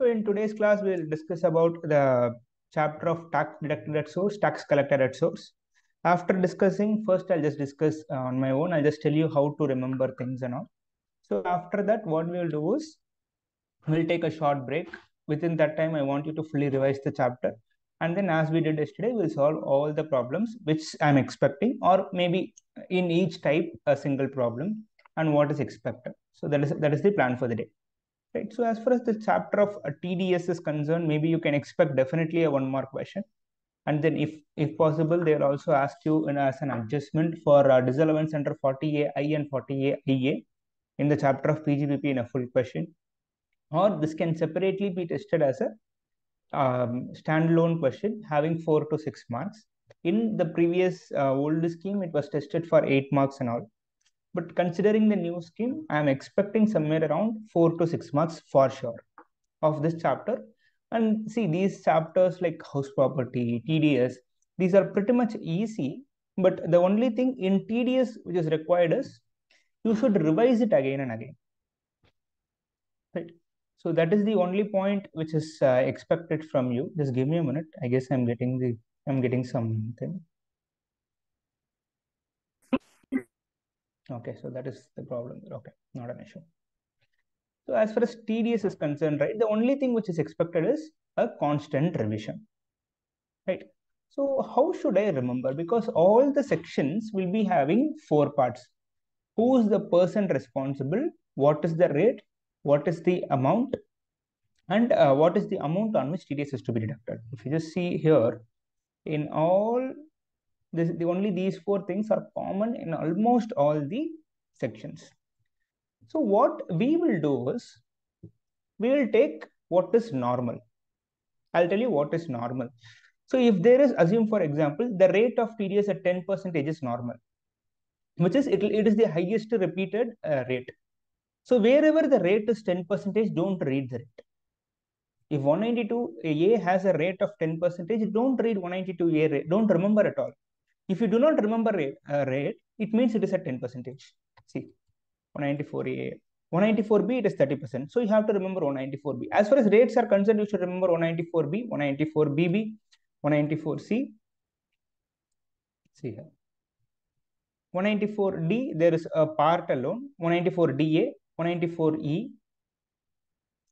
So in today's class, we'll discuss about the chapter of tax deducted at source, tax collected at source. After discussing, first I'll just discuss on my own. I'll just tell you how to remember things and all. So after that, what we'll do is we'll take a short break. Within that time, I want you to fully revise the chapter. And then as we did yesterday, we'll solve all the problems which I'm expecting, or maybe in each type a single problem and what is expected. So that is the plan for the day. Right. So as far as the chapter of TDS is concerned, maybe you can expect definitely a 1 mark question. And then if possible, they'll also ask you as an adjustment for disallowance under 40A-I and 40A-IA in the chapter of PGBP in a full question. Or this can separately be tested as a standalone question having 4 to 6 marks. In the previous old scheme, it was tested for 8 marks and all. But considering the new scheme, I am expecting somewhere around 4 to 6 marks for sure of this chapter. And see, these chapters like house property, TDS, these are pretty much easy. But the only thing in TDS which is required is you should revise it again and again. Right. So that is the only point which is expected from you. Just give me a minute. I guess I'm getting something. Okay, so that is the problem. Okay, not an issue. So as far as TDS is concerned, right, the only thing which is expected is a constant revision, right? So how should I remember? Because all the sections will be having 4 parts. Who is the person responsible? What is the rate? What is the amount? And what is the amount on which TDS is to be deducted? If you just see here, in all this, only these 4 things are common in almost all the sections. So what we will do is, we will take what is normal. I'll tell you what is normal. So if there is, assume for example, the rate of TDS at 10% is normal, which is, it is the highest repeated rate. So wherever the rate is 10%, don't read the rate. If 192A has a rate of 10%, don't read 192A rate, don't remember at all. If you do not remember rate, it means it is at 10%. See, 194A, 194B, it is 30%. So you have to remember 194B. As far as rates are concerned, you should remember 194B, 194BB, 194C. See here. 194D, there is a part alone. 194DA, 194E.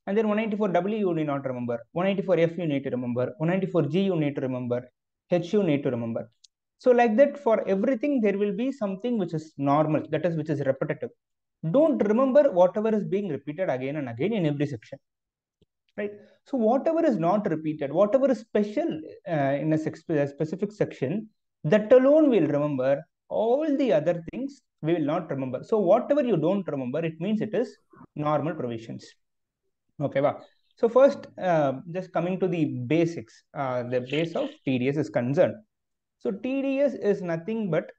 And then 194W you need not remember. 194F you need to remember. 194G you need to remember. H you need to remember. So like that, for everything, there will be something which is normal, that is, which is repetitive. Don't remember whatever is being repeated again and again in every section, right? So whatever is not repeated, whatever is special in a specific section, that alone we'll remember. All the other things we will not remember. So whatever you don't remember, it means it is normal provisions. Okay, wow. So first, just coming to the basics, the base of TDS is concerned. So TDS is nothing but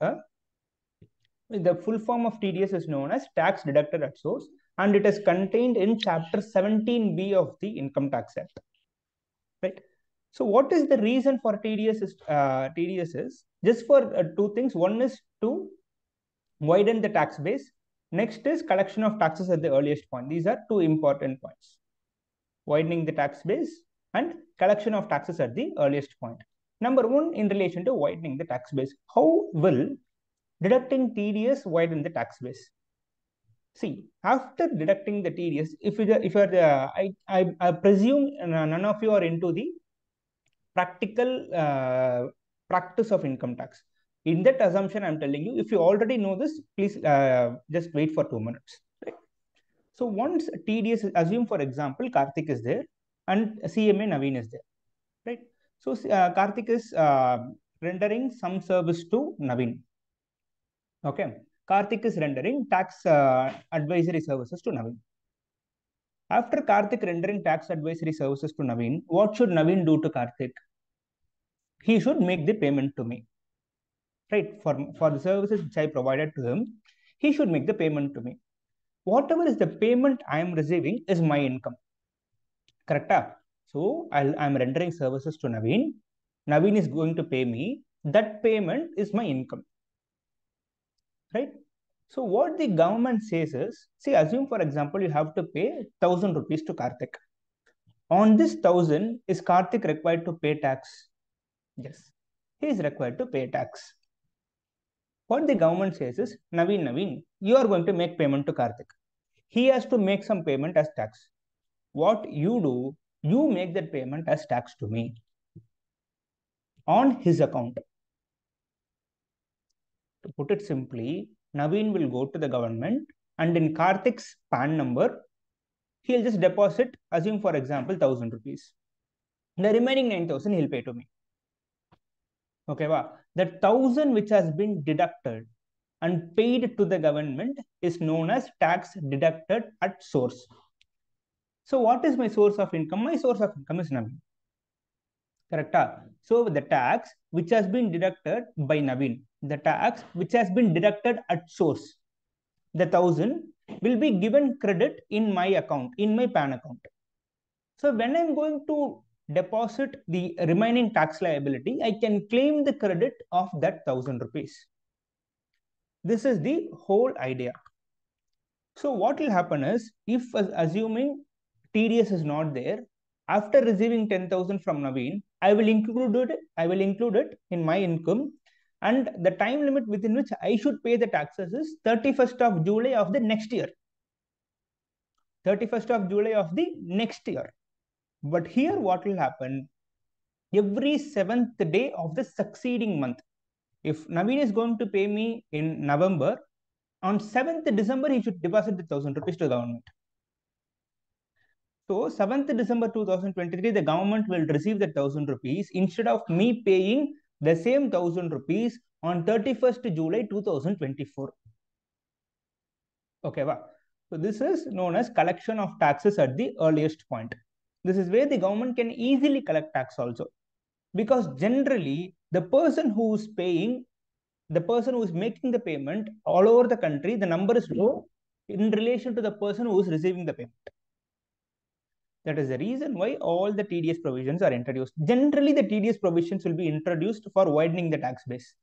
the full form of TDS is known as tax deducted at source, and it is contained in chapter 17B of the Income Tax Act, right? So what is the reason for TDS is just for 2 things. One is to widen the tax base. Next is collection of taxes at the earliest point. These are 2 important points: widening the tax base and collection of taxes at the earliest point. Number 1, in relation to widening the tax base, how will deducting TDS widen the tax base? See, after deducting the TDS, if you are I presume none of you are into the practical practice of income tax. In that assumption, I'm telling you, if you already know this, please just wait for 2 minutes. Right? So once TDS, assume for example, Karthik is there and CMA Naveen is there, right? So Karthik is rendering some service to Naveen. Okay, Karthik is rendering tax advisory services to Naveen. After Karthik rendering tax advisory services to Naveen, what should Naveen do to Karthik? He should make the payment to me, right? For the services which I provided to him, he should make the payment to me. Whatever is the payment I am receiving is my income, correct? So I'm rendering services to Naveen. Naveen is going to pay me. That payment is my income, right? So what the government says is, see, assume for example, you have to pay 1,000 rupees to Karthik On this 1,000, is Karthik required to pay tax? Yes, he is required to pay tax. What the government says is, Naveen, you are going to make payment to Karthik. He has to make some payment as tax. What you do, you make that payment as tax to me on his account. To put it simply, Naveen will go to the government and in Karthik's PAN number, he'll just deposit, assume for example, 1,000 rupees. The remaining 9,000 he'll pay to me. Okay, wow. That 1,000 which has been deducted and paid to the government is known as tax deducted at source. So what is my source of income? My source of income is Naveen. Correct? So the tax which has been deducted by Naveen, the tax which has been deducted at source, the 1,000 will be given credit in my account, in my PAN account. So when I'm going to deposit the remaining tax liability, I can claim the credit of that 1,000 rupees. This is the whole idea. So what will happen is, if assuming TDS is not there, after receiving 10,000 from Naveen, I will include it in my income, and the time limit within which I should pay the taxes is 31st of July of the next year. 31st of July of the next year. But here what will happen, every 7th day of the succeeding month, if Naveen is going to pay me in November, on 7th December, he should deposit the 1,000 rupees to the government. So 7th December 2023, the government will receive the 1,000 rupees instead of me paying the same 1,000 rupees on 31st July 2024. Okay, wow. So this is known as collection of taxes at the earliest point. This is where the government can easily collect tax also. Because generally, the person who is paying, the person who is making the payment all over the country, the number is low in relation to the person who is receiving the payment. That is the reason why all the TDS provisions are introduced. Generally, the TDS provisions will be introduced for widening the tax base.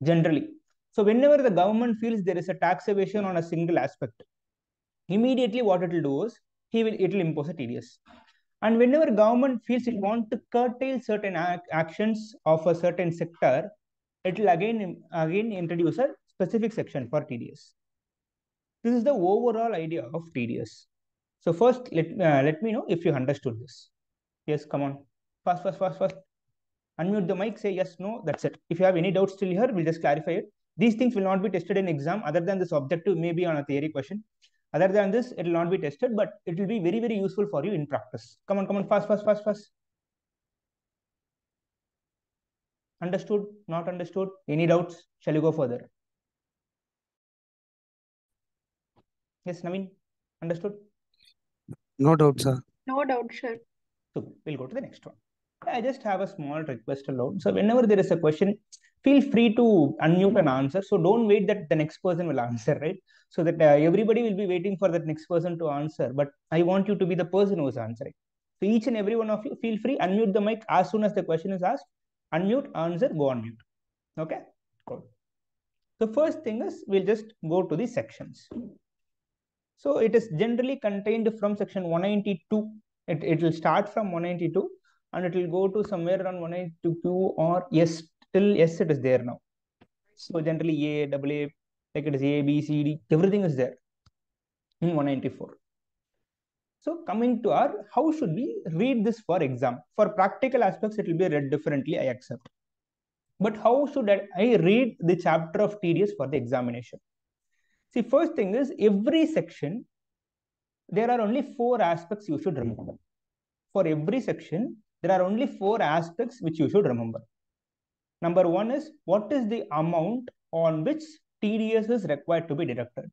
Generally. So whenever the government feels there is a tax evasion on a single aspect, immediately what it will do is, it will impose a TDS. And whenever government feels it wants to curtail certain actions of a certain sector, it will again introduce a specific section for TDS. This is the overall idea of TDS. So first, let me know if you understood this. Yes, come on. Fast. Unmute the mic, say yes, no, that's it. If you have any doubts still here, we'll just clarify it. These things will not be tested in exam, other than this objective may be on a theory question. Other than this, it will not be tested, but it will be very, very useful for you in practice. Come on, fast. Understood? Not understood? Any doubts? Shall you go further? Yes, Naveen? Understood? No doubt, sir. No doubt, sir. So we'll go to the next one. I just have a small request alone. So whenever there is a question, feel free to unmute and answer. So don't wait that the next person will answer, right? So that everybody will be waiting for that next person to answer. But I want you to be the person who is answering. So each and every one of you, feel free, unmute the mic as soon as the question is asked. Unmute, answer, go on mute. Okay, cool. The first thing is, we'll just go to the sections. So it is generally contained from section 192. It will start from 192 and it will go to somewhere around 192 or yes, till yes, it is there now. So generally A, AA, like it is A, B, C, D, everything is there in 194. So coming to our, how should we read this for exam? For practical aspects, it will be read differently, I accept. But how should I read the chapter of TDS for the examination? See, first thing is, every section, there are only 4 aspects you should remember. For every section, there are only 4 aspects which you should remember. Number 1 is, what is the amount on which TDS is required to be deducted?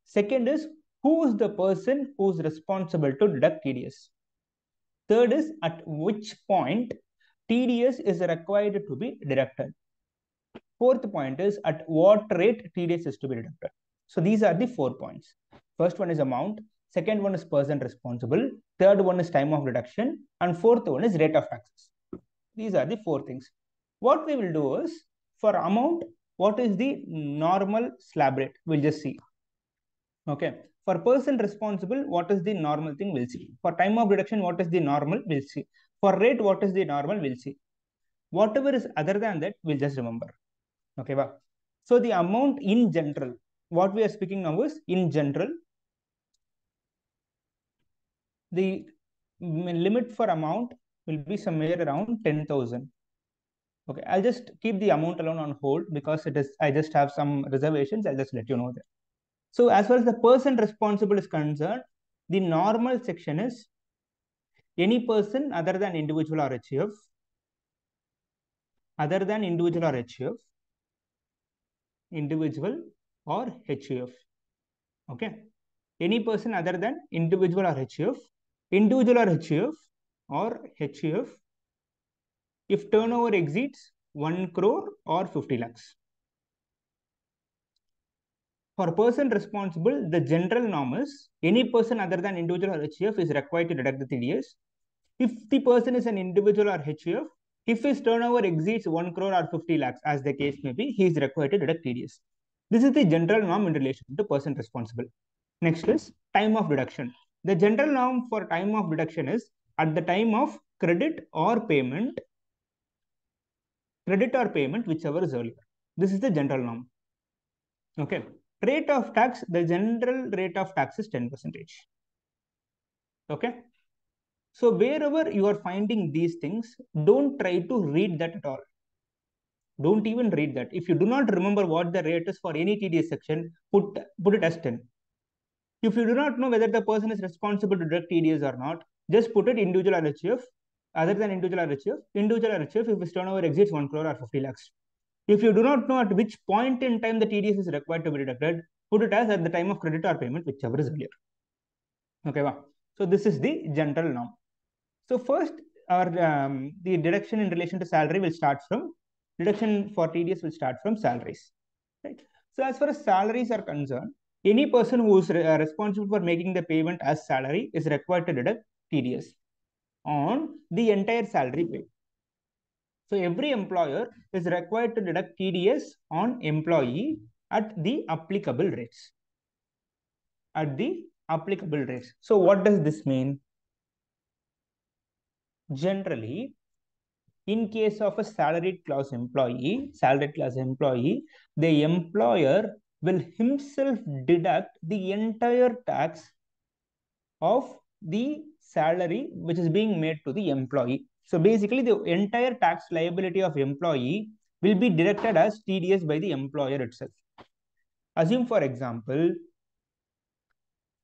Second is, who is the person who is responsible to deduct TDS? Third is, at which point TDS is required to be deducted. Fourth point is, at what rate TDS is to be deducted. So these are the 4 points. First one is amount, second one is person responsible, third one is time of deduction, and fourth one is rate of taxes. These are the 4 things. What we will do is, for amount, what is the normal slab rate? We'll just see. Okay, For person responsible, what is the normal thing, we'll see. For time of deduction, what is the normal, we'll see. For rate, what is the normal, we'll see. Whatever is other than that, we'll just remember. Okay, wow. So the amount in general, what we are speaking now is in general, the limit for amount will be somewhere around 10,000. Okay, I'll just keep the amount alone on hold because it is, I just have some reservations. I'll just let you know that. So as far as the person responsible is concerned, the normal section is any person other than individual or HUF, other than individual or HUF, individual or HUF. Okay, any person other than individual or HUF, individual or HUF, or HUF, if turnover exceeds 1 crore or 50 lakhs. For person responsible, the general norm is any person other than individual or HUF is required to deduct the TDS. If the person is an individual or HUF, if his turnover exceeds 1 crore or 50 lakhs, as the case may be, he is required to deduct TDS. This is the general norm in relation to person responsible. Next is time of deduction. The general norm for time of deduction is at the time of credit or payment, whichever is earlier. This is the general norm. Okay. Rate of tax, the general rate of tax is 10%. Okay. So wherever you are finding these things, don't try to read that at all. Don't even read that. If you do not remember what the rate is for any TDS section, put it as 10. If you do not know whether the person is responsible to deduct TDS or not, just put it individual or HUF, other than individual or HUF, if his turnover exceeds 1 crore or 50 lakhs. If you do not know at which point in time the TDS is required to be deducted, put it as at the time of credit or payment, whichever is earlier. Okay, wow. So this is the general norm. So first, our the deduction in relation to salary will start from, deduction for TDS will start from salaries. Right. So as far as salaries are concerned, any person who is responsible for making the payment as salary is required to deduct TDS on the entire salary paid. So every employer is required to deduct TDS on employee at the applicable rates. So what does this mean? Generally, in case of a salaried class employee, the employer will himself deduct the entire tax of the salary which is being made to the employee. So basically, the entire tax liability of employee will be deducted as TDS by the employer itself. Assume, for example,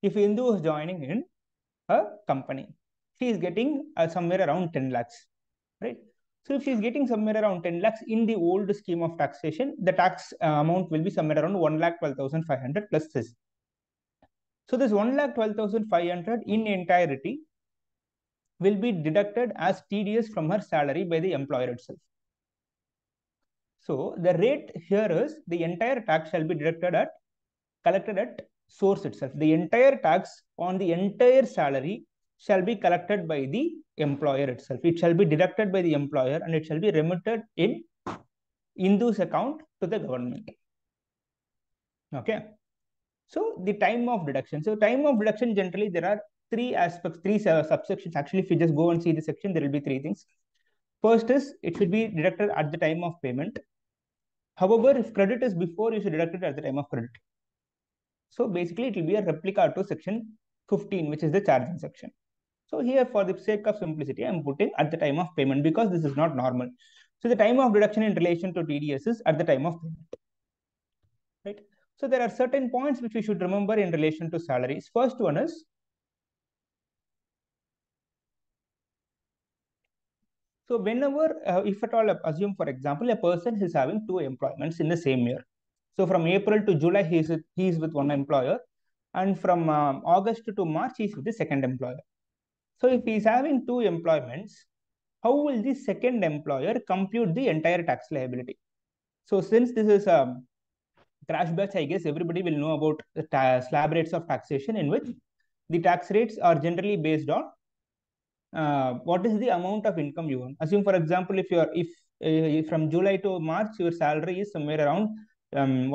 if Indu is joining in a company, she is getting somewhere around 10 lakhs, right? So if she is getting somewhere around 10 lakhs in the old scheme of taxation, the tax amount will be somewhere around 1,12,500 plus this. So this 1,12,500 in entirety will be deducted as TDS from her salary by the employer itself. So the rate here is the entire tax shall be collected at source itself. The entire tax on the entire salary shall be collected by the employer itself. It shall be deducted by the employer and it shall be remitted in Indu's account to the government. Okay. So the time of deduction. So time of deduction, generally there are three aspects, three subsections. Actually, if you just go and see the section, there will be three things. First is it should be deducted at the time of payment. However, if credit is before, you should deduct it at the time of credit. So basically, it will be a replica to section 15, which is the charging section. So here, for the sake of simplicity, I am putting at the time of payment because this is not normal. So the time of deduction in relation to TDS is at the time of payment. Right. So there are certain points which we should remember in relation to salaries. First one is, so whenever, if at all, assume for example, a person is having two employments in the same year. So from April to July, he is with one employer, and from August to March, he is with the second employer. So if he is having two employments, how will the second employer compute the entire tax liability? So since this is a crash batch, I guess everybody will know about the slab rates of taxation, in which the tax rates are generally based on what is the amount of income you earn. Assume, for example, if from July to March your salary is somewhere around 10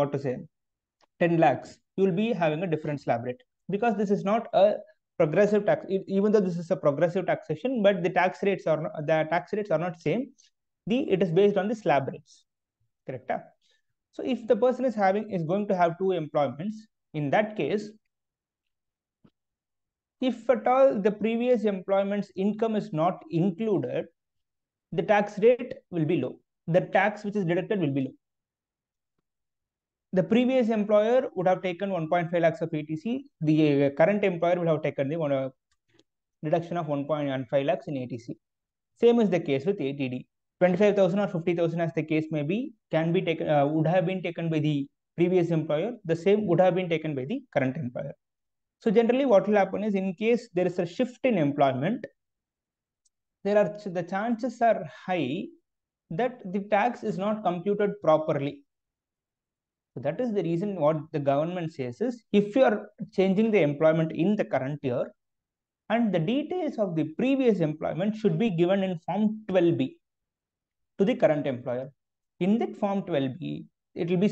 lakhs, you will be having a different slab rate. because this is not a progressive tax, even though this is a progressive taxation, but the tax rates are not same. It is based on the slab rates, correct? So if the person is going to have two employments, in that case, if at all the previous employment's income is not included, the tax rate will be low. The tax which is deducted will be low. The previous employer would have taken 1.5 lakhs of ATC. The current employer will have taken the deduction of 1.15 lakhs in ATC. Same is the case with ATD. 25,000 or 50,000 as the case may be, can be taken, would have been taken by the previous employer. The same would have been taken by the current employer. So generally what will happen is, in case there is a shift in employment, the chances are high that the tax is not computed properly. So that is the reason what the government says is, if you are changing the employment in the current year, and the details of the previous employment should be given in Form 12B to the current employer. In that Form 12B, it will be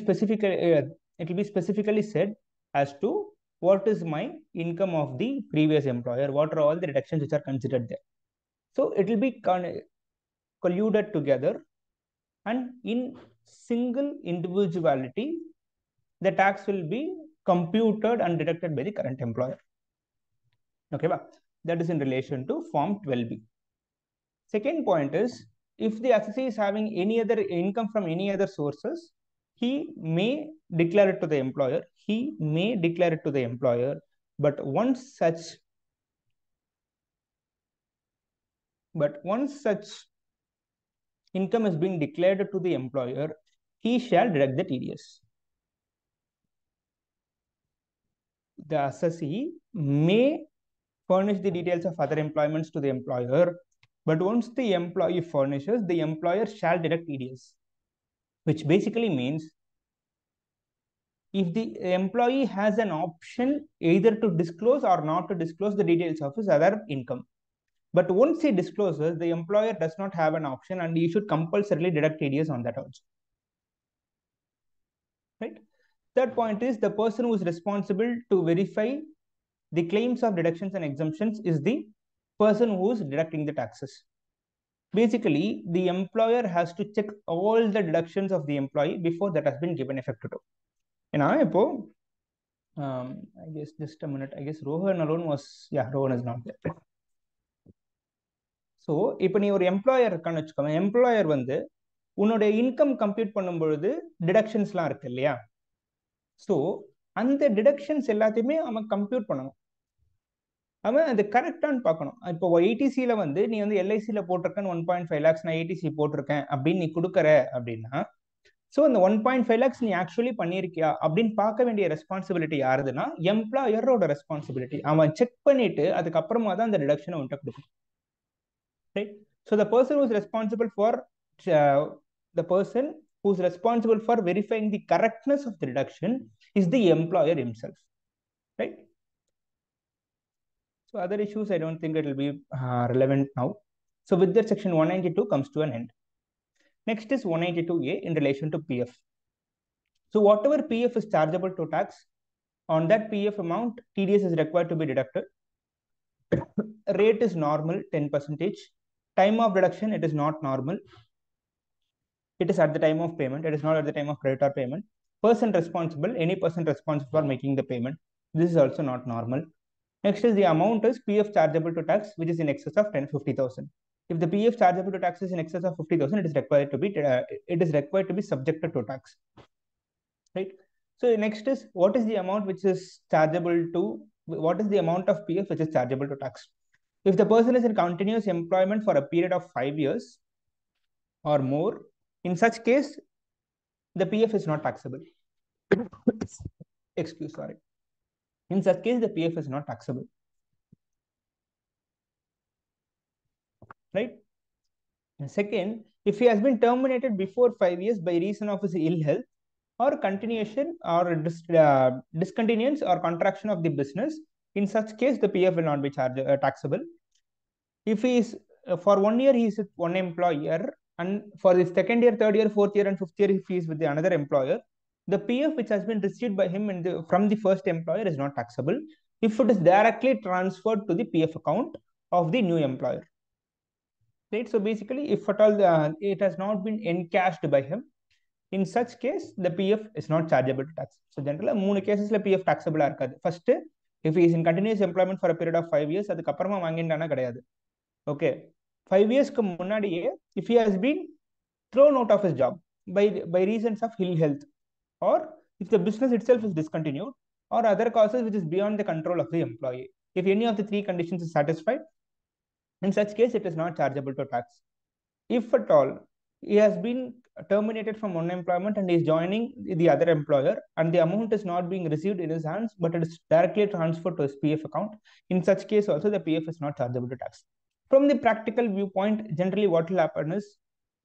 specifically said as to what is my income of the previous employer, what are all the deductions which are considered there. So it will be colluded together, and in single individuality, the tax will be computed and deducted by the current employer. Okay, that is in relation to Form 12B. Second point is, if the assessee is having any other income from any other sources, he may declare it to the employer. But once such income is being declared to the employer, he shall deduct the TDS. The assessee may furnish the details of other employments to the employer, but once the employee furnishes, the employer shall deduct TDS, which basically means if the employee has an option either to disclose or not to disclose the details of his other income. But once he discloses, the employer does not have an option, and he should compulsorily deduct TDS on that also. Right? Third point is, the person who is responsible to verify the claims of deductions and exemptions is the person who is deducting the taxes. Basically, the employer has to check all the deductions of the employee before that has been given effect to. I guess just a minute. I guess Rohan alone was, Rohan is not there. So இப்போ நீ ஒரு employer இருக்கான்னு வச்சுக்கோங்க. Employer வந்து உன்னோட income compute பண்ணும் பொழுது டிடக்ஷன்ஸ்லாம் இருக்கு இல்லையா? ஸோ அந்த டிடக்ஷன்ஸ் எல்லாத்தையுமே அவன் கம்ப்யூட் பண்ணணும். அவன் அது கரெக்டான்னு பார்க்கணும். இப்போ ஏடிசியில் வந்து நீ வந்து எல்ஐசியில் போட்டிருக்கேன்னு 1.5 lakhs நான் ஏடிசி போட்டிருக்கேன் அப்படின்னு நீ கொடுக்குற அப்படின்னா, ஸோ அந்த 1.5 lakhs நீ ஆக்சுவலி பண்ணியிருக்கியா அப்படின்னு பார்க்க வேண்டிய ரெஸ்பான்சிபிலிட்டி யாருதுன்னா எம்ப்ளாயரோட ரெஸ்பான்சிபிலிட்டி. அவன் செக் பண்ணிட்டு அதுக்கப்புறமா தான் அந்த டிடக்ஷனை உன்ட்ட கொடுக்கணும். Right? So the person who is responsible for verifying the correctness of the deduction is the employer himself. Right? So other issues, I don't think it will be relevant now. So with that, section 192 comes to an end. Next is 192A in relation to PF. So whatever PF is chargeable to tax, on that PF amount, TDS is required to be deducted. Rate is normal, 10%. Time of deduction, it is not normal. It is at the time of payment. It is not at the time of credit or payment. Person responsible, any person responsible for making the payment. This is also not normal. Next is the amount is PF chargeable to tax, which is in excess of 50,000. If the PF chargeable to tax is in excess of 50,000, it is required to be subjected to tax. Right? So next is, what is the amount which is chargeable to? What is the amount of PF which is chargeable to tax? If the person is in continuous employment for a period of 5 years or more, in such case, the PF is not taxable. Sorry. In such case, the PF is not taxable. Right? Second, if he has been terminated before 5 years by reason of his ill health or continuation or discontinuance or contraction of the business, in such case, the PF will not be taxable. If he is for 1 year, he is with one employer, and for the second year, third year, fourth year, and fifth year, if he is with the another employer, the PF which has been received by him from the first employer is not taxable. if it is directly transferred to the PF account of the new employer. Right? So basically, if at all it has not been encashed by him, in such case, the PF is not chargeable to tax. So generally, 3 cases PF taxable irukadu. First, if he is in continuous employment for a period of 5 years, அதுக்கு அப்புறமா வாங்கிட்டானா கிடையாது. Okay, 5 years க்கு முன்னாடியே, if he has been thrown out of his job by reasons of ill health, or if the business itself is discontinued, or other causes which is beyond the control of the employee. If any of the 3 conditions is satisfied, in such case, it is not chargeable to tax. If at all he has been terminated from one employment and is joining the other employer, and the amount is not being received in his hands, but it is directly transferred to his PF account, in such case also the PF is not chargeable to tax. From the practical viewpoint, generally what will happen is,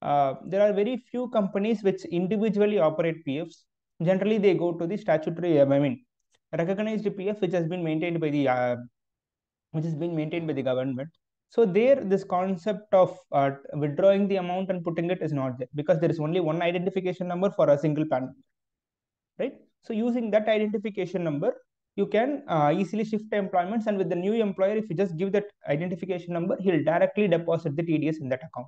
there are very few companies which individually operate PFs. Generally, they go to the statutory, recognized PF which has been maintained by the government. So there, this concept of withdrawing the amount and putting it is not there, because there is only one identification number for a single PAN, right? So using that identification number, you can easily shift employments, and with the new employer, if you just give that identification number, he'll directly deposit the TDS in that account,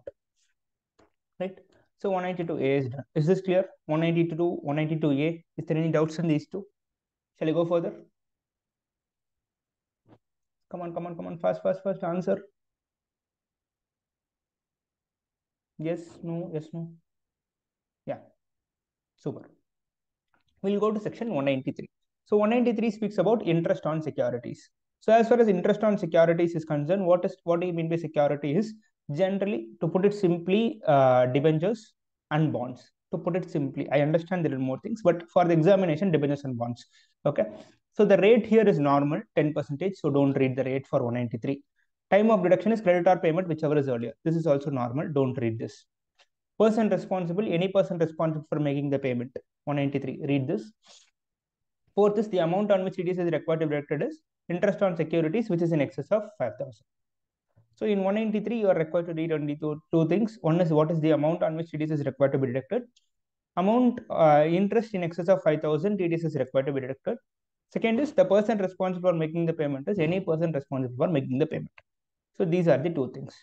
right? So 192A is done. Is this clear? 192, 192A. Is there any doubts in these two? Shall I go further? Come on, fast, answer. Yes, no, yes, no. Yeah, super. We'll go to section 193. So 193 speaks about interest on securities. So as far as interest on securities is concerned, what do you mean by security is generally, to put it simply, debentures and bonds. To put it simply, I understand there are more things, but for the examination, debentures and bonds. Okay. So the rate here is normal, 10%. So don't read the rate for 193. Time of deduction is credit or payment, whichever is earlier. This is also normal. Don't read this. Person responsible, any person responsible for making the payment. 193. Read this. Fourth is the amount on which TDS is required to be deducted is interest on securities, which is in excess of 5,000. So in 193, you are required to read only two things. One is what is the amount on which TDS is required to be deducted. Amount interest in excess of 5,000, TDS is required to be deducted. Second is the person responsible for making the payment is any person responsible for making the payment. So these are the two things.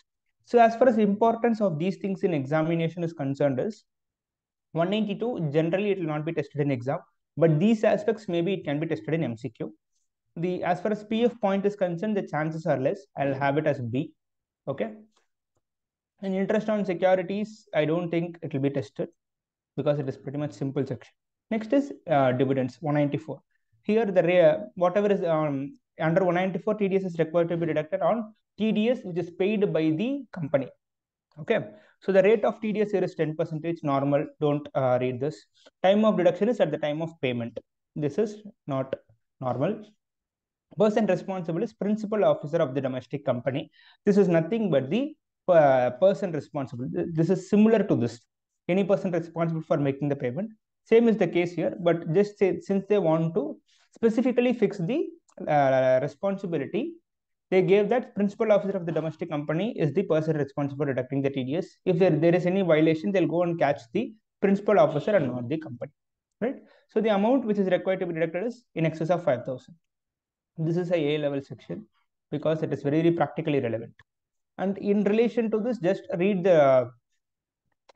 So as far as the importance of these things in examination is concerned is, 192, generally it will not be tested in exam, but these aspects maybe it can be tested in MCQ. As far as PF point is concerned, the chances are less. I'll have it as B. Okay. And interest on securities, I don't think it will be tested, because it is pretty much simple section. Next is dividends, 194. Here whatever is under 194, TDS is required to be deducted on TDS which is paid by the company. Okay, so the rate of TDS here is 10%, normal. Don't read this. Time of deduction is at the time of payment. This is not normal. Person responsible is principal officer of the domestic company. This is nothing but the person responsible. This is similar to this. Any person responsible for making the payment. Same is the case here, but just say, since they want to specifically fix the responsibility, they gave that principal officer of the domestic company is the person responsible for deducting the TDS. If there is any violation, they'll go and catch the principal officer and not the company, right? So the amount which is required to be deducted is in excess of 5,000. This is a A-level section because it is very practically relevant. And in relation to this, just read the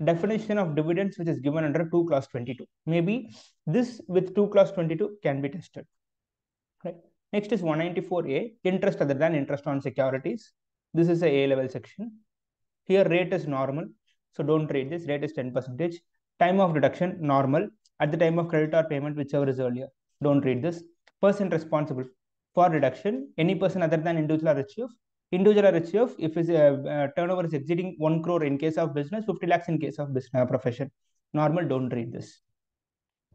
definition of dividends which is given under 2 clause 22. Maybe this with 2 clause 22 can be tested, right? Next is 194A, interest other than interest on securities. This is a A-level section. Here rate is normal, so don't read this. Rate is 10%. Time of deduction, normal. At the time of credit or payment, whichever is earlier. Don't read this. Person responsible for deduction, any person other than individual or HUF. Individual or HUF, if his turnover is exceeding 1 crore in case of business, 50 lakhs in case of business profession. Normal, don't read this.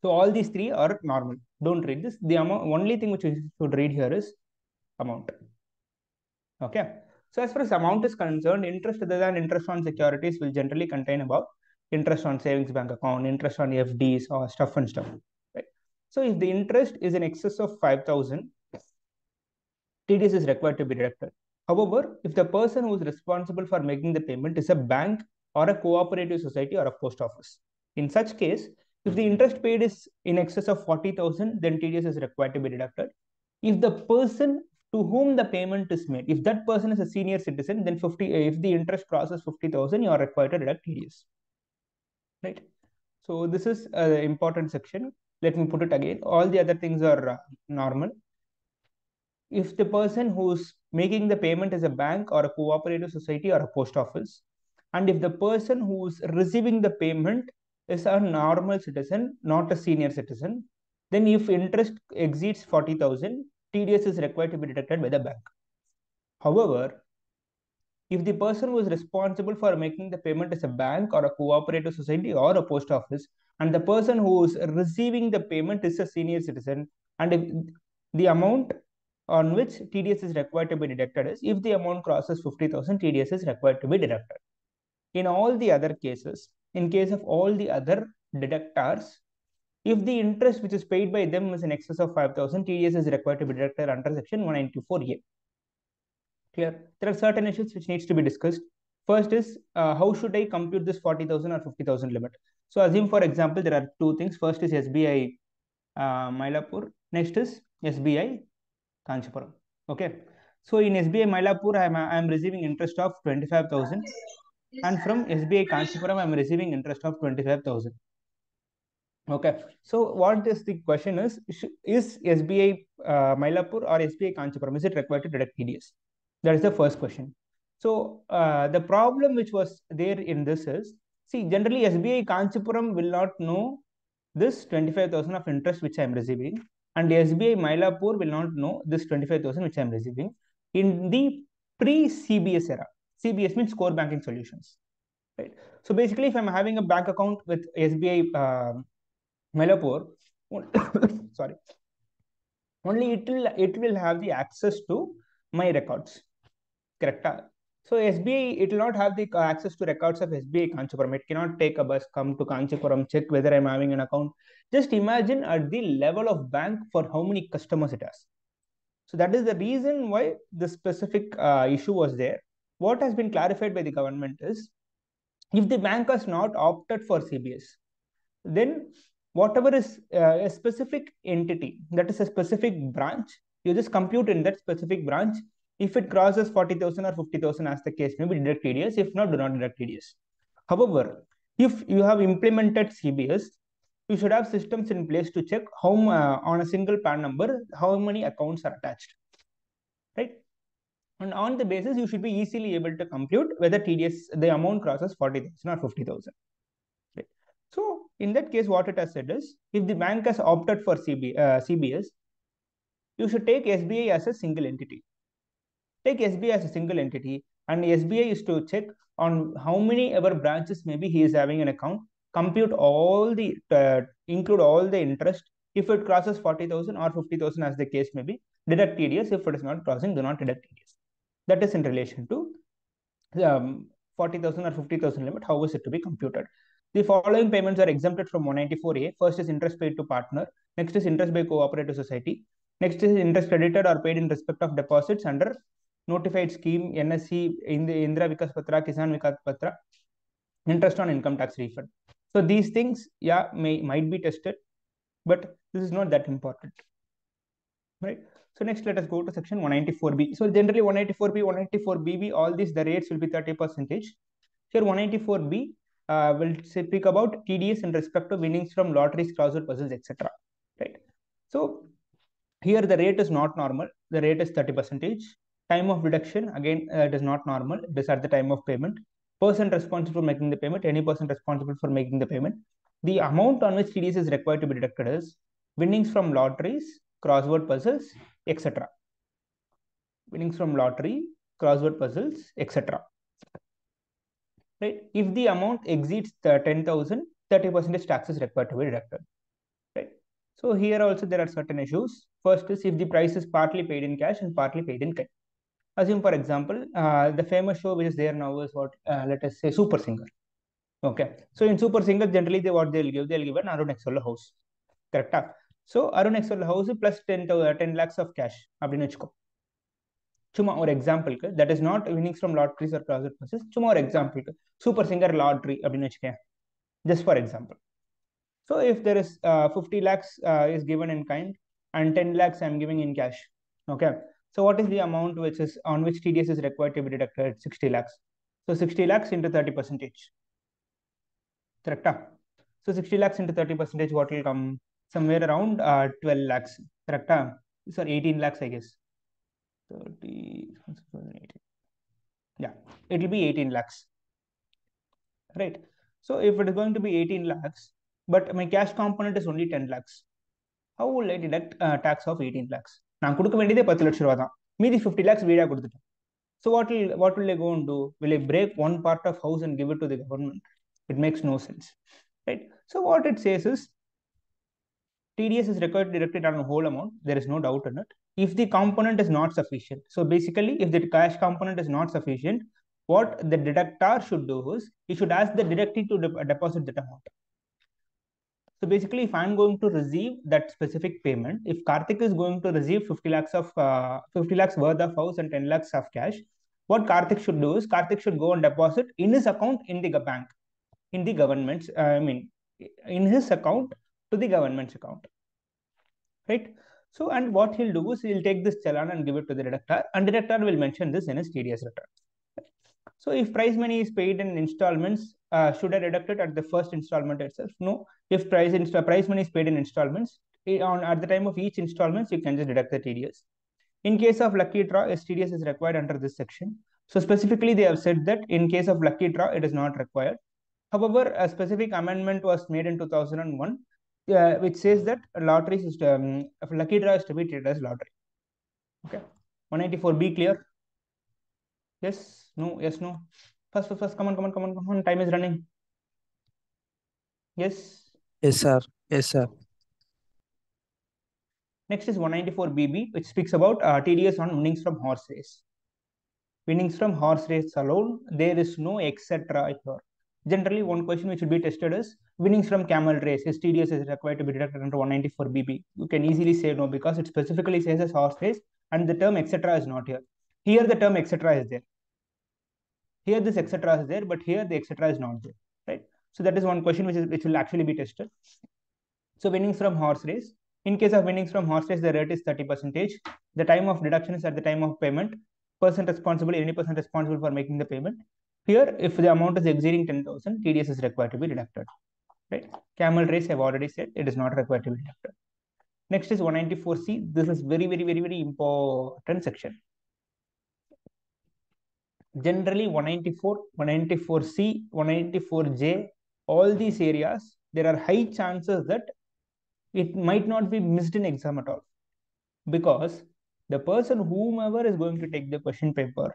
So all these three are normal. Don't read this. The only thing which you should read here is amount. Okay. So as far as amount is concerned, interest other than interest on securities will generally contain about interest on savings bank account, interest on FDs or stuff and stuff. Right. So if the interest is in excess of 5,000, TDS is required to be deducted. However, if the person who is responsible for making the payment is a bank or a cooperative society or a post office, in such case, if the interest paid is in excess of 40,000, then TDS is required to be deducted. if the person to whom the payment is made, if that person is a senior citizen, then if the interest crosses 50,000, you are required to deduct TDS. Right? So this is an important section. Let me put it again. All the other things are normal. If the person who's making the payment is a bank or a cooperative society or a post office, and if the person who's receiving the payment is a normal citizen, not a senior citizen, then if interest exceeds 40,000, TDS is required to be deducted by the bank. However, if the person who is responsible for making the payment is a bank or a cooperative society or a post office, and the person who is receiving the payment is a senior citizen, and if the amount on which TDS is required to be deducted is, if the amount crosses 50,000, TDS is required to be deducted. In all the other cases, in case of all the other deductors, if the interest which is paid by them is in excess of 5,000, TDS is required to be deducted under section 194A. Clear? There are certain issues which needs to be discussed. First is, how should I compute this 40,000 or 50,000 limit? So assume, for example, there are two things. First is SBI Mylapore. Next is SBI Kanchipuram. Okay. So in SBI Mylapore, I am receiving interest of 25,000. And from SBI Kanchipuram, I am receiving interest of 25,000. Okay. So what is the question is SBI Mylapore or SBI Kanchipuram, is it required to deduct TDS? That is the first question. So the problem which was there in this is, see, generally SBI Kanchipuram will not know this 25,000 of interest which I am receiving, and SBI Mylapore will not know this 25,000 which I am receiving in the pre-CBS era. CBS means core banking solutions, right? So basically, if I'm having a bank account with SBI Mylapore, sorry, only it will have the access to my records. Correct? So SBI, it will not have the access to records of SBI Kanchipuram. It cannot take a bus, come to Kanchipuram, check whether I'm having an account. Just imagine at the level of bank for how many customers it has. So that is the reason why the specific issue was there. What has been clarified by the government is, if the bank has not opted for CBS, then whatever is a specific entity, that is a specific branch, you just compute in that specific branch. If it crosses 40,000 or 50,000, as the case may be, deduct TDS. If not, do not deduct TDS. However, if you have implemented CBS, you should have systems in place to check how on a single PAN number, how many accounts are attached, right? And on the basis, you should be easily able to compute whether TDS, the amount crosses 40,000 or 50,000. Right? So in that case, what it has said is, if the bank has opted for CBS, you should take SBI as a single entity. Take SBI as a single entity, and SBI is to check on how many ever branches maybe he is having an account, compute all the, include all the interest. If it crosses 40,000 or 50,000, as the case may be, deduct TDS. If it is not crossing, do not deduct TDS. That is in relation to 40,000 or 50,000 limit. How is it to be computed? The following payments are exempted from 194A. First is interest paid to partner. Next is interest by cooperative society. Next is interest credited or paid in respect of deposits under notified scheme, NSC, in the Indra Vikas Patra, Kisan Vikas Patra, interest on income tax refund. So these things, yeah, might be tested, but this is not that important, right? So next, let us go to section 194B. So generally 194B, 194BB, all these, the rates will be 30%. Here 194B will speak about TDS in respect to winnings from lotteries, crossword puzzles, etc. Right? So here the rate is not normal. The rate is 30%. Time of deduction, again, it is not normal. It is at the time of payment. Person responsible for making the payment, any person responsible for making the payment. The amount on which TDS is required to be deducted is winnings from lotteries, crossword puzzles, etc. Winnings from lottery, crossword puzzles, etc. Right? If the amount exceeds 10,000, 30% tax is required to be deducted. Right? So here also there are certain issues. First is, if the price is partly paid in cash and partly paid in kind. Assume, for example, the famous show which is there now is what, let us say, Super Singer. Okay. So in Super Singer, generally they'll give an Arun Exola house. Correct? So Arun Exola house plus 10 lakhs of cash. சும்மா ஒரு எக்ஸாம்பிளுக்கு, that is not winnings from lotteries or profit purses, சும்மா ஒரு எக்ஸாம்பிளுக்கு super singer lottery அப்படின்னு வச்சுக்கேன், just for example. So if there is 50 lakhs is given in kind and 10 lakhs I'm giving in cash, Okay. So what is the amount which is on which TDS is required to be deducted? 60 lakhs. So 60 lakhs into 30%. Correct? So 60 lakhs into 30%, what will come? Somewhere around 12 lakhs. Correct? Sorry, 18 lakhs, I guess. 30, 18. Yeah, it will be 18 lakhs. Right. So if it is going to be 18 lakhs, but my cash component is only 10 lakhs, how will I deduct tax of 18 lakhs? நான் கொடுக்க வேண்டியதே 10 லட்ச ரூபா தான், மீதி 50 lakhs வீடா கொடுத்துட்டேன். So what will I go and do? Will I break one part of house and give it to the government? It makes no sense, right? So what it says is TDS is required deducted on a whole amount. There is no doubt in it. If the component is not sufficient, so basically, if the cash component is not sufficient, what the deductor should do is he should ask the deductee to deposit that amount. So basically, if I'm going to receive that specific payment, if Karthik is going to receive 50 lakhs of 50 lakhs worth of house and 10 lakhs of cash, what Karthik should do is Karthik should go and deposit in his account in the bank, in the government's, in his account to the government's account, right? So, and what he'll do is he'll take this challan and give it to the deductor, and deductor will mention this in his TDS return. So if prize money is paid in installments, should I deduct it at the first installment itself? No. If prize money is paid in installments, at the time of each installments, you can just deduct the TDS. In case of lucky draw, TDS is required under this section. So specifically, they have said that in case of lucky draw, it is not required. However, a specific amendment was made in 2001, which says that lottery system, lucky draw is to be treated as lottery. Okay. 194B clear? Yes, no, yes, no. First, come on. Time is running. Yes. Yes, sir. Yes, sir. Next is 194BB, which speaks about TDS on winnings from horse race. Winnings from horse race alone, there is no etc. here. Generally, one question which should be tested is winnings from camel race. His TDS is required to be deducted under 194BB. You can easily say no because it specifically says as horse race and the term etc. is not here. Here, the term etc. is there. Here, this etc. is there, but here the etc. is not there, right? So that is one question which will actually be tested. So winnings from horse race. In case of winnings from horse race, the rate is 30%. The time of deduction is at the time of payment. Person responsible, any person responsible for making the payment. Here, if the amount is exceeding 10,000, TDS is required to be deducted. Right? Camel race, I've already said, it is not required to be deducted. Next is 194C. This is very important section. Generally, 194, 194C, 194J, all these areas, there are high chances that it might not be missed in exam at all, because the person whomever is going to take the question paper,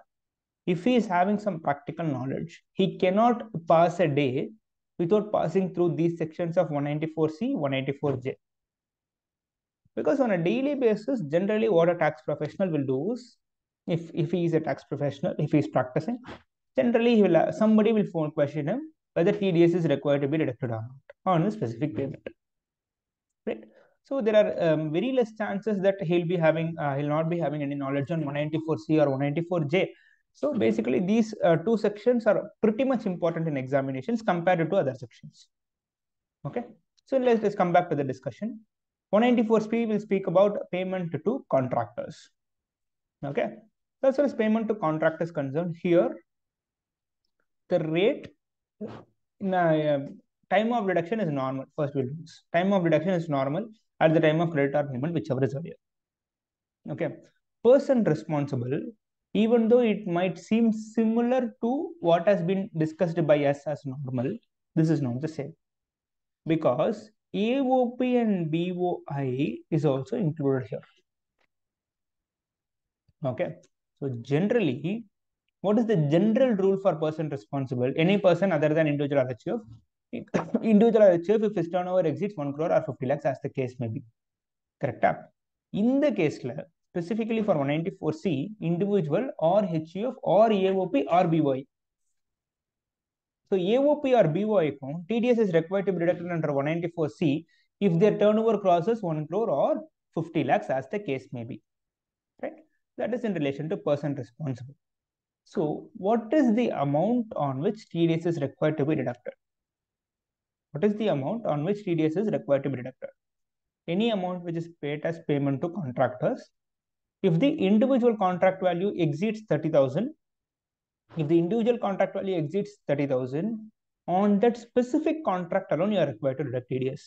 if he is having some practical knowledge, he cannot pass a day without passing through these sections of 194C, 194J. Because on a daily basis, generally what a tax professional will do is, if he is a tax professional, if he is practicing, generally he will somebody will phone question him whether TDS is required to be deducted or not on a specific payment. Right? So there are very less chances that he'll not be having any knowledge on 194C or 194J. So basically, these two sections are pretty much important in examinations compared to other sections. Okay. So let's come back to the discussion. 194C will speak about payment to contractors. Okay. As far as payment to contractors is concerned, here the rate time of deduction is normal. First we'll do this. Time of deduction is normal at the time of credit or payment, whichever is earlier. Okay. Person responsible, even though it might seem similar to what has been discussed by us as normal, this is not the same. Because AOP and BOI is also included here. Okay. So generally, what is the general rule for person responsible? Any person other than individual RHF. Individual RHF, if his turnover exceeds 1 crore or 50 lakhs, as the case may be. Correct? In the case, specifically for 194C, individual or HUF or AOP or BOI. So AOP or BOI account, TDS is required to be deducted under 194C if their turnover crosses 1 crore or 50 lakhs, as the case may be. Right? That is in relation to person responsible. So what is the amount on which TDS is required to be deducted? What is the amount on which TDS is required to be deducted? Any amount which is paid as payment to contractors, If the individual contract value exceeds 30,000, if the individual contract value exceeds 30,000, on that specific contract alone, you are required to deduct TDS.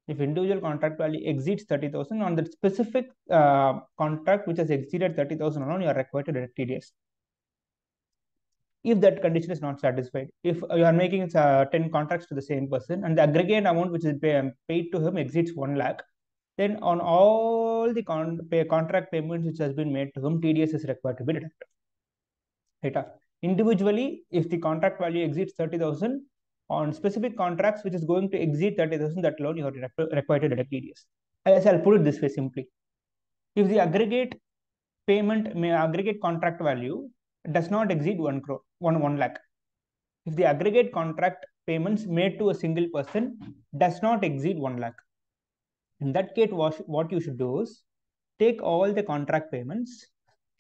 If individual contract value exceeds 30,000, on that specific contract which has exceeded 30,000 alone, you are required to deduct TDS. If that condition is not satisfied, if you are making 10 contracts to the same person and the aggregate amount which is paid to him exceeds 1 lakh, then on all the contract payments which has been made to him, TDS is required to be deducted. Right? Individually, if the contract value exceeds 30,000, on specific contracts which is going to exceed 30,000, that alone you are required to deduct TDS. I'll put it this way simply. If the aggregate contract value does not exceed 1 crore, 1 lakh. If the aggregate contract payments made to a single person does not exceed 1 lakh, in that case, what you should do is take all the contract payments,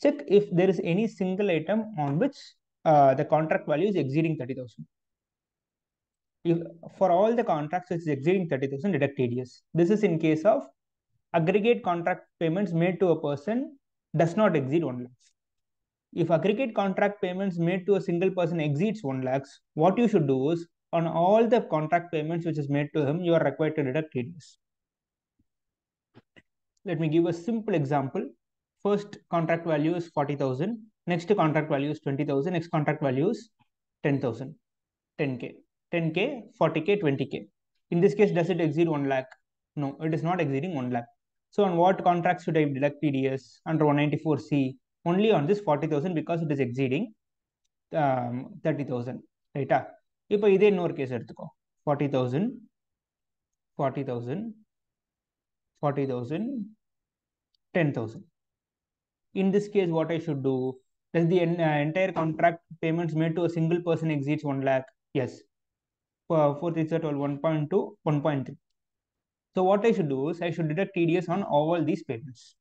check if there is any single item on which the contract value is exceeding 30,000. If for all the contracts which is exceeding 30,000, deduct TDS. This is in case of aggregate contract payments made to a person does not exceed 1 lakh. If aggregate contract payments made to a single person exceeds 1 lakh, what you should do is on all the contract payments which is made to him, you are required to deduct TDS. Let me give a simple example. First contract value is 40,000. Next contract value is 20,000. Next contract value is 10,000. 10K. 10K, 40K, 20K. In this case, does it exceed 1 lakh? No, it is not exceeding 1 lakh. So on what contracts should I deduct TDS? Under 194C, only on this 40,000 because it is exceeding 30,000. Right? இப்போ இதே இன்னொரு case எடுத்துக்கோ 40,000 40,000 40,000 10,000. In this case, what I should do? Does the entire contract payments made to a single person exceeds 1 lakh? Yes. For 1.2, 1.3. So what I should do is I should deduct TDS on all these payments.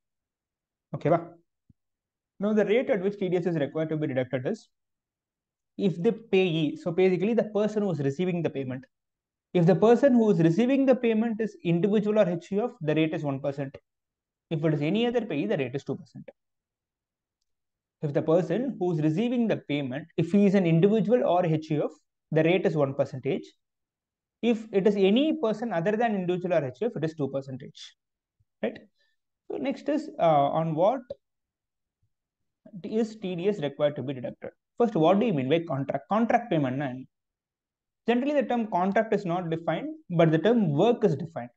Okay, ba? Now the rate at which TDS is required to be deducted is if the payee, so basically the person who is receiving the payment. If the person who is receiving the payment is individual or HUF, the rate is 1%. If it is any other payee, the rate is 2%. If the person who is receiving the payment, if he is an individual or HUF, the rate is 1%. If it is any person other than individual or HUF, it is 2%. Right? So next is on what is TDS required to be deducted. First, what do you mean by contract? Contract payment. Generally, the term contract is not defined, but the term work is defined.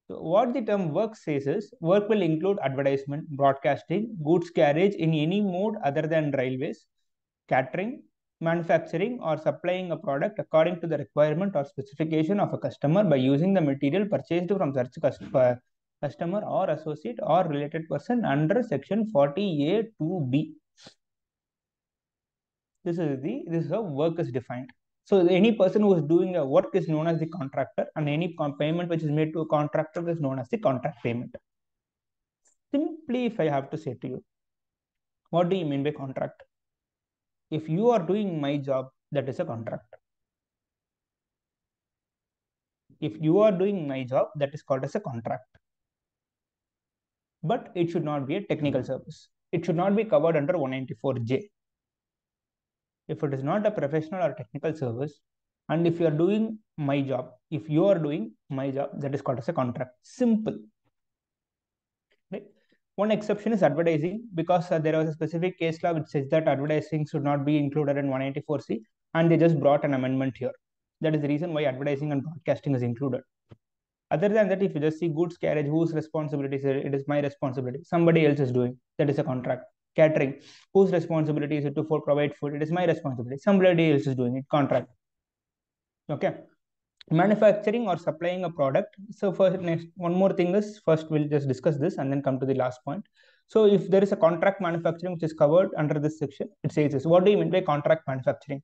So what the term work says is, work will include advertisement, broadcasting, goods carriage in any mode other than railways, catering, manufacturing, or supplying a product according to the requirement or specification of a customer by using the material purchased from such customer or associate or related person under section 40A2B. This is how work is defined. So any person who is doing a work is known as the contractor, and any payment which is made to a contractor is known as the contract payment. Simply, if I have to say to you, what do you mean by contract? If you are doing my job, that is a contract. If you are doing my job, that is called as a contract. But it should not be a technical service. It should not be covered under 194J. If it is not a professional or technical service, and if you are doing my job, that is called as a contract. Simple. Right? One exception is advertising, because there was a specific case law which says that advertising should not be included in 194C, and they just brought an amendment here. That is the reason why advertising and broadcasting is included. Other than that, if you just see goods carriage, whose responsibility is it? It is my responsibility. Somebody else is doing. That is a contract. Catering, whose responsibility is it to provide food? It is my responsibility. Somebody else is doing it. Contract. Okay. Manufacturing or supplying a product. So first, next, one more thing is, first we'll just discuss this and then come to the last point. So if there is a contract manufacturing which is covered under this section, it says this. What do you mean by contract manufacturing?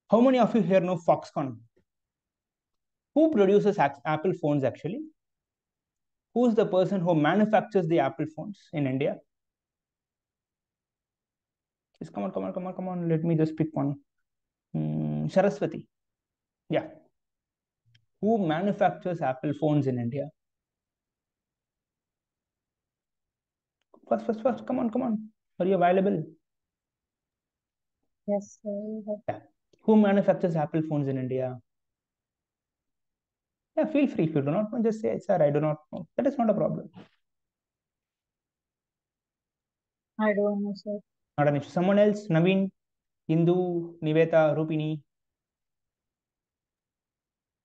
How many of you here know Foxconn? Who produces Apple phones actually? Who's the person who manufactures the Apple phones in India? Just come on. Let me just pick one. Saraswati. Yeah. Who manufactures Apple phones in India? First. Come on. Are you available? Yes, sir. Yeah. Who manufactures Apple phones in India? Yeah, feel free. If you do not know, just say, sir, I do not know. That is not a problem. I don't know, sir. Not an issue. Someone else? Naveen, Hindu, Niveta, Rupini.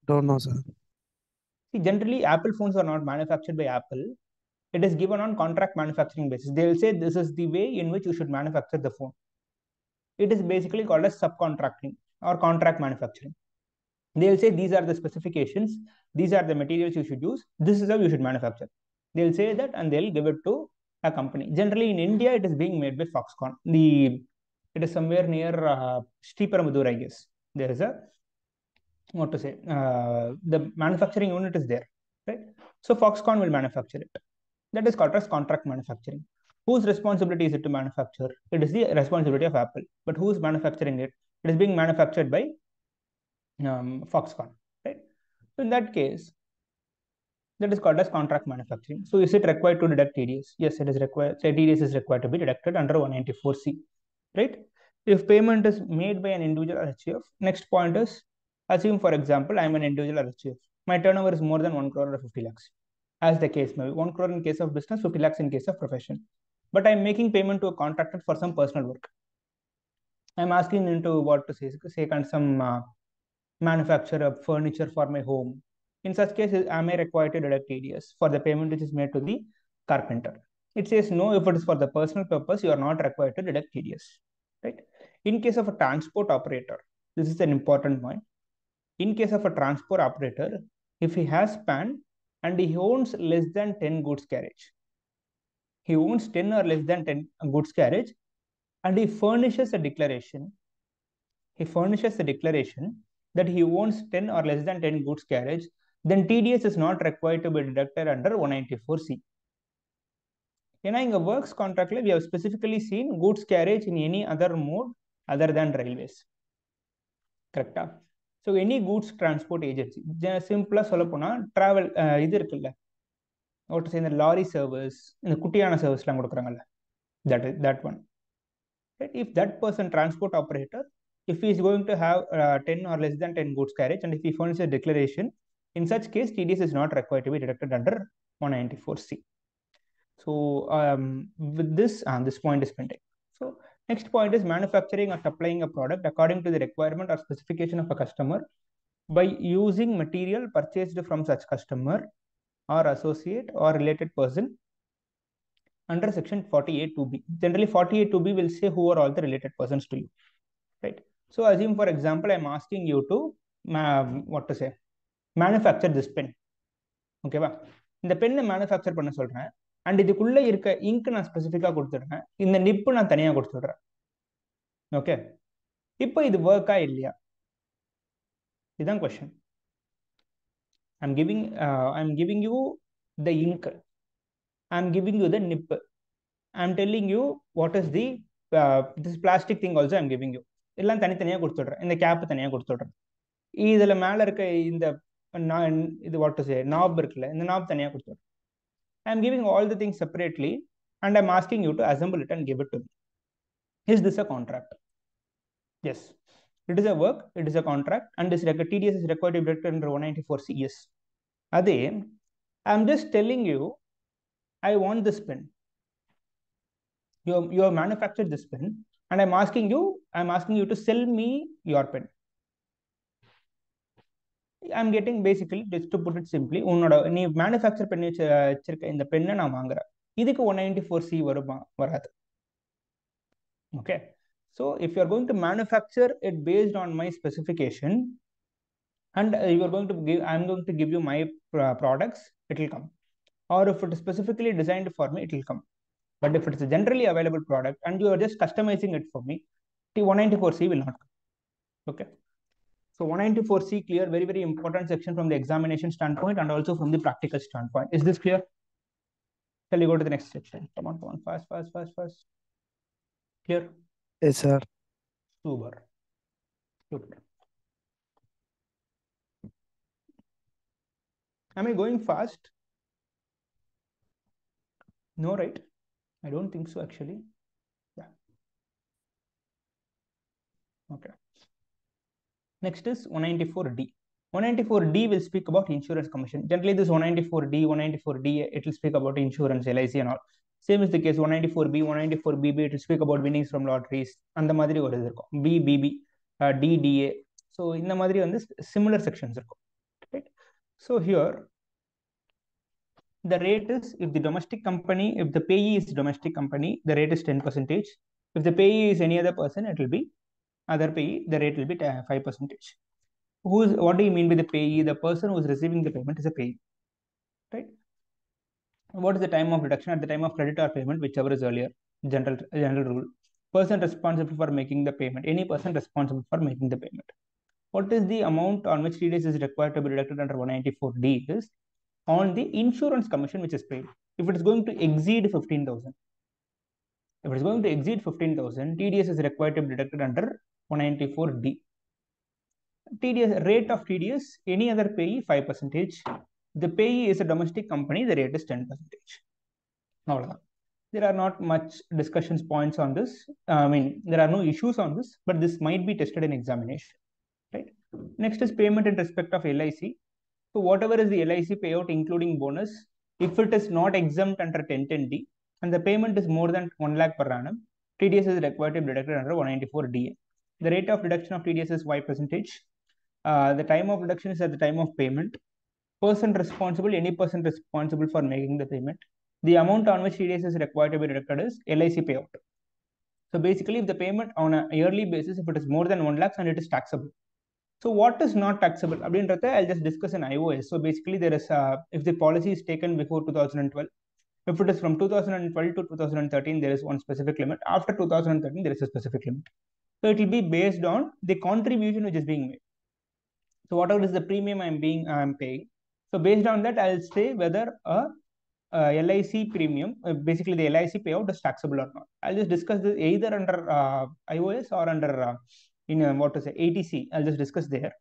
Don't know, sir. See, generally, Apple phones are not manufactured by Apple. It is given on contract manufacturing basis. They will say this is the way in which you should manufacture the phone. It is basically called as subcontracting or contract manufacturing. They'll say these are the specifications, these are the materials you should use, this is how you should manufacture. They'll say that and they'll give it to a company. Generally in India, it is being made by Foxconn. It is somewhere near Sriperumbudur, I guess. There is a, what to say, the manufacturing unit is there, right? So Foxconn will manufacture it. That is called as contract manufacturing. Whose responsibility is it to manufacture? It is the responsibility of Apple. But who is manufacturing it? It is being manufactured by Foxconn, right? So in that case, that is called as contract manufacturing. So is it required to deduct TDS? Yes, it is required. So TDS is required to be deducted under 194C, right? If payment is made by an individual RHF, next point is, assume for example, I am an individual RHF. My turnover is more than 1 crore or 50 lakhs. As the case may be, 1 crore in case of business, 50 lakhs in case of profession. But I am making payment to a contractor for some personal work. I am asking into what to say some manufacture of furniture for my home. In such cases, am I required to deduct TDS for the payment which is made to the carpenter? It says no, if it is for the personal purpose, you are not required to deduct TDS, right? In case of a transport operator, this is an important point. In case of a transport operator, if he has PAN and he owns less than 10 goods carriage, he owns 10 or less than 10 goods carriage, and he furnishes a declaration that he owns 10 or less than 10 goods carriage, then TDS is not required to be deducted under 194C. In a works contract, we have specifically seen goods carriage in any other mode other than railways. Correct? So any goods transport agency, simple travel, what to say, the lorry service, in the Kutiana service, that one. Right? If that person, transport operator, if he is going to have 10 or less than 10 goods carriage, and if he furnishes a declaration, in such case, TDS is not required to be deducted under 194C. So with this, this point is pending. So next point is manufacturing or supplying a product according to the requirement or specification of a customer by using material purchased from such customer or associate or related person under section 48(2)(b). Generally, 48(2)(b) will say who are all the related persons to you, right? So assume, for example, I'm asking you to manufacture this pen. ஓகேவா? இந்த பெண்ணை manufacture பண்ண சொல்றேன், and இதுக்குள்ள இருக்க ink நான் ஸ்பெசிஃபிக்கா கொடுத்துடுறேன், இந்த நிப்பு நான் தனியா கொடுத்துடுறேன். ஓகே, இப்போ இது ஒர்க்கா இல்லையா? இதுதான் question. I'm giving you the ink. I'm giving you the nip. I'm telling you what is the this plastic thing also I'm giving you. எல்லாம் தனித்தனியா கொடுத்துடுறேன், இந்த கேப் தனியா கொடுத்துடுறேன். இதுல மேல இருக்க இந்த இது வாட் டு சே நாப் இருக்குல்ல, இந்த நாப் தனியா கொடுத்துடுறேன். I'm giving all the things separately and I'm asking you to assemble it and give it to me. Is this a contract? Yes. It is a work, it is a contract, and this TDS is required to be deducted under 194C. Yes. Adhe, I'm just telling you, I want this pen. You have manufactured this pen, and I'm asking you to sell me your pen. I'm getting, basically, just to put it simply, நீ manufacture பண்ணி வச்சிருக்க இந்த பெண்ணை நான் வாங்குறேன், இதுக்கு 194C வருமா? வராது. Okay, so if you are going to manufacture it based on my specification and you are going to give, I'm going to give you my products, it will come. Or if it is specifically designed for me, it will come. But if it is a generally available product and you are just customizing it for me, the 194C will not come. Okay, so 194C clear, very, very important section from the examination standpoint and also from the practical standpoint. Is this clear? Shall we go to the next section? Come on, fast. Clear? Yes, sir. Super. Am I going fast? No, right? I don't think so actually. Yeah. Okay. Next is 194D. 194D will speak about insurance commission. Generally, this 194D, 194D, it will speak about insurance, LIC and all. Same is the case 194B, 194BB, it will speak about winnings from lotteries. அந்த மாதிரி ஒரு இது இருக்கும். BBB, DDA. So இந்த மாதிரி வந்து similar sections இருக்கும். Right? So here, the rate is, if the domestic company, if the payee is domestic company, the rate is 10%. If the payee is any other person, it will be other payee, the rate will be 5%. What do you mean by the payee? The person who is receiving the payment is a payee, right? What is the time of deduction? At the time of credit or payment, whichever is earlier. General rule. Person responsible for making the payment. Any person responsible for making the payment. What is the amount on which TDS is required to be deducted under 194D is on the insurance commission which is paid. If it is going to exceed 15,000, if it is going to exceed 15,000, TDS is required to be deducted under 194D. TDS rate of TDS, any other payee 5%. The payee is a domestic company, the rate is 10%. Now, there are not much discussions points on this. I mean, there are no issues on this, but this might be tested in examination. Right. Next is payment in respect of LIC. So whatever is the LIC payout, including bonus, if it is not exempt under 1010D and the payment is more than 1 lakh per annum, TDS is required to be deducted under 194DA. The rate of deduction of TDS is 5%. The time of deduction is at the time of payment. Person responsible, any person responsible for making the payment. The amount on which TDS is required to be deducted is LIC payout. So basically, if the payment on a yearly basis, if it is more than 1 lakh and it is taxable. So what is not taxable? I'll just discuss in iOS. So basically, there is if the policy is taken before 2012, if it is from 2012 to 2013, there is one specific limit. After 2013, there is a specific limit. So it will be based on the contribution which is being made. So whatever is the premium I'm paying. So based on that, I'll say whether a LIC premium, basically the LIC payout is taxable or not. I'll just discuss this either under iOS or under ATC. I'll just discuss there.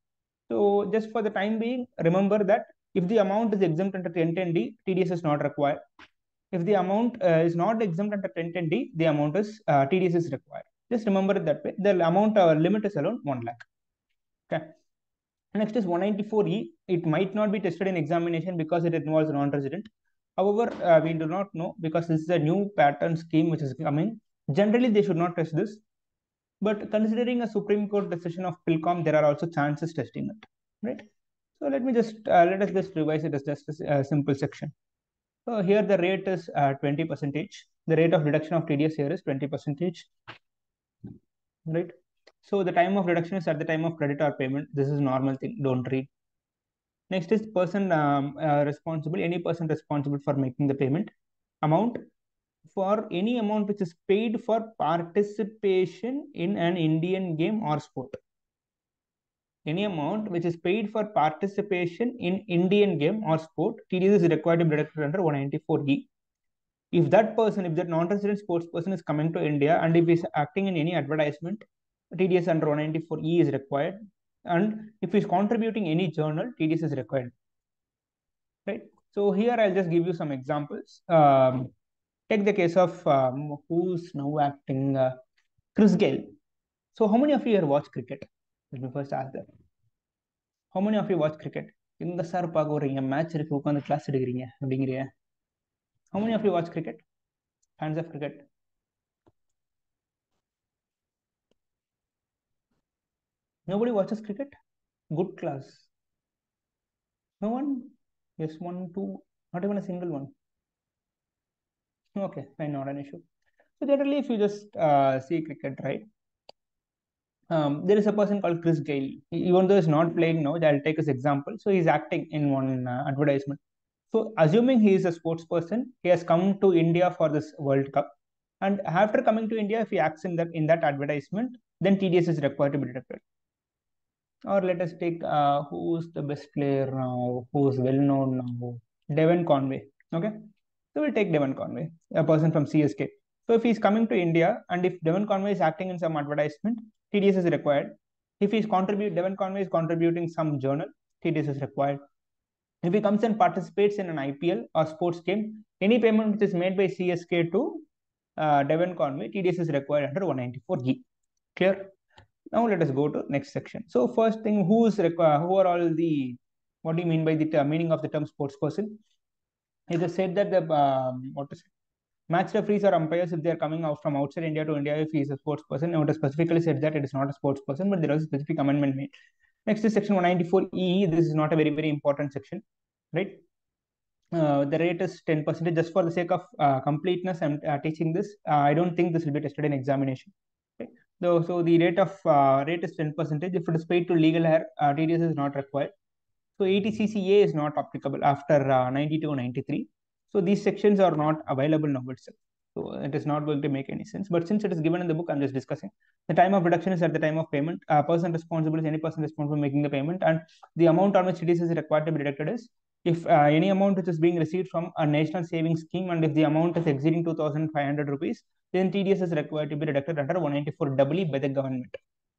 So just for the time being, remember that if the amount is exempt under 1010D, TDS is not required. If the amount is not exempt under 1010D, the amount is TDS is required. Just remember it that way. The amount limit is around 1 lakh. Okay. Next is 194E. It might not be tested in examination because it involves non-resident. However, we do not know because this is a new pattern scheme which is coming. Generally, they should not test this. But considering a Supreme Court decision of Pilcom, there are also chances testing it, right? So let us just revise it as just a simple section. So here the rate is 20%. The rate of deduction of TDS here is 20%, right? So the time of deduction is at the time of credit or payment. This is normal thing. Don't read. Next is person responsible. Any person responsible for making the payment amount for any amount which is paid for participation in an Indian game or sport. Any amount which is paid for participation in Indian game or sport, TDS is required to be deducted under 194E. If that non-resident sports person is coming to India and if he is acting in any advertisement, TDS under 194E is required. And if he is contributing any journal, TDS is required. Right. So here I'll just give you some examples. Take the case of who's now acting Chris Gale. So how many of you here watch cricket? Let me first ask that. How many of you watch cricket? எங்க sir பார்க்க வரீங்க match இருக்கு உட்காந்து class எடுக்கிறீங்க அப்படிங்கிறீங்க. How many of you watch cricket? Fans of cricket? Nobody watches cricket? Good class. No one? Yes, 1, 2, not even a single one. Okay, fine, not an issue. So generally, if you just see cricket, right? There is a person called Chris Gale. Even though he's not playing now, I'll take his example. So he's acting in one advertisement. So assuming he is a sports person, he has come to India for this World Cup. And after coming to India, if he acts in that advertisement, then TDS is required to be deducted. Or let us take who's the best player now, who's well known now, Devon Conway. Okay, so we'll take Devon Conway, a person from CSK. So if he's coming to India and if Devon Conway is acting in some advertisement, TDS is required. If Devon Conway is contributing some journal, TDS is required. If he comes and participates in an IPL or sports game, any payment which is made by CSK to Devon Conway, TDS is required under 194G. Clear? Now let us go to next section. So first thing, who are all the, what do you mean by the meaning of the term sports person? It is said that the match referees or umpires, if they are coming out from outside India to India, if he is a sports person, it is specifically said that it is not a sports person, but there is a specific amendment made. Next is section 194E. This is not a very, very important section, right? The rate is 10%. Just for the sake of completeness, I'm teaching this. I don't think this will be tested in examination. Okay? So the rate is 10%. If it is paid to legal hire, TDS is not required. So 80 CCA is not applicable after 92, 93. So these sections are not available now itself. So it is not going to make any sense. But since it is given in the book, I'm just discussing. The time of deduction is at the time of payment. Person responsible is any person responsible for making the payment. And the amount on which TDS is required to be deducted is if any amount which is being received from a national savings scheme, and if the amount is exceeding 2,500 rupees, then TDS is required to be deducted under 194EE by the government.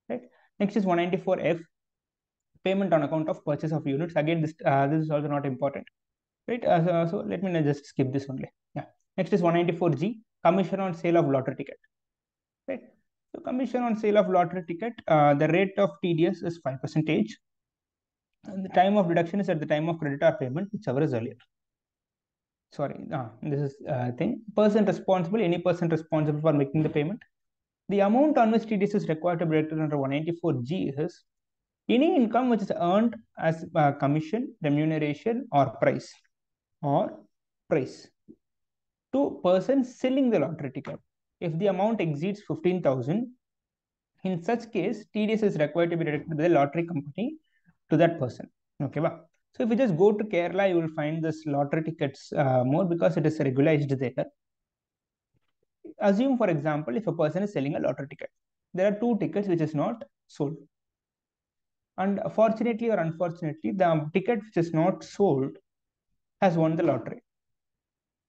Right. Next is 194F. Payment on account of purchase of units. Again, this is also not important, right? So let me just skip this only. Yeah. Next is 194G, commission on sale of lottery ticket. Right. So commission on sale of lottery ticket, the rate of TDS is 5%. And the time of deduction is at the time of credit or payment, whichever is earlier. Sorry, this is thing. Person responsible, any person responsible for making the payment. The amount on which TDS is required to be deducted under 194G is any income which is earned as commission, remuneration, or price to person selling the lottery ticket. If the amount exceeds 15,000, in such case, TDS is required to be deducted by the lottery company to that person. Okay, so if you just go to Kerala, you will find this lottery tickets more because it is regularized there. Assume, for example, if a person is selling a lottery ticket, there are 2 tickets which is not sold. And fortunately or unfortunately, the ticket which is not sold has won the lottery.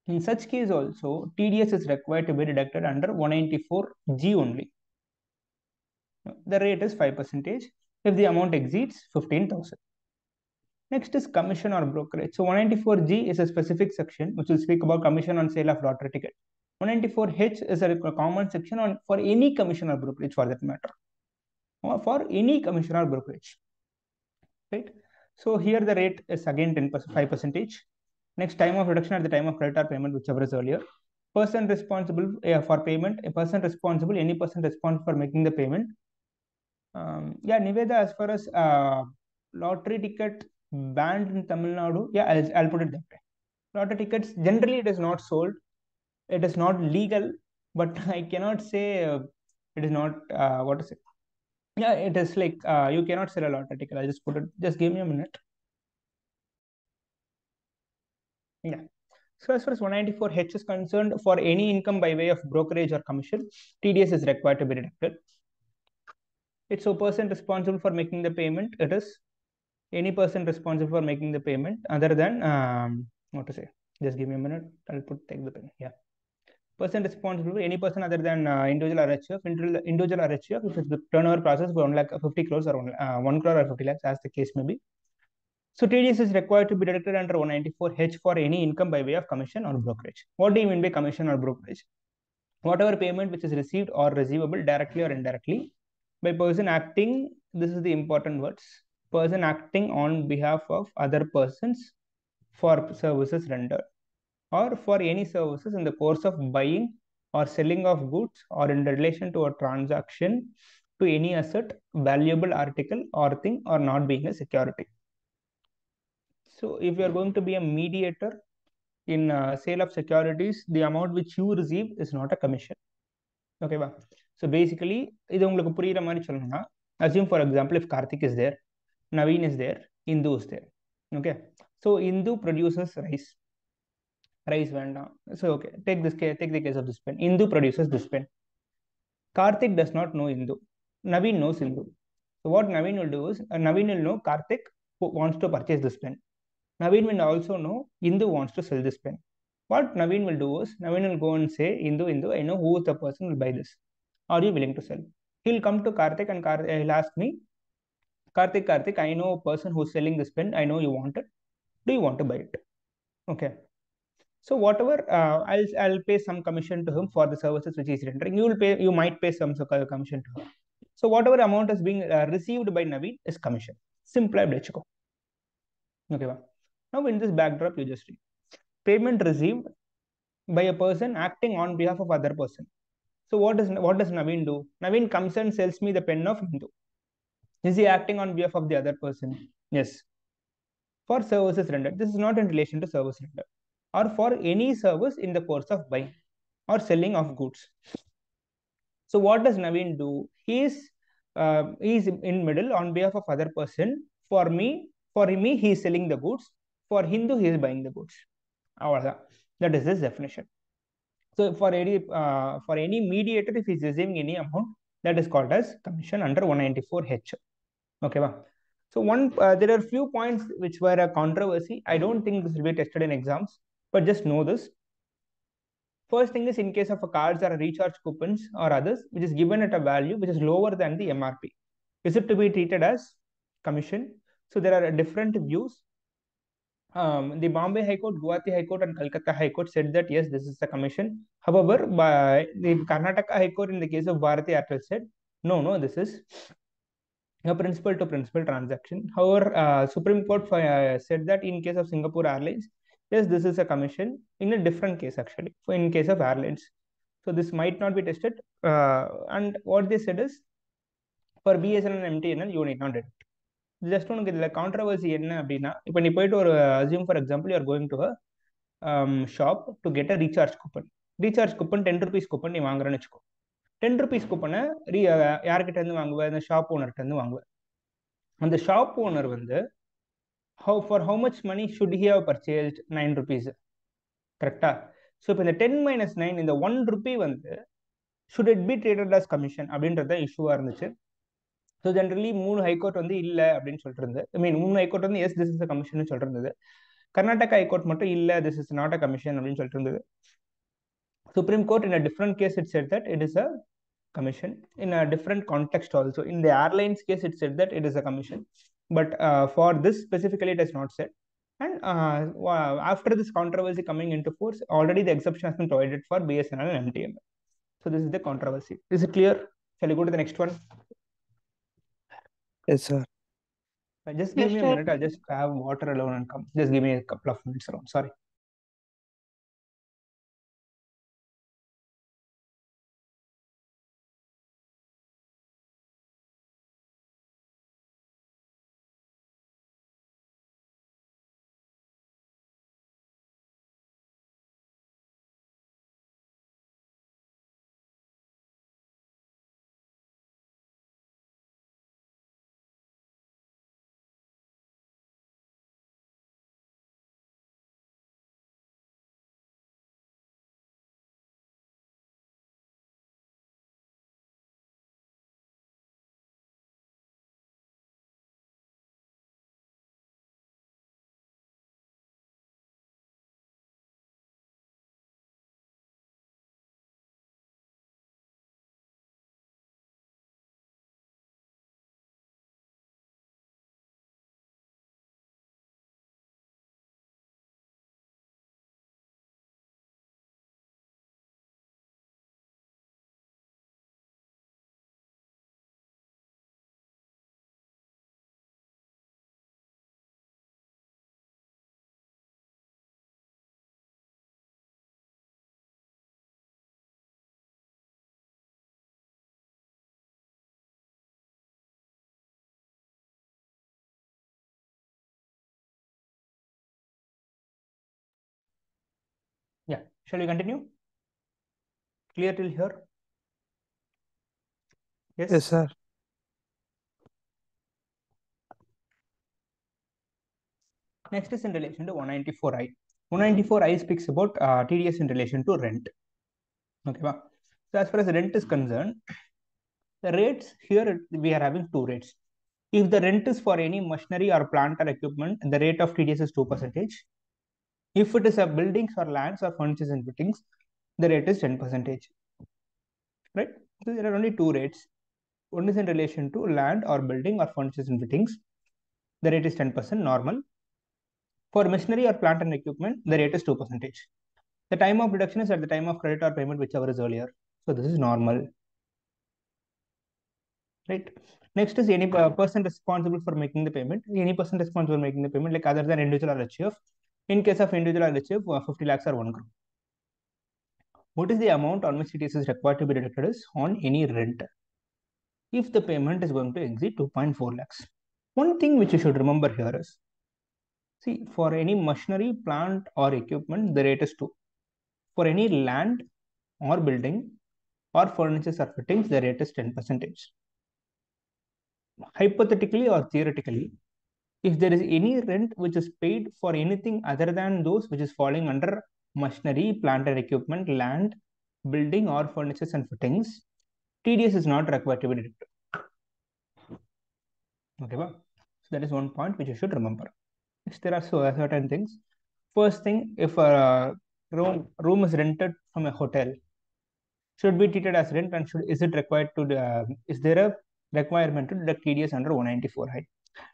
In such case also, TDS is required to be deducted under 194G only. The rate is 5% if the amount exceeds 15,000. Next is commission or brokerage. So 194G is a specific section which will speak about commission on sale of lottery ticket. 194H is a common section for any commission or brokerage for that matter. For any commission or brokerage. Right? So here the rate is again 5%. Next, time of reduction at the time of credit or payment, whichever is earlier. Person responsible for payment, a person responsible, any person responsible for making the payment. Yeah, Niveda, as far as lottery ticket banned in Tamil Nadu, yeah, I'll put it that way. Lottery tickets, generally it is not sold. It is not legal, but I cannot say it is not, what is it? Yeah, it is like you cannot sell a lottery ticket. I'll just put it, just give me a minute. Yeah. So as far as 194H is concerned, for any income by way of brokerage or commission, TDS is required to be deducted. It's a person responsible for making the payment. It is any person responsible for making the payment other than, what to say? Just give me a minute. I'll take the pen. Yeah. Person responsible, any person other than individual RHF, individual RHF, if it's the turnover process for 1 lakh 50 crores or 1 crore or 50 lakhs, as the case may be. So TDS is required to be deducted under 194H for any income by way of commission or brokerage. What do you mean by commission or brokerage? Whatever payment which is received or receivable directly or indirectly by person acting, this is the important words, person acting on behalf of other persons for services rendered or for any services in the course of buying or selling of goods or in relation to a transaction to any asset, valuable article or thing or not being a security. So if you are going to be a mediator in sale of securities, the amount which you receive is not a commission. Okay, so basically, assume for example, if Karthik is there, Naveen is there, Indu is there. Okay, so Indu produces rice. Rice vanda. So okay, take the case of this pen. Indu produces this pen. Karthik does not know Indu. Naveen knows Indu. So what Naveen will do is, Naveen will know Karthik who wants to purchase this pen. Naveen will also know Indu wants to sell this pen. What Naveen will do is, Naveen will go and say, Indu, I know who is the person who will buy this. Are you willing to sell? He'll come to Karthik and he'll ask me, Karthik, I know a person who's selling this pen. I know you want it. Do you want to buy it? Okay. So whatever, I'll pay some commission to him for the services which he's rendering. You might pay some commission to him. So whatever amount is being received by Naveen is commission. Simple application. Okay. Now in this backdrop, you just read payment received by a person acting on behalf of other person. So what does Naveen do? Naveen comes and sells me the pen of Hindu. Is he acting on behalf of the other person? Yes. For services rendered, this is not in relation to service rendered, or for any service in the course of buying or selling of goods. So what does Naveen do? He's in middle on behalf of other person. For me, he is selling the goods. For Hindu, he is buying the goods. That is his definition. So for any mediator, if he is receiving any amount, that is called as commission under 194H. Okay, wow. So there are few points which were a controversy. I don't think this will be tested in exams, but just know this. First thing is, in case of a cards or a recharge coupons or others, which is given at a value which is lower than the MRP, is it to be treated as commission? So there are different views. The Bombay High Court, Guwahati High Court, and Calcutta High Court said that yes, this is a commission. However, the Karnataka High Court in the case of Bharati Airtel said no, this is a principal to principal transaction. However, Supreme Court said that in case of Singapore Airlines, yes, this is a commission in a different case actually. In case of airlines, so this might not be tested. And what they said is, for BSNL and MTNL, you need not deduct. Just உனக்கு இதில் controversy என்ன அப்படின்னா, இப்போ நீ போயிட்டு ஒரு assume for example you are going to shop to get a recharge coupon. Recharge coupon 10 rupees coupon நீ வாங்குறேன்னு வச்சுக்கோ. 10 rupees கூப்பனை யார்கிட்ட இருந்து வாங்குவேன்? இந்த ஷாப் ஓனர்கிட்ட இருந்து வாங்குவேன். அந்த ஷாப் ஓனர் வந்து for how much money should he have purchased? 9 rupees. கரெக்டா? ஸோ இப்போ இந்த 10 minus 9, இந்த 1 rupee வந்து should it be treated as commission அப்படின்றத இஷ்யூவா இருந்துச்சு. ஸோ ஜென்ரலி 3 ஹைகோர்ட் வந்து இல்லை அப்படின்னு சொல்லிட்டு இருந்தது. ஐ மீன் 3 ஹைகோர்ட் வந்து as this is a commission சொல்லிட்டு இருந்தது. கர்நாடகா ஹைகோர்ட் மட்டும் இல்லை this is not a commission அப்படின்னு சொல்லிட்டு இருந்தது. Supreme court in a different case it said that it is a commission in a different context also. In the airlines case, it said that it is a commission, but for this specifically, it is not said. And after this controversy coming into force, already the exception has been provided for BSNL and MTNL. So this is the controversy. Is it clear? Shall we go to the next one? Yes, sir. Just give me a minute. I'll just have water alone and come. Just give me a couple of minutes around. Sorry. Yeah. Shall we continue? Clear till here? Yes. Yes, sir. Next is in relation to 194I. 194I speaks about TDS in relation to rent. Okay, so as far as rent is concerned, the rates here we are having two rates. If the rent is for any machinery or plant or equipment, the rate of TDS is 2%. If it is a buildings or lands or furnitures and fittings, the rate is 10%. Right? So there are only two rates. One is in relation to land or building or furnitures and fittings. The rate is 10% normal. For machinery or plant and equipment, the rate is 2%. The time of deduction is at the time of credit or payment, whichever is earlier. So this is normal, right? Next is any person responsible for making the payment. Any person responsible for making the payment, like other than individual or HUF. In case of individual or HUF, 50 lakhs or 1 crore. What is the amount on which TDS is required to be deducted is on any rent if the payment is going to exceed 2.4 lakhs. One thing which you should remember here is, see, for any machinery, plant or equipment, the rate is 2. For any land or building or furniture or fittings, the rate is 10%. Hypothetically or theoretically, if there is any rent which is paid for anything other than those which is falling under machinery, plant and equipment, land, building or furniture and fittings, TDS is not required to be deducted. Okay, well, so that is one point which you should remember. Next, there are certain things. First thing, if a room is rented from a hotel, should be treated as rent, and is it required to is there a requirement to deduct TDS under 194I?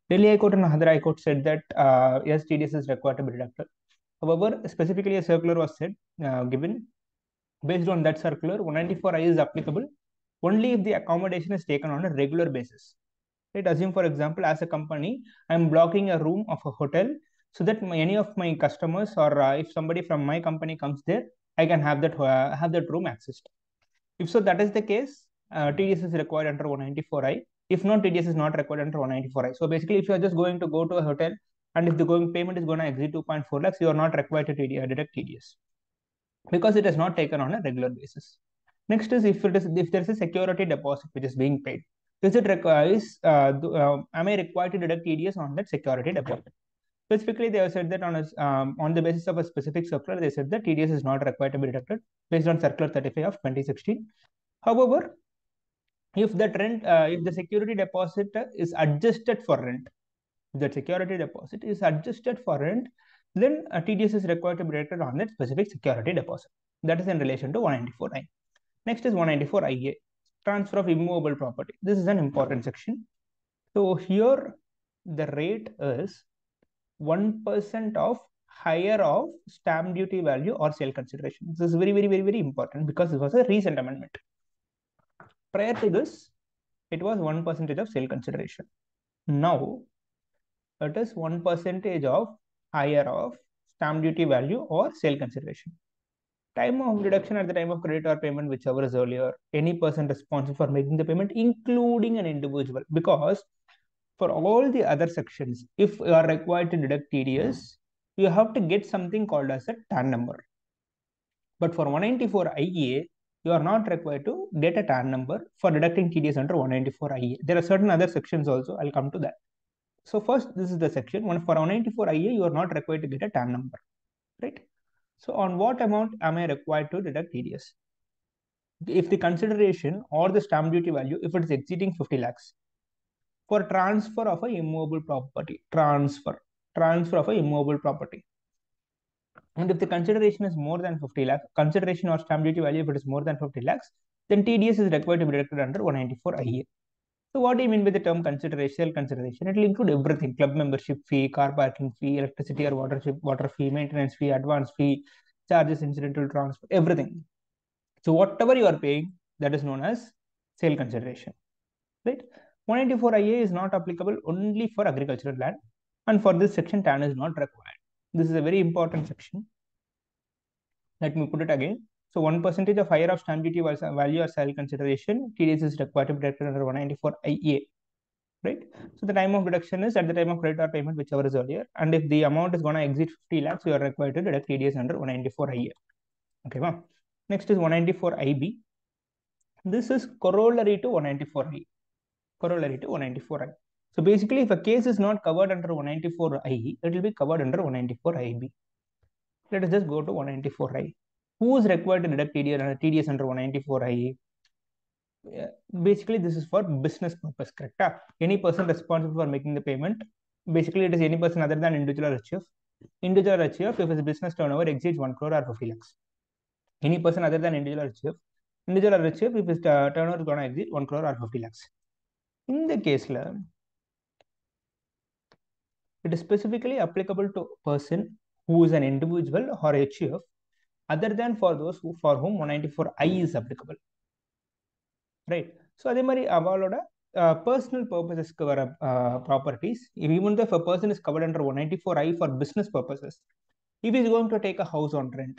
Delhi High Court and Andhra High Court said that yes, TDS is required to be deducted. However, specifically a circular was said given. Based on that circular, 194I is applicable only if the accommodation is taken on a regular basis. Right? Assume, for example, as a company, I am blocking a room of a hotel so that any of my customers or if somebody from my company comes there, I can have that room accessed. If so, that is the case, TDS is required under 194I. If not, TDS is not required under 194I. So basically, if you are just going to go to a hotel and if the payment is going to exceed 2.4 lakhs, you are not required to deduct TDS because it is not taken on a regular basis. Next is if there is a security deposit which is being paid. Is it requires am I required to deduct TDS on that security deposit? Specifically, they have said that on the basis of a specific circular, they said that TDS is not required to be deducted based on Circular 35 of 2016. However, if the security deposit is adjusted for rent, if that security deposit is adjusted for rent, then TDS is required to be deducted on that specific security deposit. That is in relation to 194I. Next is 194IA, transfer of immovable property. This is an important section. So here the rate is 1% of higher of stamp duty value or sale consideration. This is very, very, very, very important because this was a recent amendment. Prior to this, it was 1% of sale consideration. Now, it is 1% of higher of stamp duty value or sale consideration. Time of deduction at the time of credit or payment, whichever is earlier, any person responsible for making the payment, including an individual, because for all the other sections, if you are required to deduct TDS, you have to get something called as a TAN number. But for 194IA, you are not required to get a TAN number for deducting TDS under 194IA. There are certain other sections also. I'll come to that. So first, this is the section. For 194IA, you are not required to get a TAN number, right? So on what amount am I required to deduct TDS? If the consideration or the stamp duty value, if it is exceeding 50 lakhs, for transfer of a immovable property, transfer of a immovable property. And if the consideration is more than 50 lakhs, consideration or stamp duty value, if it is more than 50 lakhs, then TDS is required to be deducted under 194IA. So what do you mean by the term consideration? Consideration, it will include everything: club membership fee, car parking fee, electricity or water fee, maintenance fee, advance fee, charges, incidental transfer, everything. So whatever you are paying, that is known as sale consideration, right? 194IA is not applicable only for agricultural land, and for this section, TAN is not required. This is a very important section. Let me put it again. So 1% of higher of stamp duty value or sale consideration, TDS is required to be deducted under 194IA, right? So the time of deduction is at the time of credit or payment, whichever is earlier. And if the amount is going to exceed 50 lakhs, you are required to deduct TDS under 194IA. Okay, well. Next is 194IB. This is corollary to 194I. Corollary to 194I. So basically, if a case is not covered under 194I, it will be covered under 194IB. Let us just go to 194I. Who is required to deduct TDS under 194I? Basically, this is for business purpose, correct? Any person responsible for making the payment. Basically, it is any person other than individual or HUF. Individual or HUF, if his business turnover exceeds 1 crore or 50 lakhs. Any person other than individual or HUF. Individual or HUF, if his turnover is going to exceed 1 crore or 50 lakhs. In the case, it is specifically applicable to a person who is an individual or HUF other than for those for whom 194I is applicable. Right? So அதே மாதிரி அவளோட personal purposes வர properties, even though if a person is covered under 194I for business purposes, if he is going to take a house on rent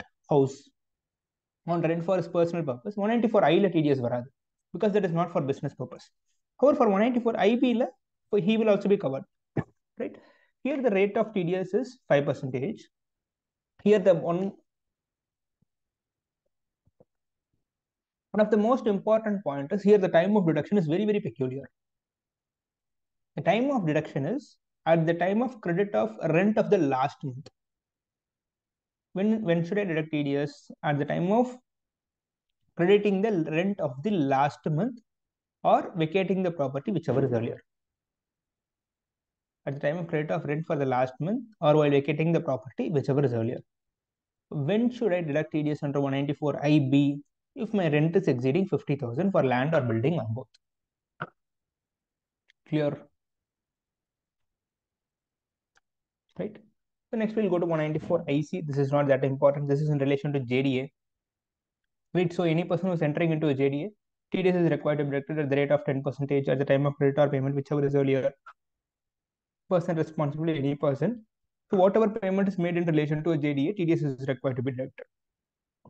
for his personal purpose, 194I la TDS varadu, because that is not for business purpose. However, for 194IB la, he will also be covered. Right? Here the rate of TDS is 5%. Here the one of the most important point is here the time of deduction is very, very peculiar. The time of deduction is at the time of credit of rent of the last month. When should I deduct TDS? At the time of crediting the rent of the last month or vacating the property, whichever is earlier. At the time of credit of rent for the last month or while vacating the property, whichever is earlier. When should I deduct TDS under 194IB? If my rent is exceeding 50,000 for land or building on both. Clear? Right? So next we'll go to 194IC. This is not that important. This is in relation to JDA. Wait, so any person who is entering into a JDA, TDS is required to be deducted at the rate of 10% at the time of credit or payment, whichever is earlier. Person responsible, any person. So whatever payment is made in relation to a JDA, TDS is required to be deducted.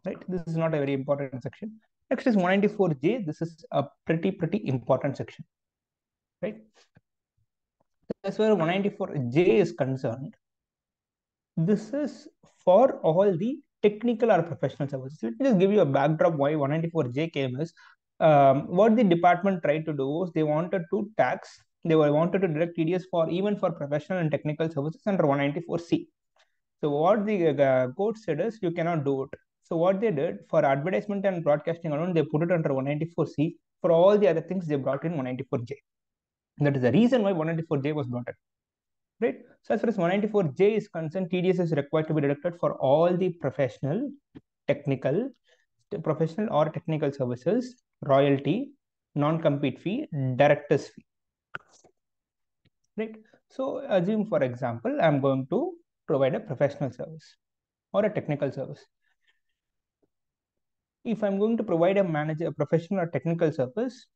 Right? This is not a very important section. Next is 194J. This is a pretty important section. Right? That's where 194J is concerned. This is for all the technical or professional services. Let me just give you a backdrop why 194J came is, what the department tried to do was they wanted to wanted to deduct TDS for even for professional and technical services under 194C. So what the court said is you cannot do it. So what they did for advertisement and broadcasting alone, they put it under 194C. For all the other things, they brought in 194J. That is the reason why 194J was brought in. Right? So as far as 194J is concerned, TDS is required to be deducted for all the professional or technical services, royalty, non-compete fee, director's fee. Right? So assume, for example, I'm going to provide a professional service or a technical service. If I'm going to provide a professional or technical service,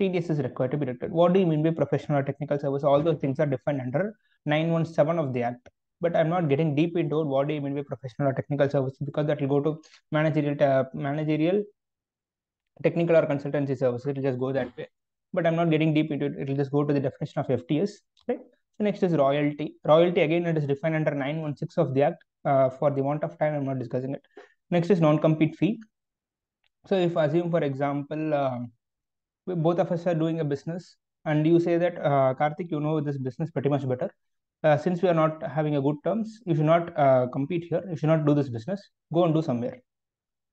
TDS is required to be deducted. What do you mean by professional or technical service? All those things are defined under 917 of the Act. But I'm not getting deep into what do you mean by professional or technical service, because that will go to managerial, technical or consultancy services. It will just go that way. But I'm not getting deep into it. It will just go to the definition of FTS. Right? So next is royalty. Royalty, again, it is defined under 916 of the Act. For the want of time, I'm not discussing it. Next is non-compete fee. So if assume, for example, both of us are doing a business and you say that, Karthik, you know this business pretty much better. Since we are not having a good terms, you should not compete here. You should not do this business. Go and do somewhere.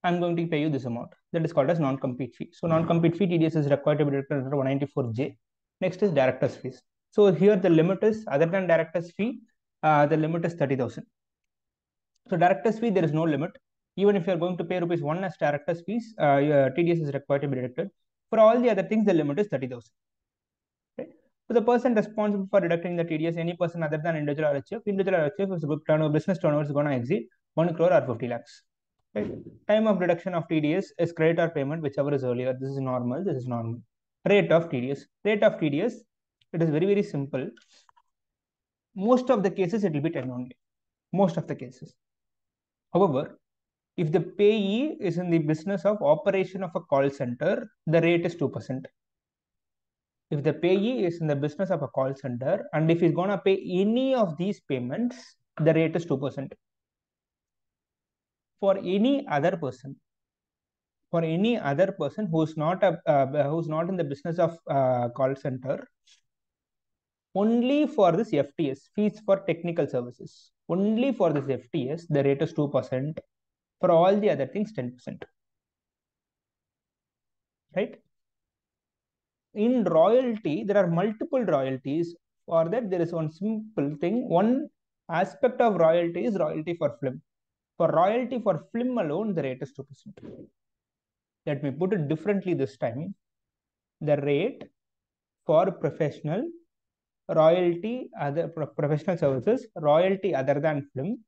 I'm going to pay you this amount. That is called as non-compete fee. So non-compete fee TDS is required to be deducted under 194J. Next is director's fees. So here the limit is, other than director's fee, the limit is 30,000. So director's fee, there is no limit. Even if you are going to pay ₹1 as director's fees, TDS is required to be deducted. For all the other things, the limit is 30,000. Right? So the person responsible for deducting the TDS, any person other than individual RHF, if a good business turnover is going to exceed 1 crore or 50 lakhs. Right? Time of deduction of TDS is credit or payment, whichever is earlier. This is normal. This is normal. Rate of TDS. Rate of TDS, it is very, very simple. Most of the cases, it will be 10 only. Most of the cases. However, if the payee is in the business of operation of a call center, the rate is 2%. If the payee is in the business of a call center and if he's going to pay any of these payments, the rate is 2%. For any other person who's not in the business of call center, only for this FTS, fees for technical services, only for this FTS, the rate is 2%. For all the other things, 10%. Right? In royalty, there are multiple royalties. For that, there is one simple thing. One aspect of royalty is royalty for film. For royalty for film alone, the rate is 2%. Let me put it differently this time. The rate for professional royalty, other professional services, royalty other than film,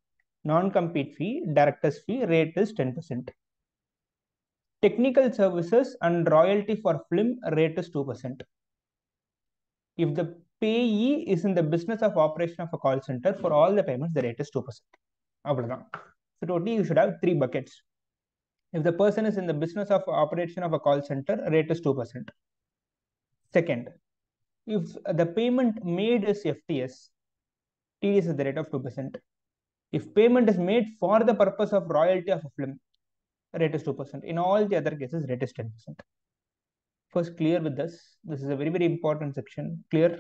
Non-compete fee, director's fee, rate is 10%. Technical services and royalty for film, rate is 2%. If the payee is in the business of operation of a call center, for all the payments, the rate is 2%. So totally, you should have 3 buckets. If the person is in the business of operation of a call center, rate is 2%. Second, if the payment made is FTS, TDS is the rate of 2%. If payment is made for the purpose of royalty of a film, rate is 2%. In all the other cases, rate is 10%. First, clear with this. This is a very, very important section. Clear?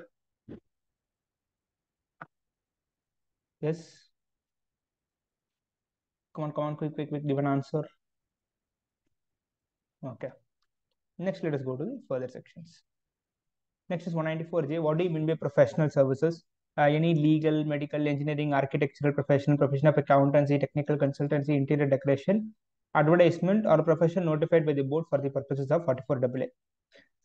Yes. Come on, quick, give an answer. Okay. Next, let us go to the further sections. Next is 194J. What do you mean by professional services? Any legal, medical, engineering, architectural profession of accountancy, technical consultancy, interior decoration, advertisement, or profession notified by the board for the purposes of 44AA.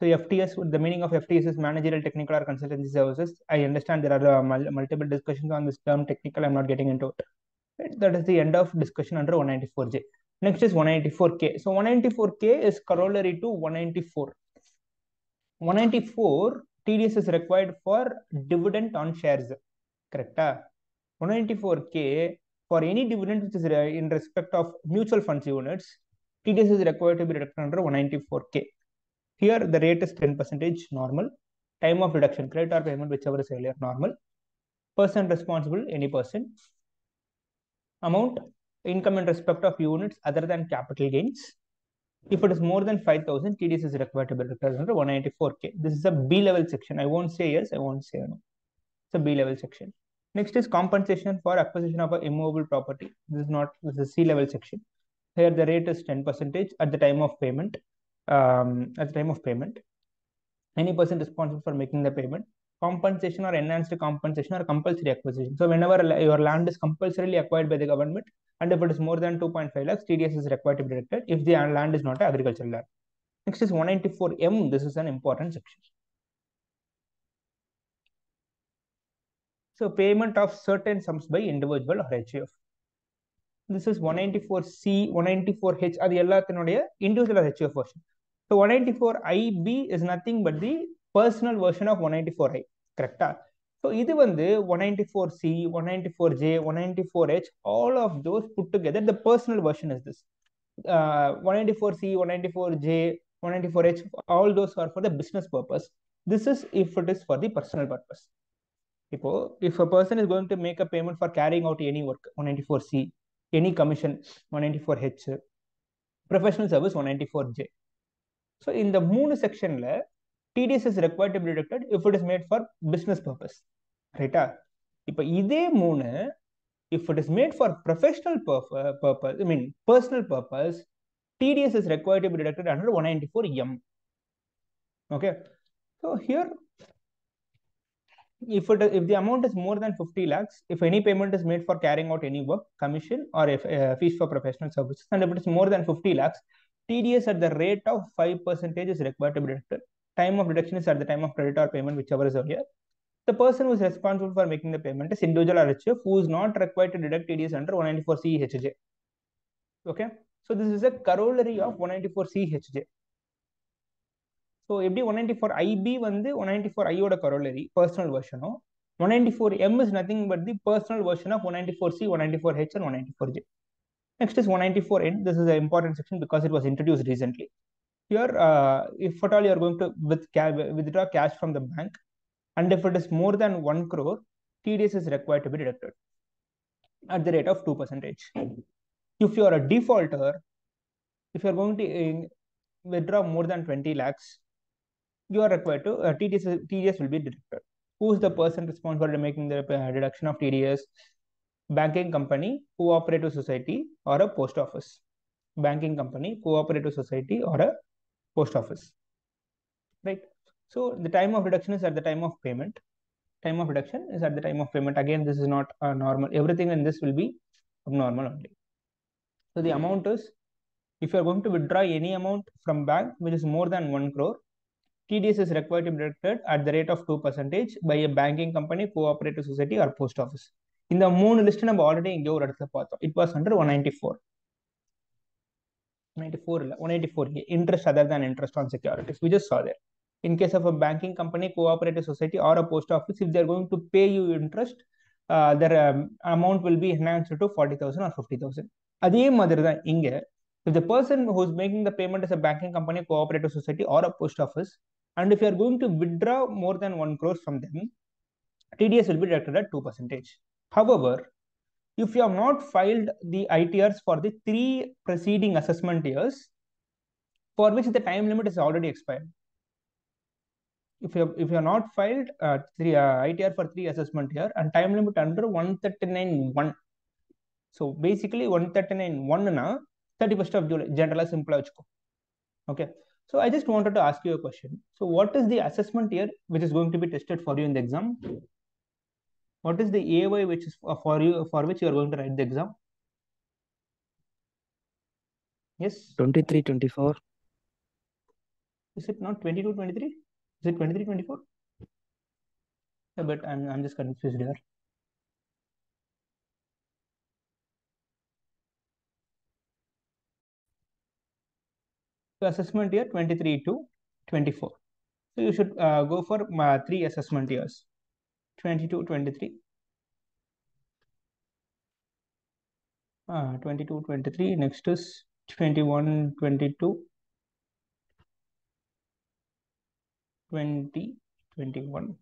So FTS, the meaning of FTS is managerial, technical, or consultancy services. I understand there are multiple discussions on this term technical. I'm not getting into it. That is the end of discussion under 194J. Next is 194K. So 194K is corollary to 194. 194 TDS is required for dividend on shares. Correct? 194K for any dividend which is in respect of mutual funds units, TDS is required to be deducted under 194K. Here the rate is 10% normal. Time of deduction, credit or payment, whichever is earlier, normal. Person responsible, any person. Amount, income in respect of units other than capital gains. If it is more than 5,000, TDS is required to be deducted under 194K. This is a B level section. I won't say yes, I won't say no. It's a B level section. Next is compensation for acquisition of an immovable property. This is a C level section. Here the rate is 10% at the time of payment. Any person responsible for making the payment. Compensation or enhanced compensation or compulsory acquisition. So whenever your land is compulsorily acquired by the government, and if it is more than 2.5 lakhs, TDS is required to be deducted if the land is not an agricultural land. Next is 194M. This is an important section. So payment of certain sums by individual or HUF. This is 194C, 194H, அது எல்லாத்தினுடைய individual or HUF version. So 194IB is nothing but the personal version of 194I. Correct? So இது வந்து 194C, 194J, 194H, all of those put together, the personal version is this. 194C, 194J, 194H, all those are for the business purpose. This is if it is for the personal purpose. If a person is going to make a payment for carrying out any work, 194C, any commission, 194H, professional service, 194J. So in the moon section, TDS is required to be deducted if it is made for business purpose. Right? If it is made for professional purpose, I mean personal purpose, TDS is required to be deducted under 194M. Okay. So here, if the amount is more than 50 lakhs, if any payment is made for carrying out any work, commission, or if fees for professional services, and if it is more than 50 lakhs, TDS at the rate of 5% is required to be deducted. Time of deduction is at the time of credit or payment, whichever is earlier. The person who is responsible for making the payment is individual or HUF who is not required to deduct TDS under 194CHJ. Okay, so this is a corollary of 194CHJ. So எப்படி 194IB வந்து 194I ஓட corollary personal version. 194M is nothing but the personal version of 194C, 194H, and 194J. Next is 194N. This is an important section because it was introduced recently. Here, if at all you are going to withdraw cash from the bank, and if it is more than 1 crore, TDS is required to be deducted at the rate of 2%. If you are a defaulter, if you are going to withdraw more than 20 lakhs, you are required to TDS will be deducted. Who is the person responsible for making the deduction of TDS? Banking company, cooperative society, or a post office. Banking company, cooperative society, or a post office. Right? So the time of deduction is at the time of payment. Time of deduction is at the time of payment. Again, this is not normal. Everything in this will be abnormal only. So the amount is, if you are going to withdraw any amount from bank which is more than 1 crore, TDS is required to be deducted at the rate of 2% by a banking company, cooperative society, or post office. இந்த மூணு list நம்ம already இங்கே ஒரு இடத்துல பார்த்தோம். It was under 194. 94 இல்ல 184 interest other than interest on securities. We just saw that. In case of a banking company, cooperative society, or a post office, if they're going to pay you interest, their amount will be enhanced to 40,000 or 50,000. அதே மாதிரி தான் இங்க, if the person who's making the payment is a banking company, cooperative society, or a post office, and if you are going to withdraw more than 1 crore from them, TDS will be deducted at 2%. However, if you have not filed the ITRs for the 3 preceding assessment years, for which the time limit is already expired, if you have not filed ITR for 3 assessment year and time limit under 139.1, so basically 139.1 na 31st of July, general simple vechko. Okay, so I just wanted to ask you a question. So what is the assessment year which is going to be tested for you in the exam? What is the AY which is for you, for which you are going to write the exam? Yes, 23-24. is it not 22-23? Is it 23-24? Yeah, but I'm just confused here. So assessment year 23 to 24. So you should go for 3 assessment years, 22, 23, 22, 23. Next is 21, 22, 20, 21.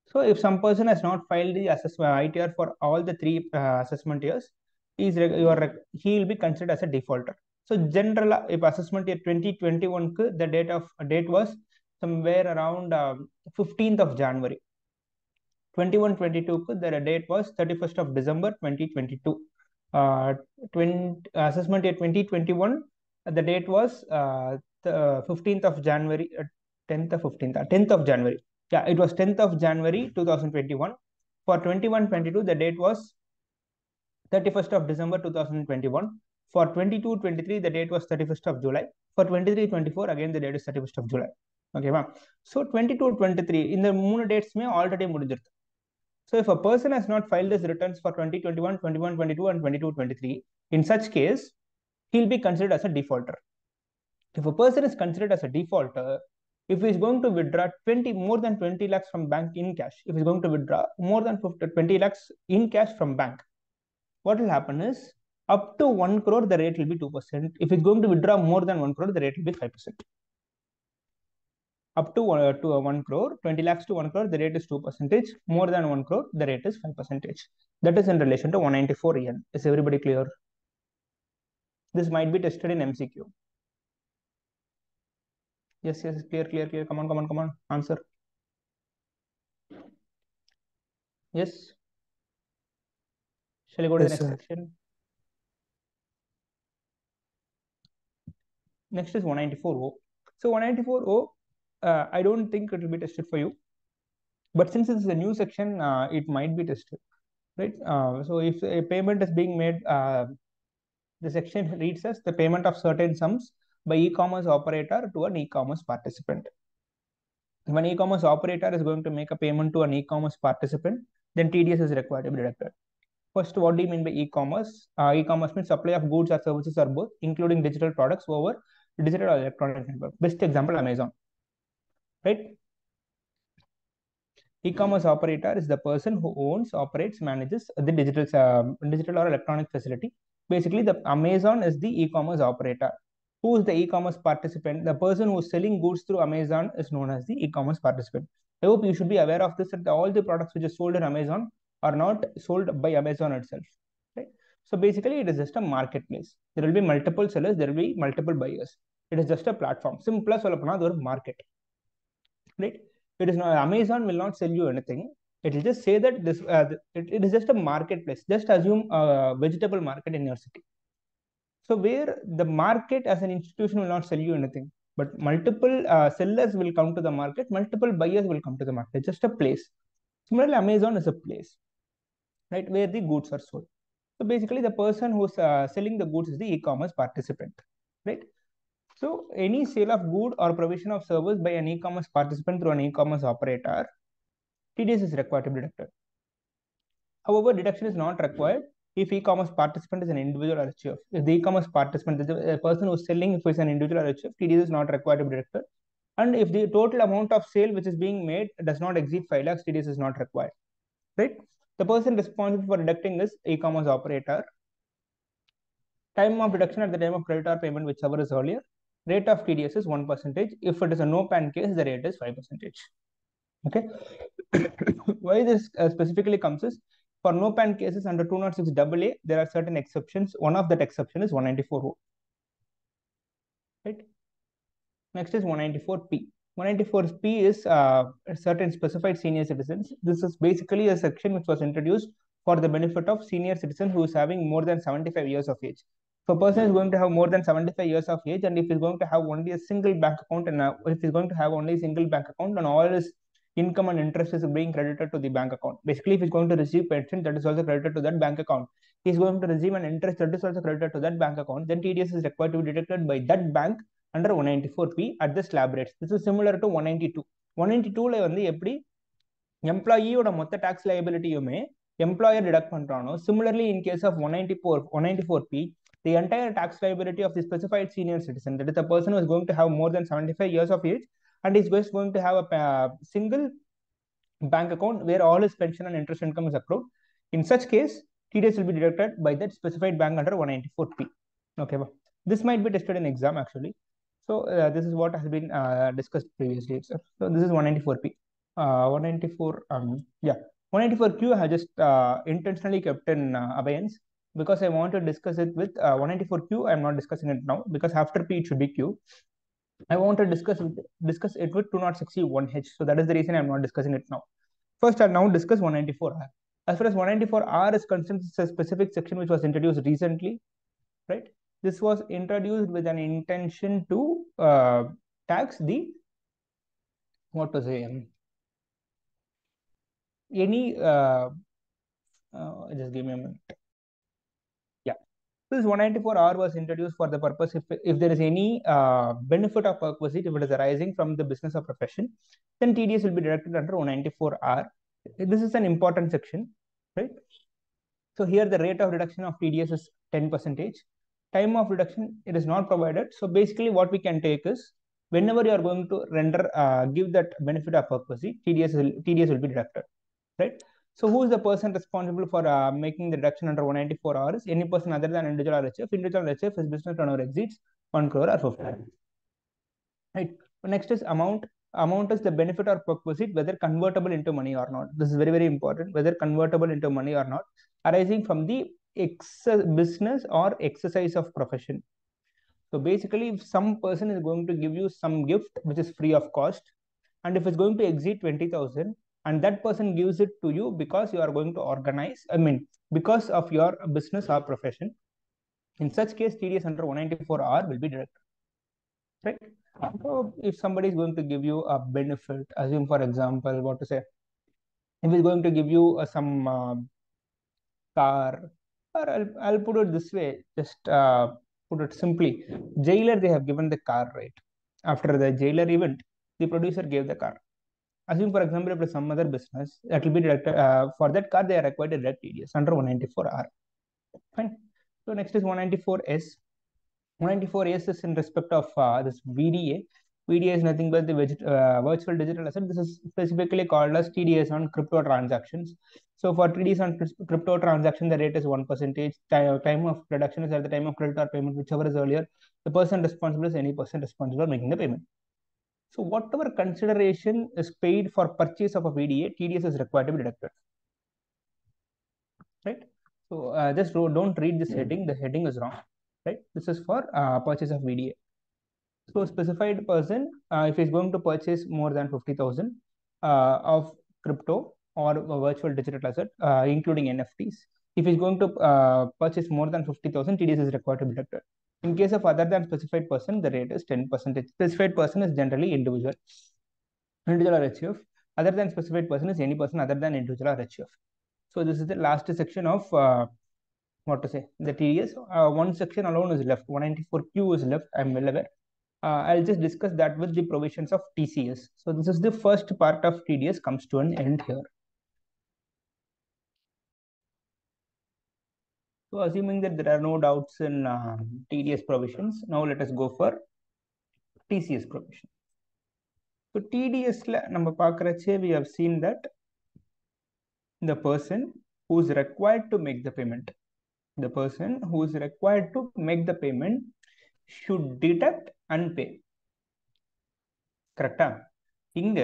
So if some person has not filed the ITR for all the 3 assessment years, he will be considered as a defaulter. So general, if assessment year 2021, the date was somewhere around 15th of January. 21-22, the date was 31st of December 2022. Assessment year 2021, the date was 15th of January, 10th or 15th, 10th of January. Yeah, it was 10th of January 2021. For 21-22, the date was 31st of December 2021. For 22-23, the date was 31st of July. For 23-24, again the date is 31st of July. Okay, ma'am. So 22-23, in the 3 dates may already முடிஞ்சிருக்கு. So if a person has not filed his returns for 2021, 21-22, and 22-23, in such case, he'll be considered as a defaulter. If a person is considered as a defaulter, if he is going to withdraw more than 20 lakhs from bank in cash, if he is going to withdraw more than 20 lakhs in cash from bank, what will happen is, up to 1 crore, the rate will be 2%. If it's going to withdraw more than 1 crore, the rate will be 5%. Up to 1 crore, 20 lakhs to 1 crore, the rate is 2%. More than 1 crore, the rate is 5%. That is in relation to 194 EN. Is everybody clear? This might be tested in MCQ. Yes, yes, clear. Come on. Answer. Yes. Shall I go to the Yes, next sir. section? Next is 194O. So 194O, I don't think it will be tested for you. But since it's a new section, it might be tested, right? So if a payment is being made, the section reads as the payment of certain sums by e-commerce operator to an e-commerce participant. If an e-commerce operator is going to make a payment to an e-commerce participant, then TDS is required to be deducted. First, what do you mean by e-commerce? E-commerce means supply of goods or services or both, including digital products over digital or electronic network. Best example, Amazon, right? E-commerce operator is the person who owns, operates, manages the digital or electronic facility. Basically, the Amazon is the e-commerce operator. Who is the e-commerce participant? The person who is selling goods through Amazon is known as the e-commerce participant. I hope you should be aware of this, that all the products which are sold in Amazon are not sold by Amazon itself, right? So basically, it is just a marketplace. There will be multiple sellers, there will be multiple buyers. It is just a platform. Simple market, right? It is not, Amazon will not sell you anything. It will just say that this it is just a marketplace. Just assume a vegetable market in your city. So where the market as an institution will not sell you anything, but multiple sellers will come to the market, multiple buyers will come to the market. Just a place. Similarly, Amazon is a place, right, where the goods are sold. So basically, the person who's selling the goods is the e-commerce participant, right? So any sale of good or provision of service by an e-commerce participant through an e-commerce operator, TDS is required to be deducted. However, deduction is not required if e-commerce participant is an individual or a chief. If the e-commerce participant is a person who is selling, if it's an individual or a chief, TDS is not required to be deducted. And if the total amount of sale which is being made does not exceed 5 lakhs, TDS is not required. Right? The person responsible for deducting is e-commerce operator. Time of deduction at the time of credit or payment, whichever is earlier. Rate of TDS is 1%. If it is a no-pan case, the rate is 5%. Okay. Why this specifically comes is, for no-pan cases under 206 AA, there are certain exceptions. One of that exception is 194. Right. Next is 194P. 194P is certain specified senior citizens. This is basically a section which was introduced for the benefit of senior citizen who is having more than 75 years of age. If a person is going to have more than 75 years of age, and if he's going to have only a single bank account, and if he's going to have only a single bank account, and all his income and interest is being credited to the bank account. Basically, if he's going to receive pension, that is also credited to that bank account. He's going to receive an interest that is also credited to that bank account. Then TDS is required to be deducted by that bank under 194P at the slab rates. This is similar to 192. 192ல வந்து எப்படி எம்ப்ளாயியோட மொத்த tax லைபிலிட்டியுமே employer deduct பண்றானோ, similarly in case of 194P, the entire tax liability of the specified senior citizen, that is the person who is going to have more than 75 years of age and is just going to have a single bank account where all his pension and interest income is accrued. In such case, TDS will be deducted by that specified bank under 194P. Okay, this might be tested in exam actually. So this is what has been discussed previously itself. So this is 194P. 194, 194Q I just intentionally kept in abeyance because I want to discuss it with 194Q. I am not discussing it now because after P it should be Q. I want to discuss it with 206C1H. So that is the reason I am not discussing it now. First, I'll now discuss 194R. As far as 194R is concerned, it's a specific section which was introduced recently, right? This was introduced with an intention to tax the, what to say, any, just give me a minute. Yeah. This 194R was introduced for the purpose if there is any benefit of perquisite, if it is arising from the business or profession, then TDS will be deducted under 194R. This is an important section, right? So here the rate of reduction of TDS is 10%. Time of reduction, it is not provided. So basically what we can take is, whenever you are going to render, give that benefit of perquisite, TDS will be deducted, right? So who is the person responsible for making the deduction under 194R is any person other than individual or HF. Individual or HF, his business turnover exceeds 1 crore or 50. Right. Next is amount. Amount is the benefit or perquisite, whether convertible into money or not. This is very, very important, whether convertible into money or not, arising from the business or exercise of profession. So basically, if some person is going to give you some gift which is free of cost, and if it's going to exceed 20,000, and that person gives it to you because you are going to organize, because of your business or profession, in such case, TDS under 194R will be deducted, right? So if somebody is going to give you a benefit, assume for example, what to say, if he's going to give you some car, or I'll put it this way, just put it simply, jailer, they have given the car, right? After the jailer event, the producer gave the car. Assume for example, if it's some other business, that will be deducted, for that car, they are required to deduct TDS under 194R. Fine. So next is 194S. 194S is in respect of this VDA. VDA is nothing but the virtual digital asset. This is specifically called as TDS on crypto transactions. So for TDS on crypto transaction, the rate is 1%. Time of reduction is at the time of credit or payment, whichever is earlier. The person responsible is any person responsible for making the payment. So whatever consideration is paid for purchase of a VDA, TDS is required to be deducted. Right? So just don't read this heading. The heading is wrong. Right? This is for purchase of VDA. So specified person, if he's going to purchase more than 50,000 of crypto or virtual digital asset, including NFTs, if he's going to purchase more than 50,000, TDS is required to be deducted. In case of other than specified person, the rate is 10%. Specified person is generally individual or HF. Other than specified person is any person other than individual or HF. So this is the last section of what to say, the TDS. One section alone is left. 194Q is left. I'm well aware. I'll just discuss that with the provisions of TCS. So this is the first part of TDS comes to an end here. So assuming that there are no doubts in TDS provisions, now let us go for TCS provision. So TDS நம்ம பார்க்கறச்சே we have seen that the person who is required to make the payment, should deduct and pay. Correct? இங்க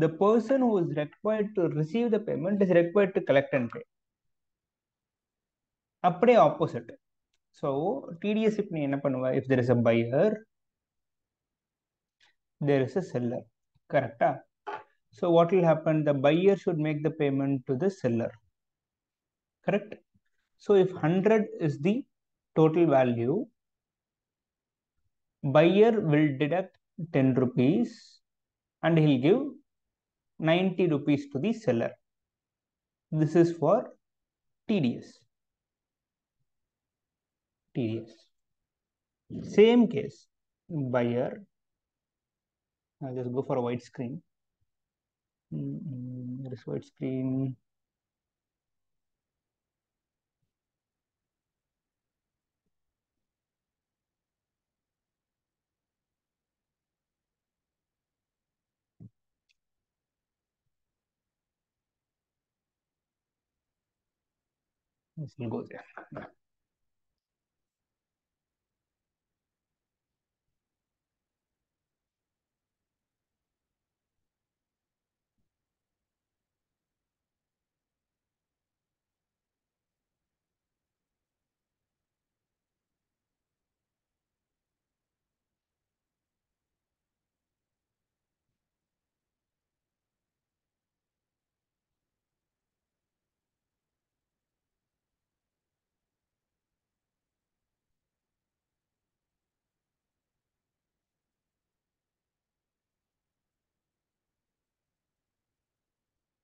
the person who is required to receive the payment is required to collect and pay. அப்படியே opposite. So TDS if நீ என்ன பண்ணுவ, if there is a buyer, there is a seller. Correct? So what will happen? The buyer should make the payment to the seller. Correct? So if 100 is the total value, buyer will deduct 10 rupees and he'll give 90 rupees to the seller. This is for TDS. Same case, buyer, I'll just go for a white screen. There is white screen. This will go there.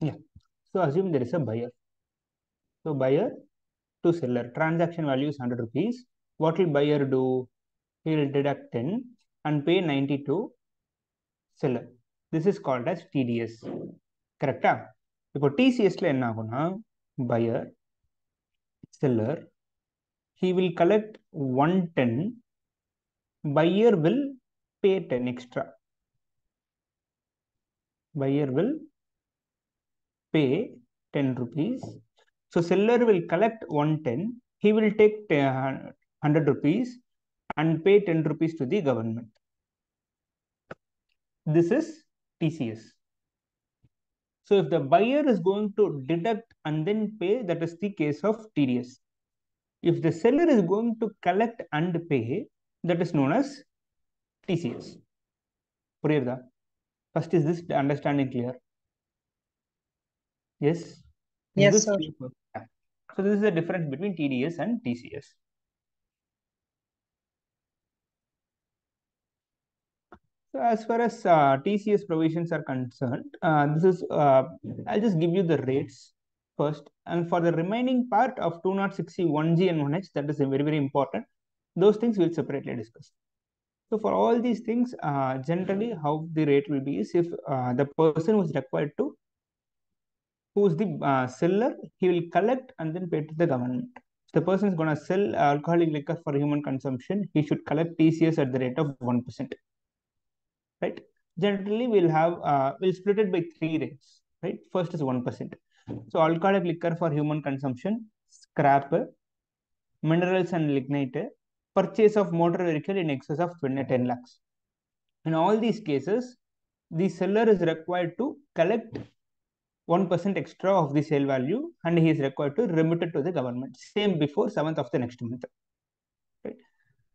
Yeah. So assume there is a buyer. So buyer to seller, transaction value is 100 rupees. What will buyer do? He will deduct 10 and pay 90 to seller. This is called as TDS. Correct? இப்போ TCSல என்ன ஆகும்னா, buyer, seller, he will collect 110, buyer will pay 10 extra. Buyer will pay 10 rupees. So seller will collect 110, he will take 100 rupees and pay 10 rupees to the government. This is TCS. So if the buyer is going to deduct and then pay, that is the case of TDS. If the seller is going to collect and pay, that is known as TCS. புரியுதா? First, is this understanding clear? Yes? Yes, sir. So this is the difference between TDS and TCS. So as far as TCS provisions are concerned, this is I'll just give you the rates first, and for the remaining part of 206C 1G and 1H, that is very, very important. Those things we'll separately discuss. So for all these things, generally how the rate will be is if the person who is required to, who is the seller, he will collect and then pay to the government. If the person is going to sell alcoholic liquor for human consumption, he should collect TCS at the rate of 1%. Right? Generally, we'll split it by 3 rates. Right? First is 1%. So alcoholic liquor for human consumption, scrap, minerals and lignite, purchase of motor vehicle in excess of 10 lakhs. In all these cases, the seller is required to collect 1% extra of the sale value and he is required to remit it to the government. Same before 7th of the next month. Right?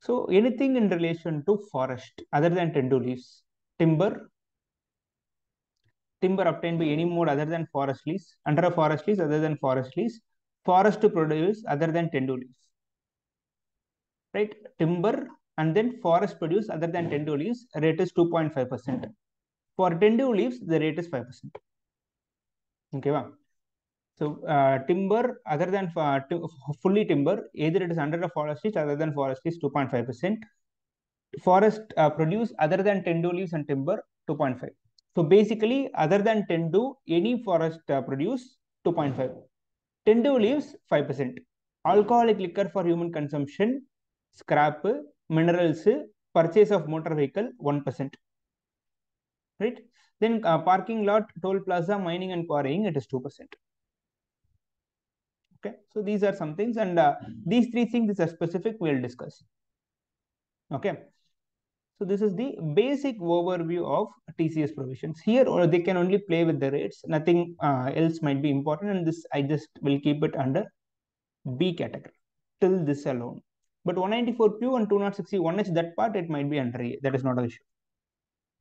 So anything in relation to forest other than tendu leaves, timber obtained by any mode other than forest lease, under a forest lease other than forest lease, forest to produce other than tendu leaves. Right? Timber and then forest produce other than tendu leaves, rate is 2.5%. For tendu leaves, the rate is 5%. Okay, wow. So timber other than fully timber, either it is under a forest lease other than forest lease, 2.5%. Forest produce other than tendu leaves and timber, 2.5. So basically, other than tendu, any forest produce 2.5. Tendu leaves 5%. alcoholic liquor for human consumption, scrap, minerals, purchase of motor vehicle 1%. Right? Then parking lot, toll plaza, mining and quarrying, it is 2%. Okay, so these are some things, and these three things are specific, we'll discuss. Okay, so this is the basic overview of TCS provisions. Here, or they can only play with the rates, nothing else might be important, and this I just will keep it under B category till this alone. But 194Q and 2061H, that part it might be under A, that is not an issue.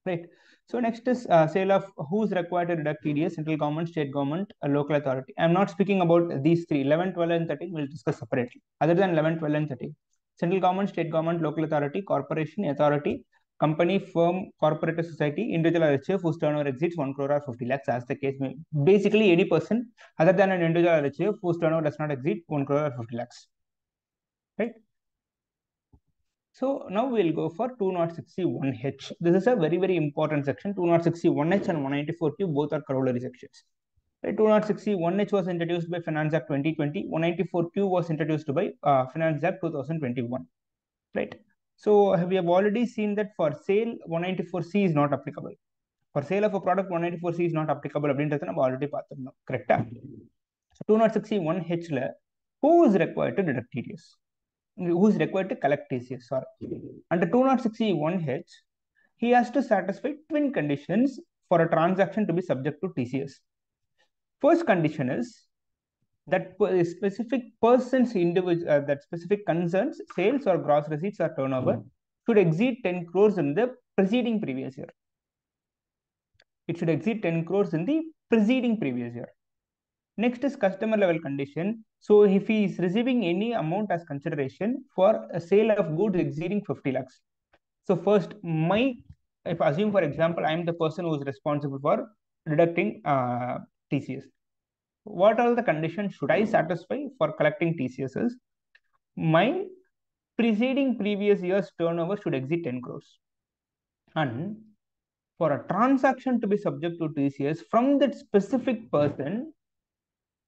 Right. So next is sale of who's required to deduct TDS, central government, state government, a local authority. I'm not speaking about these three, 11, 12, and 13. We'll discuss separately. Other than 11, 12, and 13, central government, state government, local authority, corporation, authority, company, firm, corporate society, individual or HF whose turnover exceeds 1 crore or 50 lakhs, as the case may be. Basically, any person other than an individual or HF whose turnover does not exceed 1 crore or 50 lakhs. Right. So now we'll go for 2061H. This is a very, very important section. 2061H and 194Q both are corollary sections. Right? 2061H was introduced by Finance Act 2020. 194Q was introduced by Finance Act 2021. Right? So we have already seen that for sale, 194C is not applicable. For sale of a product, 194C is not applicable. Already correct? So 2061H, who is required to deduct TDS? Who is required to collect TCS? Sorry. Under 2061H, he has to satisfy twin conditions for a transaction to be subject to TCS. First condition is that specific person's individual, that specific concerns, sales or gross receipts or turnover should exceed 10 crores in the preceding previous year. It should exceed 10 crores in the preceding previous year. Next is customer level condition. So if he is receiving any amount as consideration for a sale of goods exceeding 50 lakhs. So first, if assume for example, I am the person who is responsible for deducting TCS. What are the conditions should I satisfy for collecting TCS? Is my preceding previous year's turnover should exceed 10 crores. And for a transaction to be subject to TCS from that specific person,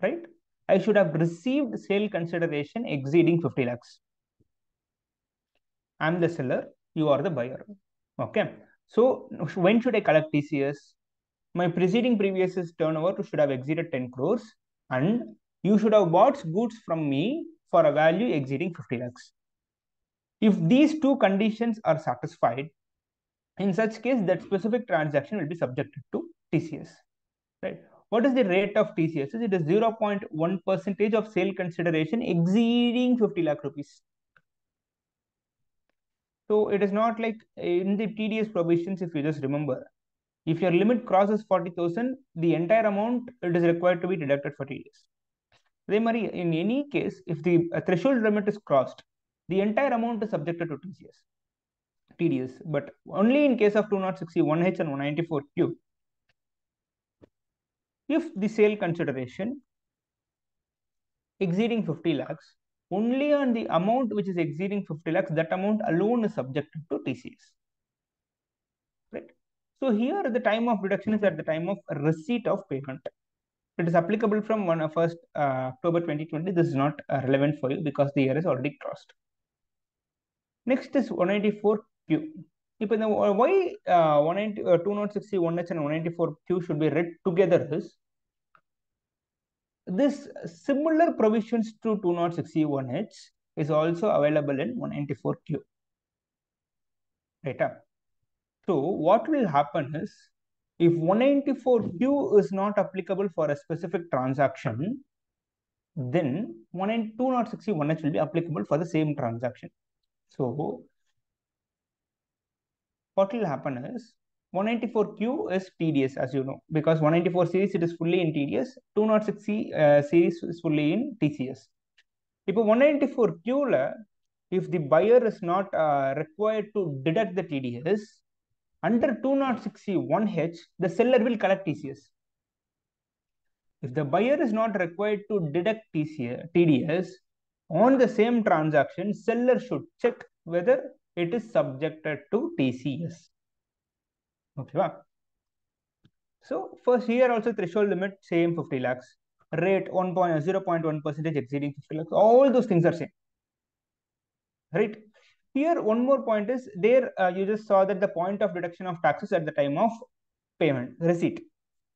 right, I should have received sale consideration exceeding 50 lakhs. I'm the seller, you are the buyer. Okay. So when should I collect TCS? My preceding previous turnover should have exceeded 10 crores and you should have bought goods from me for a value exceeding 50 lakhs. If these two conditions are satisfied, in such case, that specific transaction will be subjected to TCS. Right? What is the rate of TCS? It is 0.1% of sale consideration exceeding 50 lakh rupees. So it is not like in the TDS provisions, if you just remember, if your limit crosses 40,000, the entire amount it is required to be deducted for TDS. In any case, if the threshold limit is crossed, the entire amount is subjected to TDS, but only in case of 2061H and 194Q. If the sale consideration exceeding 50 lakhs, only on the amount which is exceeding 50 lakhs, that amount alone is subjected to TCS. Right? So here the time of deduction is at the time of receipt of payment. It is applicable from 1st October 2020. This is not relevant for you because the year is already crossed. Next is 194Q. Why 2061H and 194Q should be read together is this similar provisions to 2061H is also available in 194Q. Right? So what will happen is if 194Q is not applicable for a specific transaction, then 2061H will be applicable for the same transaction. So what will happen is 194Q is TDS, as you know, because 194 series it is fully in TDS, 206C series is fully in TCS. If 194Q, if the buyer is not required to deduct the TDS, under 206C1H, the seller will collect TCS. If the buyer is not required to deduct TDS on the same transaction, seller should check whether it is subjected to TCS. Okay. So first here also threshold limit same 50 lakhs. rate 0.1% exceeding 50 lakhs. All those things are same, right? Here, one more point is there. You just saw that the point of deduction of taxes at the time of payment, receipt.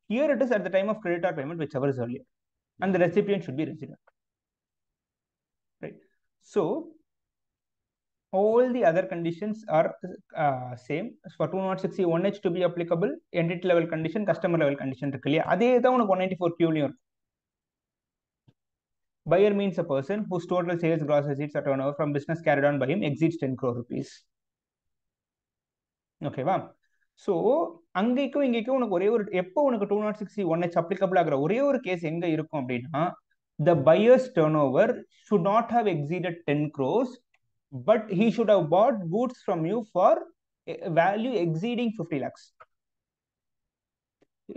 Here it is at the time of credit or payment, whichever is earlier, and the recipient should be resident, right? So all the other conditions are same. For 206C 1H to be applicable, entity level condition, customer level condition இருக்கு இல்லையா, அதே தான் உனக்கு 194Q Buyer means a person whose total sales, gross receipts, or turnover from business carried on by him exceeds 10 crore rupees. ஓகேவா? So அங்கேக்கும் இங்கேக்கும் உனக்கு ஒரே ஒரு எப்போ உனக்கு 206C 1H applicable ஆகிற ஒரே ஒரு கேஸ் எங்க இருக்கும் அப்படின்னா, the buyer's turnover should not have exceeded 10 crores, but he should have bought goods from you for a value exceeding 50 lakhs.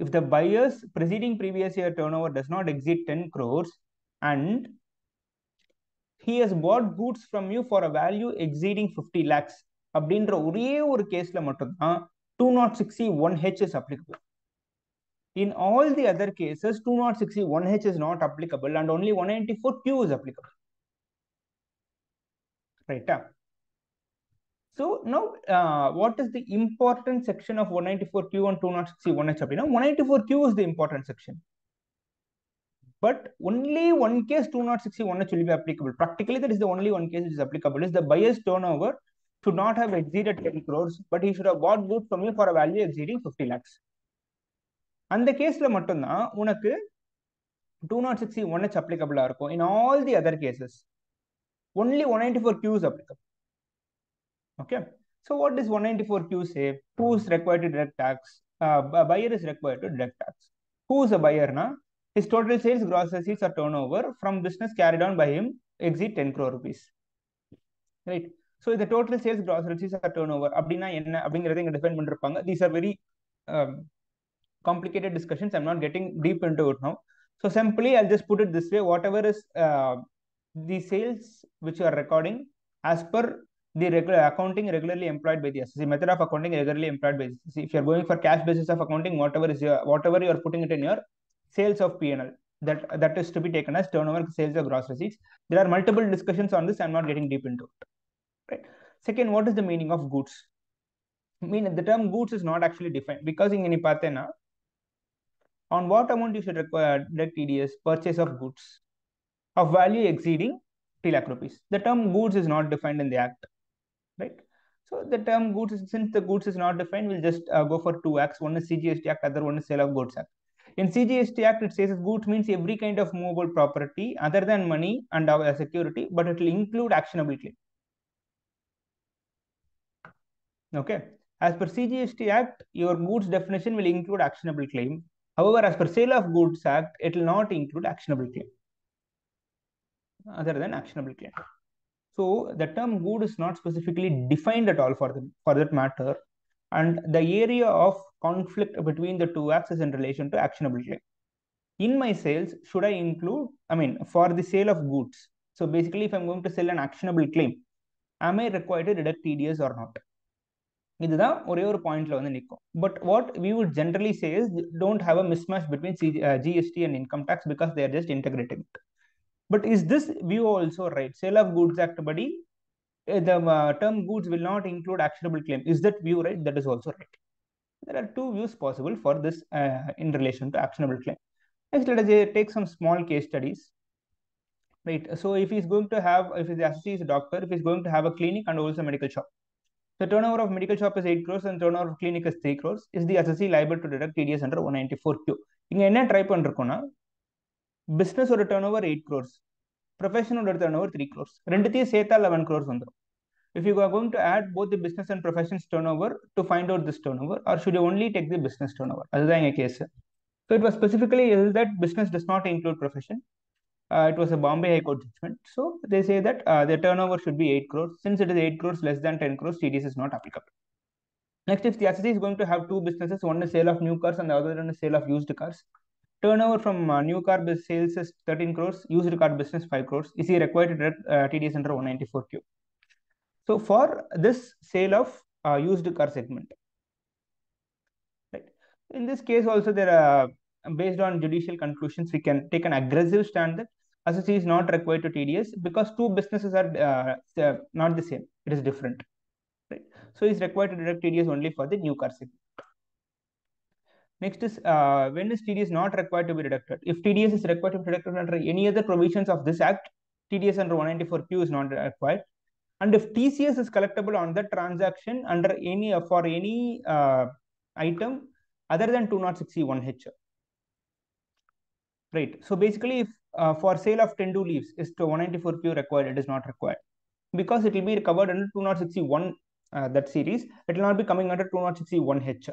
If the buyer's preceding previous year turnover does not exceed 10 crores and he has bought goods from you for a value exceeding 50 lakhs அப்படின்ற ஒரே ஒரு கேஸ்ல மட்டும்தான் 206C 1H is applicable. In all the other cases, 206C 1H is not applicable and only 194Q is applicable. Right? So now, what is the important section of 194Q and 206C 1H? 194Q is the important section. But only one case 206C 1H will be applicable. Practically, that is the only one case which is applicable. Is the buyer's turnover should not have exceeded 10 crores, but he should have bought goods from you for a value exceeding 50 lakhs. அந்த கேஸ்ல மட்டும்தான் உனக்கு 206C 1H applicable இருக்கும். In all the other cases, only 194Q is applicable. Okay. So what does 194Q say? Who is required to deduct tax? Buyer is required to deduct tax. Who is a buyer? His total sales, gross receipts, or turnover from business carried on by him exceed 10 crore rupees. Right? So the total sales, gross receipts, or turnover அப்படின்னா என்ன அப்படிங்கறத இங்க define பண்ணிருப்பாங்க. These are very complicated discussions. I'm not getting deep into it now. So simply, I'll just put it this way: whatever is the sales which you are recording as per the regular accounting regularly employed by the SSC, method of accounting regularly employed by the SSC. If you are going for cash basis of accounting, whatever you are putting it in your sales of P&L, that is to be taken as turnover, sales, or gross receipts. There are multiple discussions on this. I'm not getting deep into it. Right. Second, what is the meaning of goods? The term goods is not actually defined because in any pathena, on what amount you should require deduct TDS, purchase of goods of value exceeding 3 lakh rupees. The term goods is not defined in the act, right? So the term goods, since the goods is not defined, we'll just go for two acts. One is CGST Act, other one is Sale of Goods Act. In CGST Act, it says goods means every kind of movable property other than money and security, but it will include actionable claim. Okay. As per CGST Act, your goods definition will include actionable claim. However, as per Sale of Goods Act, it will not include actionable claim other than actionable claim. So the term good is not specifically defined at all for that matter, and the area of conflict between the two acts is in relation to actionable claim. In my sales, should I include, for the sale of goods, so basically if I'm going to sell an actionable claim, am I required to deduct TDS or not? இதுதான் ஒரே ஒரு பாயிண்ட்ல வந்து நிற்கும். But what we would generally say is don't have a mismatch between GST and income tax because they are just integrating it. But is this view also right? Sale of Goods Act body, the term goods will not include actionable claim. Is that view right? That is also right. There are two views possible for this in relation to actionable claim. Next, let us take some small case studies. Right. So if the assessee is a doctor, if he's going to have a clinic and also a medical shop, the turnover of medical shop is 8 crores and turnover of clinic is 3 crores. Is the assessee liable to deduct TDS under 194Q? இங்க என்ன try பண்ணிருக்கோம்னா, business ஒரு turnover 8 crores, profession ஒரு turnover 3 crores, ரெண்டுத்தையும் சேர்த்தா 11 crores வந்துரும். If you are going to add both the business and profession's turnover to find out this turnover, or should you only take the business turnover? அதுதான் எங்க case. So it was specifically that business does not include profession. It was a Bombay High Court judgment. So they say that the turnover should be 8 crores. Since it is 8 crores less than 10 crores, TDS is not applicable. Next, if the assessee is going to have two businesses, one is sale of new cars and the other one is sale of used cars. Turnover from new car sales is 13 crores, used car business 5 crores. Is he required to deduct TDS under 194Q? So for this sale of used car segment, right? In this case also there are based on judicial conclusions, we can take an aggressive stand that assessee is not required to TDS because two businesses are not the same. It is different, right? So he's required to deduct TDS only for the new car segment. Next is when is TDS not required to be deducted? If TDS is required to be deducted under any other provisions of this act, TDS under 194Q is not required. And if TCS is collectible on the transaction under any for any item other than 206C1H. Right. So basically, if for sale of 10 leaves is to 194Q required, it is not required because it will be covered under 206C1 that series. It will not be coming under 206C1H.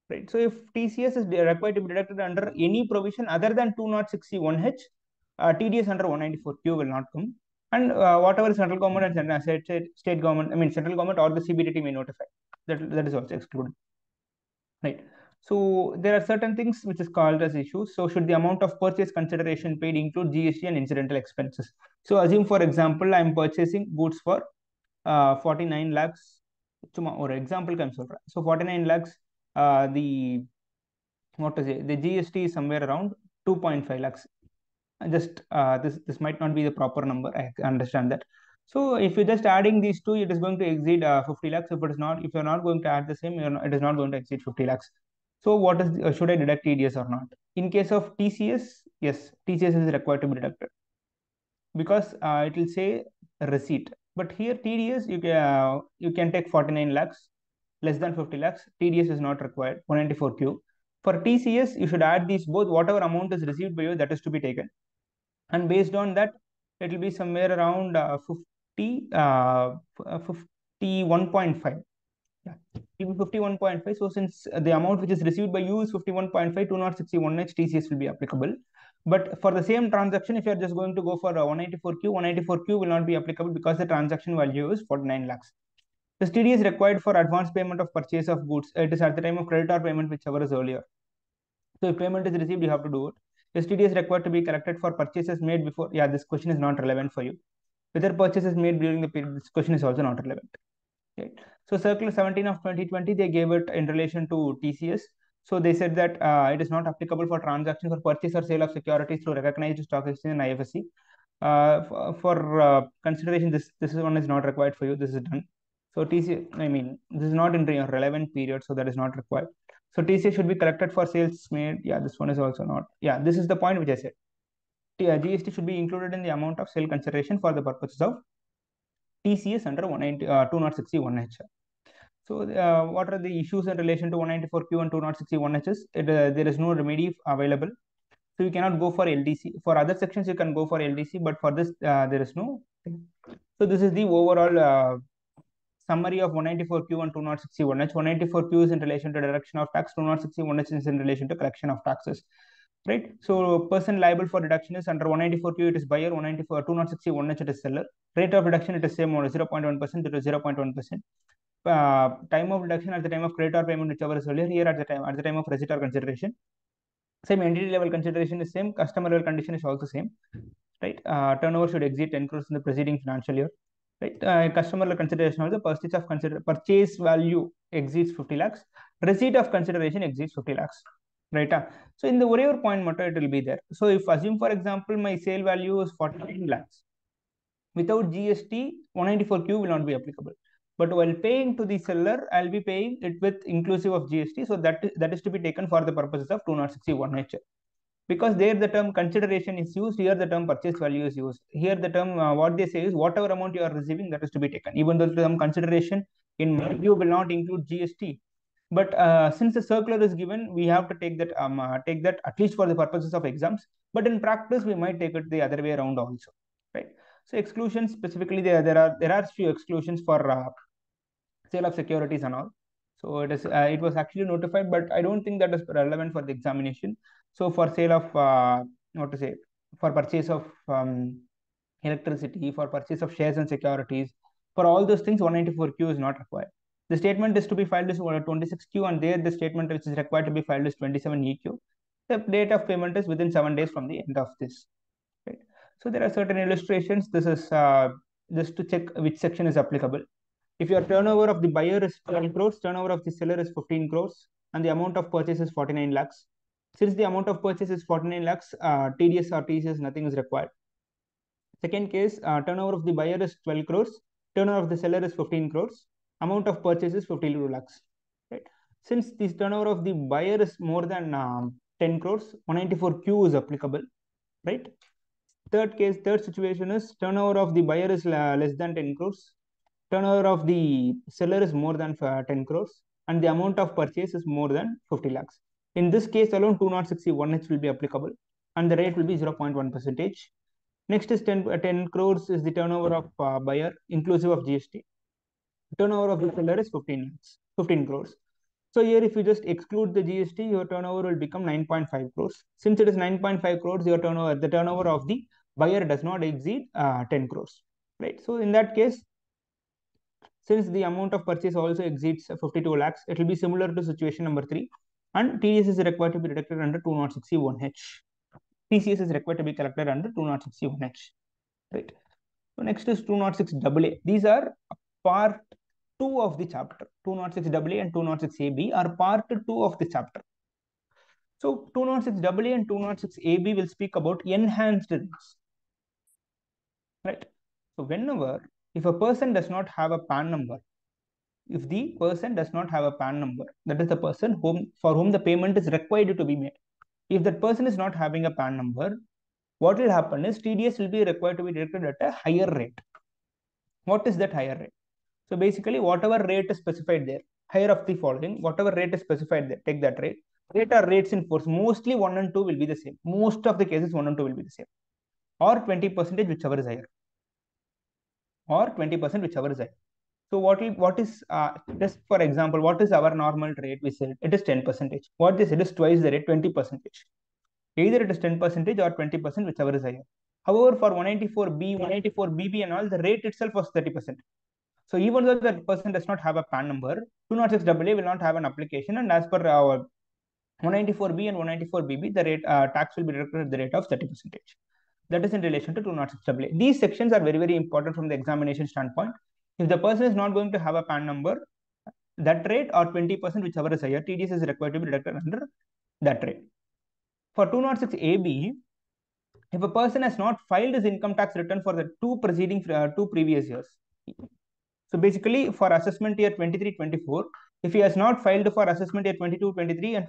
Right. So if TCS is required to be deducted under any provision other than 206C1H, TDS under 194Q will not come. And whatever central government and state government, I mean central government or the CBDT may notify, that is also excluded. Right. So there are certain things which is called as issues. So should the amount of purchase consideration paid include GST and incidental expenses? So assume, for example, I am purchasing goods for 49 lakhs. Or example comes over. So 49 lakhs. The what to say? The GST is somewhere around 2.5 lakhs. Just this might not be the proper number. I understand that. So if you're just adding these two, it is going to exceed 50 lakhs. If it is not, if you're not going to add the same, it is not going to exceed 50 lakhs. So what is should I deduct TDS or not? In case of TCS, yes, TCS is required to be deducted because it will say receipt. But here TDS, you can take 49 lakhs less than 50 lakhs. TDS is not required. 194Q. For TCS, you should add these both. Whatever amount is received by you, that is to be taken. And based on that, it will be somewhere around 51.5. Yeah, it will be 51.5. So since the amount which is received by you is 51.5, 206C1H TCS will be applicable. But for the same transaction, if you are just going to go for 194Q, 194Q will not be applicable because the transaction value is 49 lakhs. The TDS is required for advance payment of purchase of goods. It is at the time of credit or payment, whichever is earlier. So if payment is received, you have to do it. STD is required to be collected for purchases made before. Yeah, this question is not relevant for you. Whether purchases made during the period, this question is also not relevant. Right. So Circular 17 of 2020, they gave it in relation to TCS. So they said that it is not applicable for transactions for purchase or sale of securities through recognized stock exchange and IFSC. For consideration, this one is not required for you. This is done. So TCS, I mean, this is not in a relevant period, so that is not required. So TCS should be collected for sales made. Yeah, this one is also not. Yeah, this is the point which I said. GST should be included in the amount of sale consideration for the purposes of TCS under 206C1H. So what are the issues in relation to 194Q and 206C1Hs? There is no remedy available. So you cannot go for LDC. For other sections, you can go for LDC, but for this, there is no thing. So this is the overall summary of 194Q and 206C1H. 194Q is in relation to deduction of tax. 206C1H is in relation to collection of taxes. Right. So person liable for deduction is under 194Q, it is buyer. 206C1H, it is seller. Rate of deduction, it is same on 0.1%. It is 0.1%. Time of deduction at the time of credit or payment, whichever is earlier. Here at the time of receipt or consideration. Same entity level consideration is same. Customer level condition is also same. Right. Turnover should exceed 10 crores in the preceding financial year. Right. Customer level consideration also purchase value exceeds 50 lakhs. Receipt of consideration exceeds 50 lakhs. Right. So in the whatever point matter, it will be there. So if assume, for example, my sale value is 49 lakhs. Without GST, 194Q will not be applicable. But while paying to the seller, I'll be paying it with inclusive of GST. So that is to be taken for the purposes of 206C1H. Because there the term consideration is used, here the term purchase value is used. Here the term what they say is whatever amount you are receiving, that is to be taken. Even though the term consideration in my view will not include GST. But since the circular is given, we have to take that at least for the purposes of exams. But in practice, we might take it the other way around also. Right. So exclusions, specifically there are few exclusions for sale of securities and all. So it was actually notified, but I don't think that is relevant for the examination. So for sale of for purchase of electricity, for purchase of shares and securities, for all those things, 194Q is not required. The statement is to be filed is 26Q, and there the statement which is required to be filed is 27EQ. The date of payment is within 7 days from the end of this. Right. So there are certain illustrations. This is just to check which section is applicable. If your turnover of the buyer is 12 crores, turnover of the seller is 15 crores, and the amount of purchase is 49 lakhs, Since the amount of purchase is 49 lakhs, TDS or TCS, nothing is required. Second case, turnover of the buyer is 12 crores, turnover of the seller is 15 crores, amount of purchase is 52 lakhs. Right? Since this turnover of the buyer is more than 10 crores, 194Q is applicable. Right? Third case, third situation is turnover of the buyer is less than 10 crores, turnover of the seller is more than 10 crores, and the amount of purchase is more than 50 lakhs. In this case alone, 260(1)(h) will be applicable, and the rate will be 0.1%. Next is 10 crores is the turnover of buyer, inclusive of GST. Turnover of the seller is 15 crores. So here, if you just exclude the GST, your turnover will become 9.5 crores. Since it is 9.5 crores, your turnover, the turnover of the buyer does not exceed 10 crores. Right? So in that case, since the amount of purchase also exceeds 52 lakhs, it will be similar to situation number 3, and TDS is required to be deducted under 260(1)(h). TCS is required to be collected under 260(1)(h). Right. So next is 206AA. These are part 2 of the chapter. 206AA and 206AB are part 2 of the chapter. So 206AA and 206AB will speak about enhanced rates. Right. So whenever, if a person does not have a PAN number, if the person does not have a PAN number, that is the person for whom the payment is required to be made. If that person is not having a PAN number, what will happen is TDS will be required to be deducted at a higher rate. What is that higher rate? So basically, whatever rate is specified there, higher of the following, whatever rate is specified there, take that rate. Rate or rates in force, mostly 1 and 2 will be the same. Most of the cases, 1 and 2 will be the same. Or 20%, whichever is higher. Or 20%, whichever is higher. So what is just for example, what is our normal rate? We said it is 10%. What they said is twice the rate, 20%. Either it is 10% or 20%, whichever is higher. However, for 194B, 194BB and all, the rate itself was 30%. So even though that person does not have a PAN number, 206AA will not have an application, and as per our 194B and 194BB, the rate tax will be deducted at the rate of 30%. That is in relation to 206AA. These sections are very, very important from the examination standpoint. If the person is not going to have a PAN number, that rate or 20%, whichever is higher, TDS is required to be deducted under that rate. For 206AB, if a person has not filed his income tax return for the two previous years, so basically for assessment year 23-24, if he has not filed for assessment year 22-23 and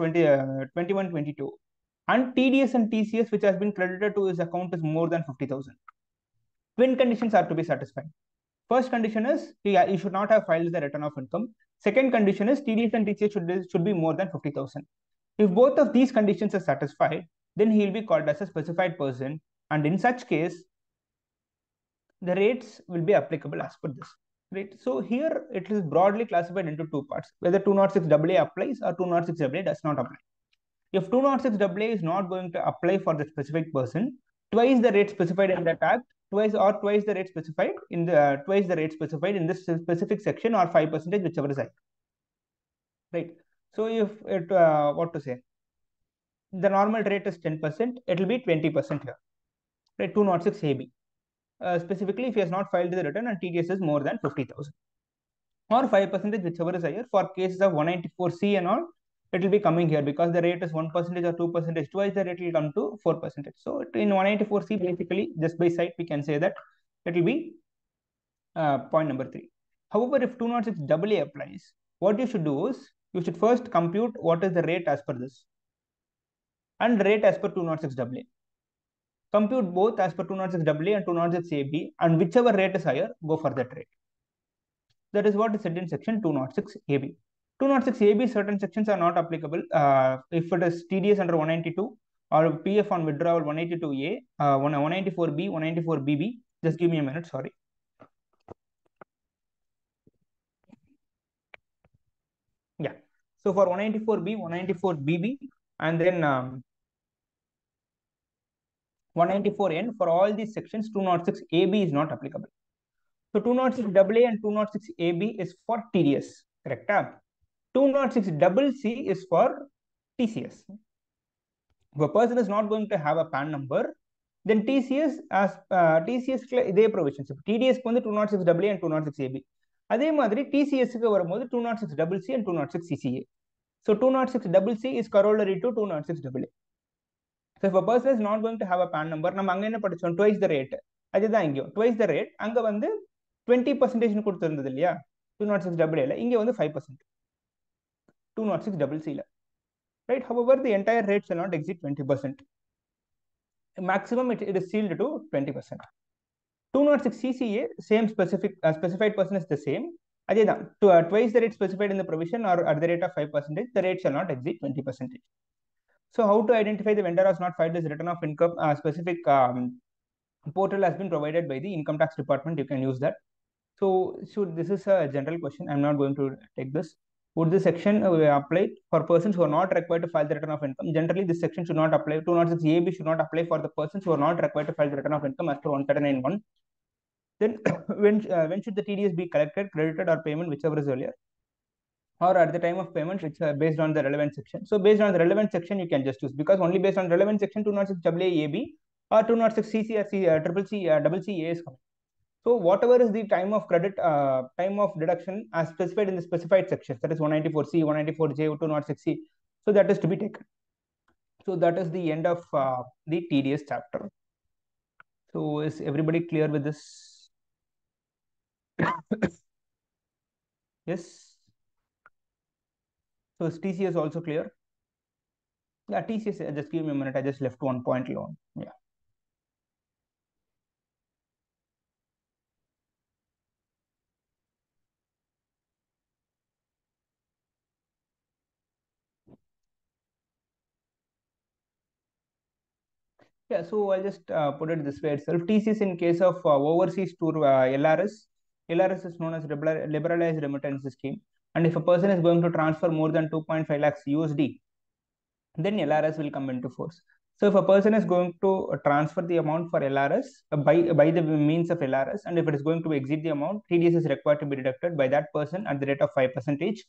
21-22, and TDS and TCS which has been credited to his account is more than 50,000, twin conditions are to be satisfied. First condition is he should not have filed the return of income. Second condition is TDS and TCS should be more than 50,000. If both of these conditions are satisfied, then he will be called as a specified person, and in such case, the rates will be applicable as per this. Right? So here it is broadly classified into two parts, whether 206AA applies or 206AA does not apply. If 206AA is not going to apply for the specific person, twice the rate specified in that act, twice the rate specified in this specific section, or 5%, whichever is high. Right. So if it what to say, the normal rate is 10%, it will be 20% here. Right. 206AB. Specifically, if he has not filed the return and TDS is more than 50,000, or 5%, whichever is higher. For cases of 194C and all, it will be coming here because the rate is 1% or 2%. Twice the rate will come to 4%. So in 194C, basically, just by sight, we can say that it will be point number 3. However, if 206AA applies, what you should do is you should first compute what is the rate as per this and rate as per 206AA. Compute both as per 206AA and 206AB, and whichever rate is higher, go for that rate. That is what is said in section 206AB. 206AB, certain sections are not applicable. If it is TDS under 192 or PF on withdrawal 182A, 194B, 194BB, just give me a minute, sorry. Yeah. So for 194B, 194BB, and then 194N, for all these sections, 206AB is not applicable. So 206AA and 206AB is for TDS, correct? 206CC is for TCS. If a person is not going to have a PAN number, then TCS as TCS இதே provisions. TDS க்கு வந்து 206AA and 206AB. அதே மாதிரி TCS க்கு வரும்போது 206CC and 206CCA. So 206CC is corollary to 206AA. So if a person is not going to have a PAN number, நம்ம அங்க என்ன படிச்சோம், twice the rate. அதுதான் இங்கேயும் twice the rate. அங்க வந்து 20% கொடுத்திருந்தது இல்லையா 206AA, இங்க வந்து 5% 206CC ல, right? However, the entire rate shall not exceed 20%. Maximum it is sealed to 20%. 206CCA, same specified person is the same. அதேதான் twice the rate specified in the provision or at the rate of 5%, the rate shall not exceed 20%. So how to identify the vendor has not filed his return of income? Specific portal has been provided by the income tax department. You can use that. So this is a general question. I'm not going to take this. Would this section apply for persons who are not required to file the return of income? Generally, this section should not apply. 206AB should not apply for the persons who are not required to file the return of income as per 139(1). Then when should the TDS be collected, credited, or payment, whichever is earlier, or at the time of payment, which based on the relevant section. So based on the relevant section, you can just use, because only based on relevant section 206AA or 206CC or CCA is coming. So whatever is the time of credit, time of deduction as specified in the specified sections, that is 194C, 194J, 206C, so that is to be taken. So that is the end of the TDS chapter. So is everybody clear with this? Yes. So is TCS also clear? Yeah, TCS, just give me a minute. I just left one point alone. Yeah. Yeah, so I'll just put it this way itself. TCS in case of overseas tour LRS is known as liberalized remittance scheme. And if a person is going to transfer more than 2.5 lakhs USD, then LRS will come into force. So if a person is going to transfer the amount for LRS by the means of LRS, and if it is going to exceed the amount, TDS is required to be deducted by that person at the rate of 5%.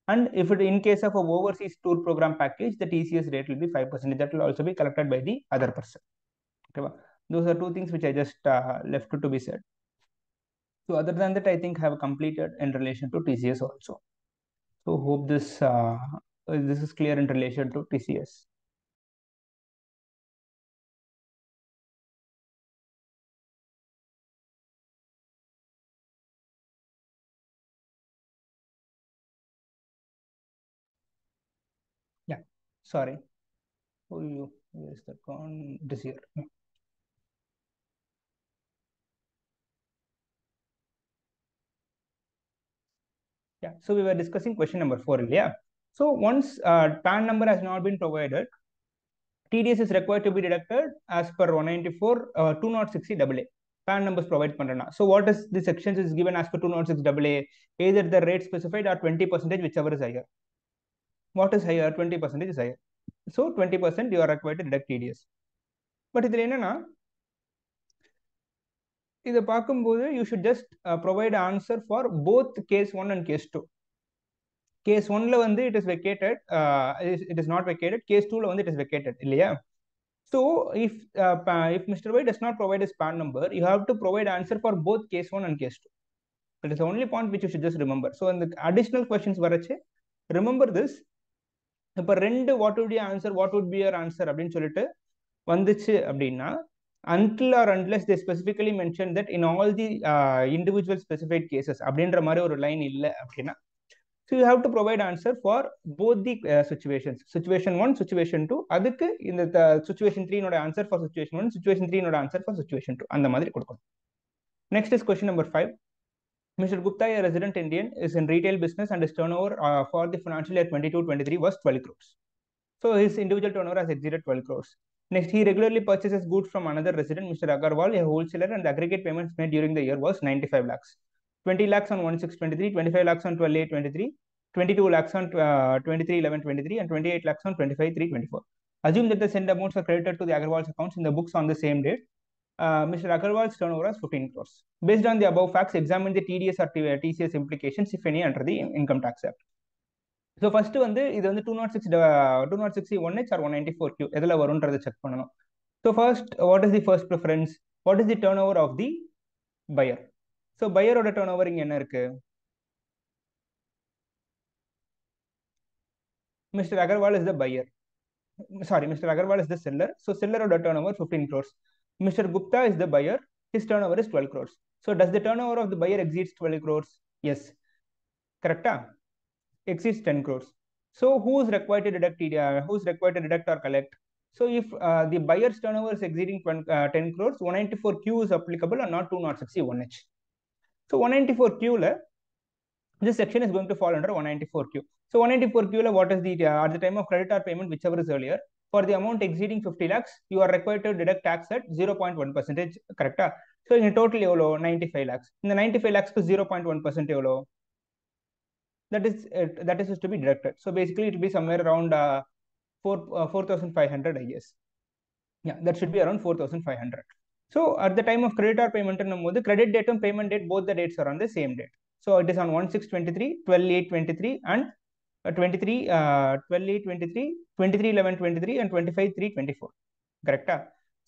And if it in case of a overseas tour program package, the TCS rate will be 5%. That will also be collected by the other person. Okay, those are two things which I just left to be said. So other than that, I think I have completed in relation to TCS also. So hope this is clear in relation to TCS. Yeah, sorry. Oh, you, where's that gone? This year. Yeah, so we were discussing question number 4. Yeah. So once PAN number has not been provided, TDS is required to be deducted as per 194 206AA. PAN numbers provide pandana. So what is the sections is given as per 206AA? Either the rate specified or 20%, whichever is higher. What is higher? 20% is higher. So 20% you are required to deduct TDS. But இதில் என்னன்னா, இதை பார்க்கும்போது you should just provide answer for both case 1 and case 2. Case 1ல வந்து it is vacated, it is not vacated. Case 2ல வந்து it is vacated, இல்லையா? So if Mr. Y does not provide his PAN number, you have to provide answer for both case 1 and case 2. That is the only point which you should just remember. So in the additional questions வரச்சு, remember this. இப்போ ரெண்டு what would be answer, what would be your answer அப்படின்னு சொல்லிட்டு வந்துச்சு அப்படின்னா, until or unless they specifically mention that in all the individual specified cases அப்படின்ற மாதிரி ஒரு line இல்லை அப்படின்னா, so you have to provide answer for both the situations, situation 1, situation 2. அதுக்கு இந்த situation 3 நோட answer for situation 1, situation 3 நோட answer for situation 2, அந்த மாதிரி கொடுக்கணும். Next is question number 5. Mr. Gupta, a resident Indian, is in retail business and his turnover for the financial year 22-23 was 12 crores. So his individual turnover has exceeded 12 crores. Next, he regularly purchases goods from another resident, Mr. Agarwal, a wholesaler, and the aggregate payments made during the year was 95 lakhs. 20 lakhs on 1/6/23, 25 lakhs on 12/8/23, 22 lakhs on 23/11/23, and 28 lakhs on 25/3/24. Assume that the sent amounts are credited to the Agarwal's accounts in the books on the same date. Mr. Agarwal's turnover is 15 crores. Based on the above facts, examine the TDS or TCS implications, if any, under the Income Tax Act. So first வந்து இது வந்து 206C1H or 194Q எதுல வரும்ன்றதை check பண்ணணும். So first, what is the first preference? What is the turnover of the buyer? So buyer ஓட turnover இங்க என்ன இருக்கு? Mr. Agarwal is the buyer. Sorry, Mr. Agarwal is the seller. So seller of the turnover 15 crores. Mr. Gupta is the buyer. His turnover is 12 crores. So does the turnover of the buyer exceeds 12 crores? Yes. Correct? Exceeds 10 crores. So who is required to deduct or collect? So if the buyer's turnover is exceeding 10 crores, 194Q is applicable and not 206C1H. So 194Q, this section is going to fall under 194Q. So 194Q, what is the at the time of credit or payment, whichever is earlier, for the amount exceeding 50 lakhs, you are required to deduct tax at 0.1%. Correct? So in total, 95 lakhs. In the 95 lakhs, 0.1%. That is to be deducted. So basically, it will be somewhere around 4,500, I guess. Yeah, that should be around 4,500. So at the time of credit or payment, the credit date and payment date, both the dates are on the same date. So it is on 1/6/23, 12/8/23, and 23, 12/8/23, 23/11/23, and 25/3/24. Correct?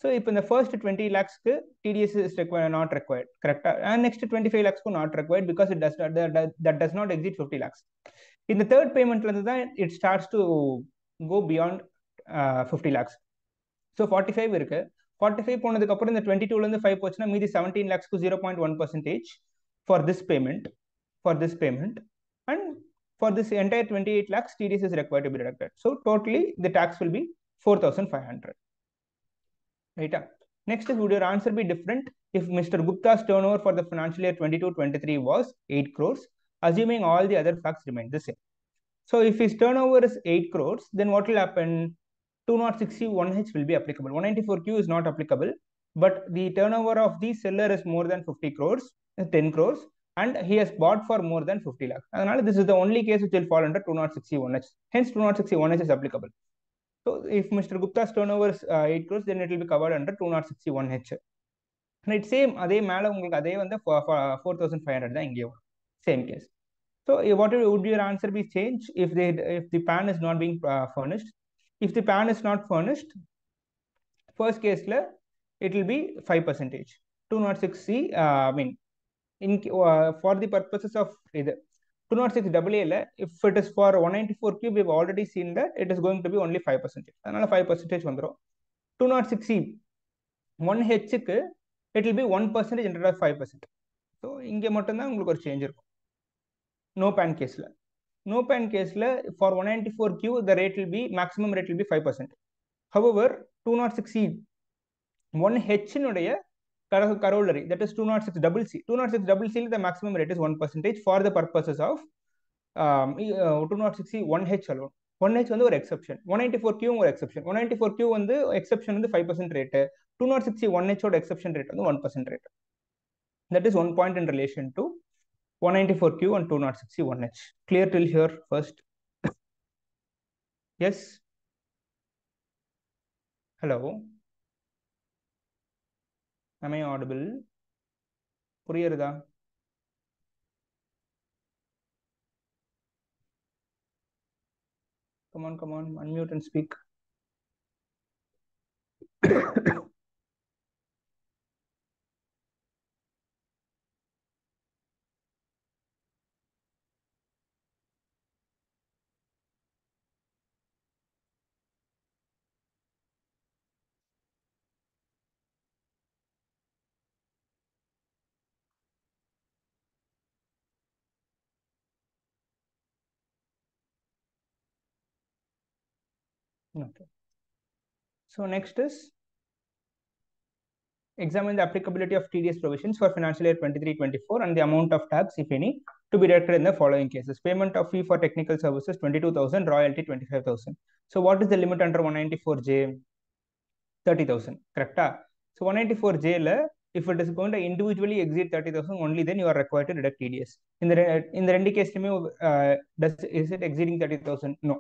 So if in the first 20 lakhs, TDS is not required. Correct? And next 25 lakhs not required because it does not, that does not exceed 50 lakhs. In the third payment, it starts to go beyond 50 lakhs. So 45 இருக்கு. 45 போனதுக்கு அப்புறம் இந்த 22ல இருந்து 5 போச்சுன்னா மீதி 17 lakhs 0.1% for this payment, and for this entire 28 lakhs TDS is required to be deducted. So totally the tax will be 4,500. Right? Next, would your answer be different if Mr. Gupta's turnover for the financial year 22-23 was 8 crores, assuming all the other facts remain the same? So if his turnover is 8 crores, then what will happen? 206C1H will be applicable. 194Q is not applicable, but the turnover of the seller is more than 50 crores, 10 crores, and he has bought for more than 50 lakhs. Adhanal, this is the only case which will fall under 206C1H. Hence, 206C1H is applicable. So if Mr. Gupta's turnover is 8 crores, then it will be covered under 206C1H. Right, same, அதே மேல உங்களுக்கு அதே வந்து 4,500 தான் இங்கே வரும். Same case. So what would your answer be changed if the pan is not being furnished? If the pan is not furnished, first case it will be 5%. 206C, I mean, for the purposes of either 206AA, if it is for 194Q, we've already seen that it is going to be only 5%. Another 5% vandrum. 206C 1H it will be 1% instead of 5%. So inge mattum dhaan ungalku or change irukum. No pan case no pan case for 194Q the rate will be maximum rate will be 5%. However, 206C 1H nuடைய corollary, that is 206CC. 206CC the maximum rate is 1% for the purposes of 206C 1H alone. 1H வந்து ஒரு exception, 194Q ஒரு exception. 194Q வந்து exception வந்து 5% rate, 206C 1H ஓட exception rate வந்து 1% rate. That is one point in relation to 194Q and 206C 1H. Clear till here first? Yes? Hello? Am I audible? புரியுறதா? Come on, unmute and speak. Okay. So next is examine the applicability of TDS provisions for financial year 23-24 and the amount of tax, if any, to be deducted in the following cases. Payment of fee for technical services 22,000, royalty 25,000. So what is the limit under 194J? 30,000. Correct? So 194J if it is going to individually exceed 30,000, only then you are required to deduct TDS. In the rendu case, is it exceeding 30,000? No.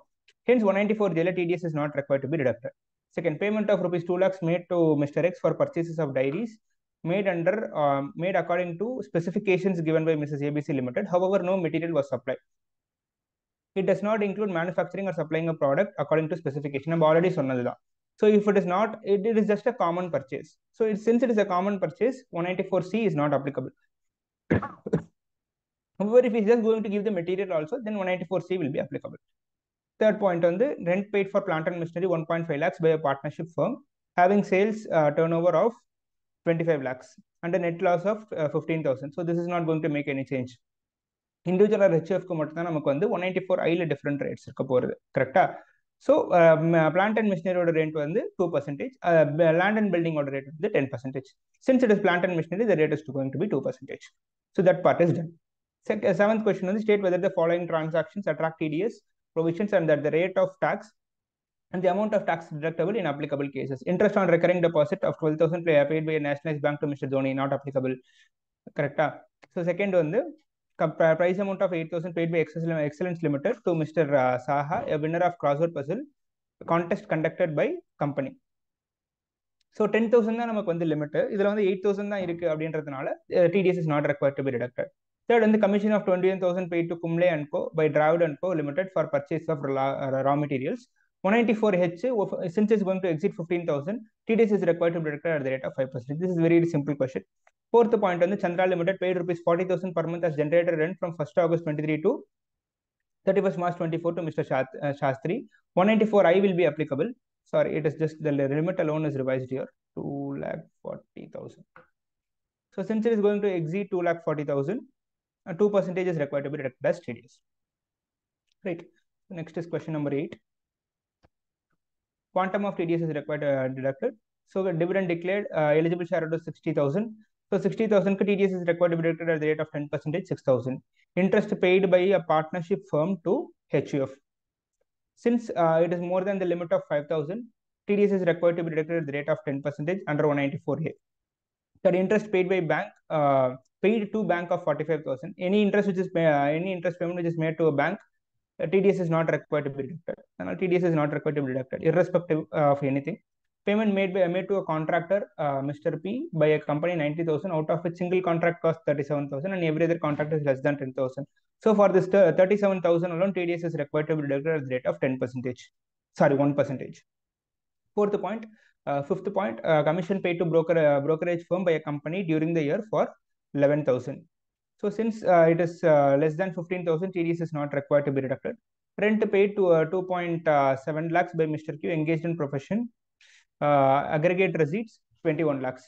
Hence 194J TDS is not required to be deducted. Second, payment of rupees 2 lakhs made to Mr. X for purchases of diaries made according to specifications given by Mrs. ABC Limited. However, no material was supplied. It does not include manufacturing or supplying a product according to specification. I'm already சொன்னதுதான். So if it is not, it is just a common purchase. So since it is a common purchase, 194C is not applicable. However, if he is just going to give the material also, then 194C will be applicable. Third point on the rent paid for plant and machinery 1.5 lakhs by a partnership firm having sales turnover of 25 lakhs and a net loss of 15,000. So this is not going to make any change. Individual or HFக்கு மட்டும் தான் நமக்கு வந்து 194 ஐல different rates இருக்க போகுது கரெக்டா. So plant and மிஷினரியோட rate வந்து 2%, land and பில்டிங்கோட rate வந்து 10%. Since it is plant and machinery, the rate is going to be 2%. So that part is done. Seventh question is state whether the following transactions attract TDS provisions and that the rate of tax and the amount of tax deductible in applicable cases. Interest on recurring deposit of 12,000 paid by a nationalized bank to Mr. Dhoni, not applicable. Correct. So second one, the price amount of 8,000 paid by Excellence Limited to Mr. Saha, a winner of crossword puzzle contest conducted by company. So 10,000 தான் நமக்கு வந்து limit. இதுல வந்து 8,000 தான் இருக்கு அப்படின்றதுனால TDS is not required to be deducted. Third, the commission of 21,000 paid to Kumle and Co by Dravid and Co Limited for purchase of raw materials. 194H, since it's going to exceed 15,000, TDS is required to be deducted at the rate of 5%. This is a very simple question. Fourth point, on the Chandra Limited paid rupees 40,000 per month as generated rent from 1st August 23 to 31st March 24 to Mr. Shastri. 194I will be applicable. Sorry, it is just the limit alone is revised here, 2,40,000. So since it is going to exceed 2,40,000, 2% is required to be deducted as TDS. Right. Next is question number 8. Quantum of TDS is required deducted. So the dividend declared, eligible shareholders 60,000. So 60,000 TDS is required to be deducted at the rate of 10%, 6,000. Interest paid by a partnership firm to HUF. Since it is more than the limit of 5,000, TDS is required to be deducted at the rate of 10% under 194A. That interest paid by bank, paid to bank of 45,000. Any interest which is any interest payment which is made to a bank, TDS is not required to be deducted. TDS is not required to be deducted, irrespective of anything. Payment made to a contractor, Mr. P, by a company 90,000, out of which single contract cost 37,000, and every other contract is less than 10,000. So for this 37,000 alone, TDS is required to be deducted at the rate of 10%. Sorry, 1%. Fourth point, fifth point, commission paid to brokerage firm by a company during the year for 11,000. So since it is less than 15,000, TDS is not required to be deducted. Rent paid to 2.7 lakhs by Mr. Q engaged in profession. Aggregate receipts 21 lakhs.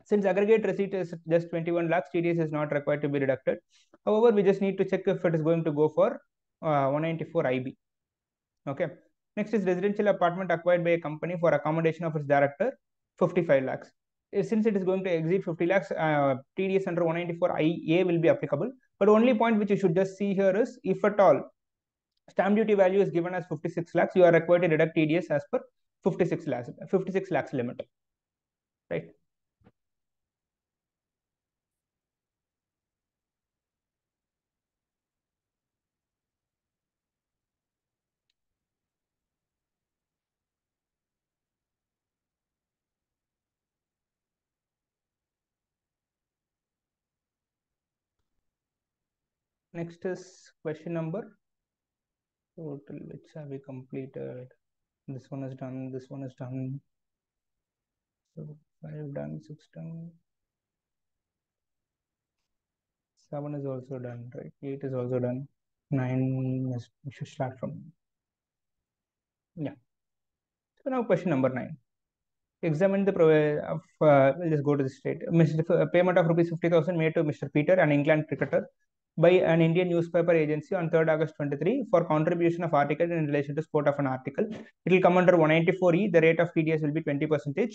Since aggregate receipt is just 21 lakhs, TDS is not required to be deducted. However, we just need to check if it is going to go for 194 IB. Okay. Next is residential apartment acquired by a company for accommodation of its director, 55 lakhs. Since it is going to exceed 50 lakhs, TDS under 194 IA will be applicable. But only point which you should just see here is, if at all stamp duty value is given as 56 lakhs, you are required to deduct TDS as per 56 lakhs limit, right? Next is question number total, which have we completed. This one is done, this one is done. So 5 done, 6 done, 7 is also done, right? 8 is also done, 9 is, we should start from, yeah. So now question number 9. Examine the we'll just go to the state. Payment of rupees 50,000 made to Mr. Peter, an England cricketer, by an Indian newspaper agency on 3rd August 23 for contribution of article in relation to sport of an article. It will come under 194E. The rate of TDS will be 20%.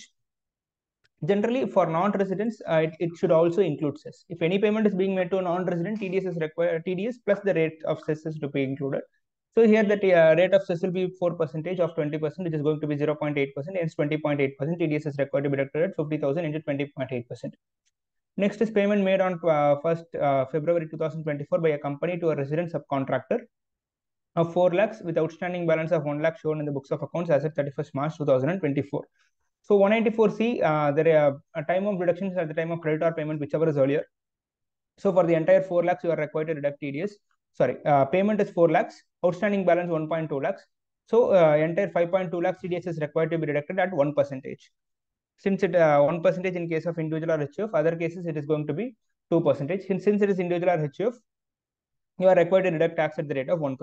Generally, for non-residents, it should also include cess. If any payment is being made to a non-resident, TDS is required. TDS plus the rate of cess is to be included. So here the rate of cess will be 4% of 20%, which is going to be 0.8%. Hence 20.8%. TDS is required to be deducted at 50,000 into 20.8%. Next is payment made on 1st February 2024 by a company to a resident subcontractor of 4 lakhs with outstanding balance of 1 lakh shown in the books of accounts as of 31st March 2024. So 194C, a time of deduction is at the time of credit or payment, whichever is earlier. So for the entire 4 lakhs, you are required to deduct TDS. Sorry, payment is 4 lakhs, outstanding balance 1.2 lakhs. So entire 5.2 lakhs TDS is required to be deducted at 1%. Since it 1% in case of individual or HUF, other cases it is going to be 2%. Since it is individual or HUF, you are required to deduct tax at the rate of 1%.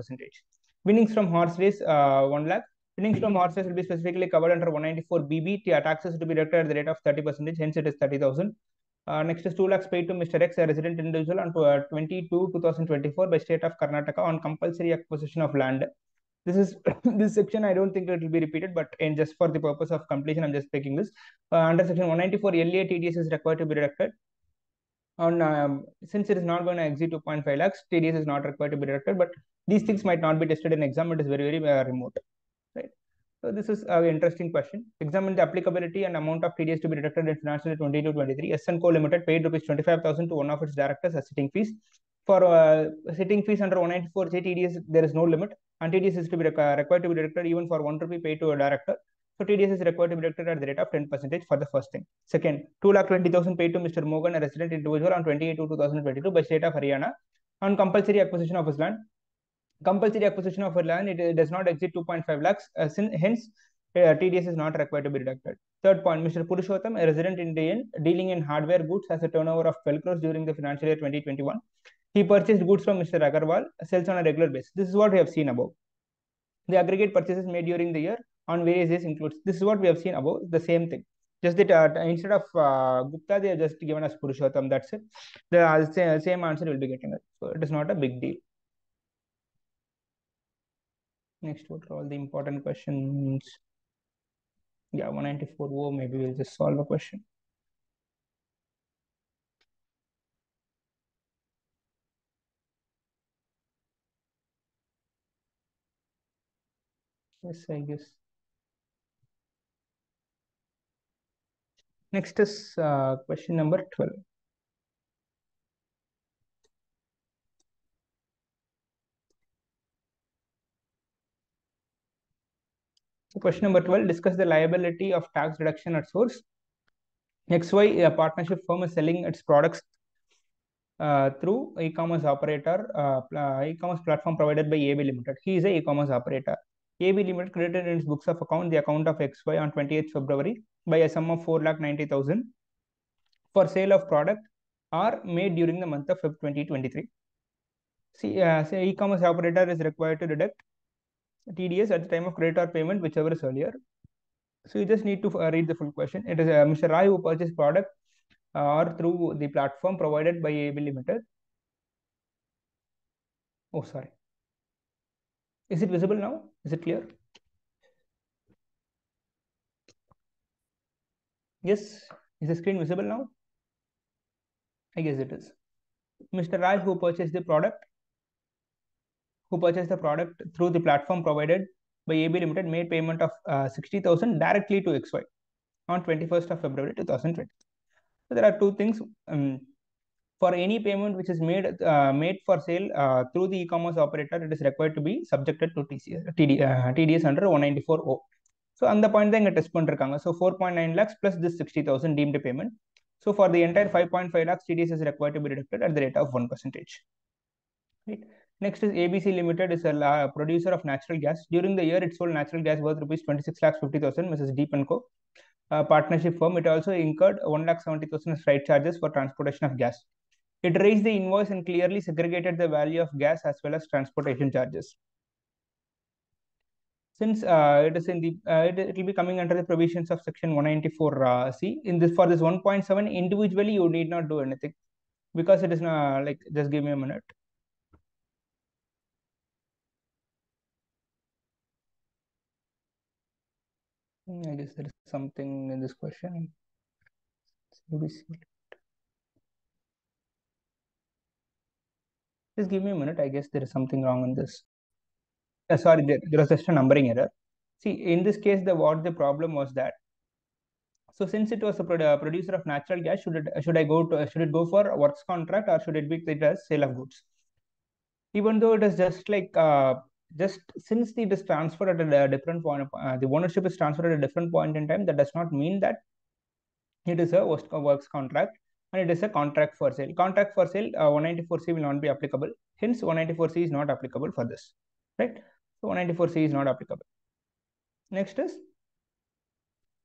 Winnings from horse race, 1 lakh. Winnings from horse race will be specifically covered under 194 BB. Taxes to be deducted at the rate of 30%, hence it is 30,000. Next is 2 lakhs paid to Mr. X, a resident individual, on 22/2024 by state of Karnataka on compulsory acquisition of land. This is this section. I don't think it will be repeated, but in just for the purpose of completion, I'm just taking this. Under section 194, LA TDS is required to be deducted. On since it is not going to exceed 2.5 lakhs, TDS is not required to be deducted. But these things might not be tested in exam. It is very remote, right? So this is an interesting question. Examine the applicability and amount of TDS to be deducted in financial year 22-23. S&Co Limited paid rupees 25,000 to one of its directors as sitting fees. For sitting fees under 194J TDS, there is no limit, and TDS is to be required to be deducted even for 1 rupee paid to a director. So TDS is required to be deducted at the rate of 10% for the first thing. Second, 2,20,000 paid to Mr. Mogan, a resident individual, on 28/2/2022 by state of Haryana on compulsory acquisition of his land. Compulsory acquisition of a land, it does not exceed 2.5 lakhs. Hence, TDS is not required to be deducted. Third point, Mr. Purushottam, a resident Indian dealing in hardware goods, has a turnover of 12 crores during the financial year 2021. He purchased goods from Mr. Agarwal, sells on a regular basis. This is what we have seen above. The aggregate purchases made during the year on various days includes. This is what we have seen above, the same thing. Just that instead of Gupta, they have just given us Purushottam. That's it. The same answer will be getting it. So it is not a big deal. Next, what are all the important questions? Yeah, 194. Oh, maybe we'll just solve a question. Yes, I guess. Next is question number 12. So question number 12, discuss the liability of tax deduction at source. XY, a partnership firm, is selling its products through e-commerce operator, e-commerce platform provided by AB Limited. He is a e-commerce operator. AB Limited credited in its books of account the account of XY on 28th February by a sum of 4,90,000 for sale of product are made during the month of February 2023. See, say e-commerce operator is required to deduct TDS at the time of credit or payment, whichever is earlier. So you just need to read the full question. It is Mr. Rai who purchased product or through the platform provided by AB Limited. Oh, sorry. Is it visible now? Is it clear? Yes. Is the screen visible now? I guess it is. Mr. Raj who purchased the product through the platform provided by AB Limited made payment of 60,000 directly to XY on 21st of February 2020. So there are two things. For any payment which is made for sale through the e-commerce operator, it is required to be subjected to TDS under 194O. So on the point, the test பண்ணிருக்காங்க. So 4.9 lakhs plus this 60,000 deemed payment. So for the entire 5.5 lakhs, TDS is required to be deducted at the rate of 1%. Right. Next is ABC Limited is a producer of natural gas. During the year, it sold natural gas worth rupees 26,50,000, Mrs. Deep & Co. Partnership firm. It also incurred 1,70,000 as freight charges for transportation of gas. It raised the invoice and clearly segregated the value of gas as well as transportation charges. Since it is in the it will be coming under the provisions of section 194C. In this, for this 1.7 individually, you need not do anything because it is not like, just give me a minute. I guess there is something in this question. Just give me a minute. I guess there is something wrong in this. Sorry, there was just a numbering error. See, in this case, what the problem was that. So since it was a producer of natural gas, should it go for works contract or should it be treated as sale of goods? Even though it is just like just since it is transferred at a different point, the ownership is transferred at a different point in time. That does not mean that it is a works contract, and it is a contract for sale. Contract for sale, 194C will not be applicable. Hence, 194C is not applicable for this, right? So 194C is not applicable. Next is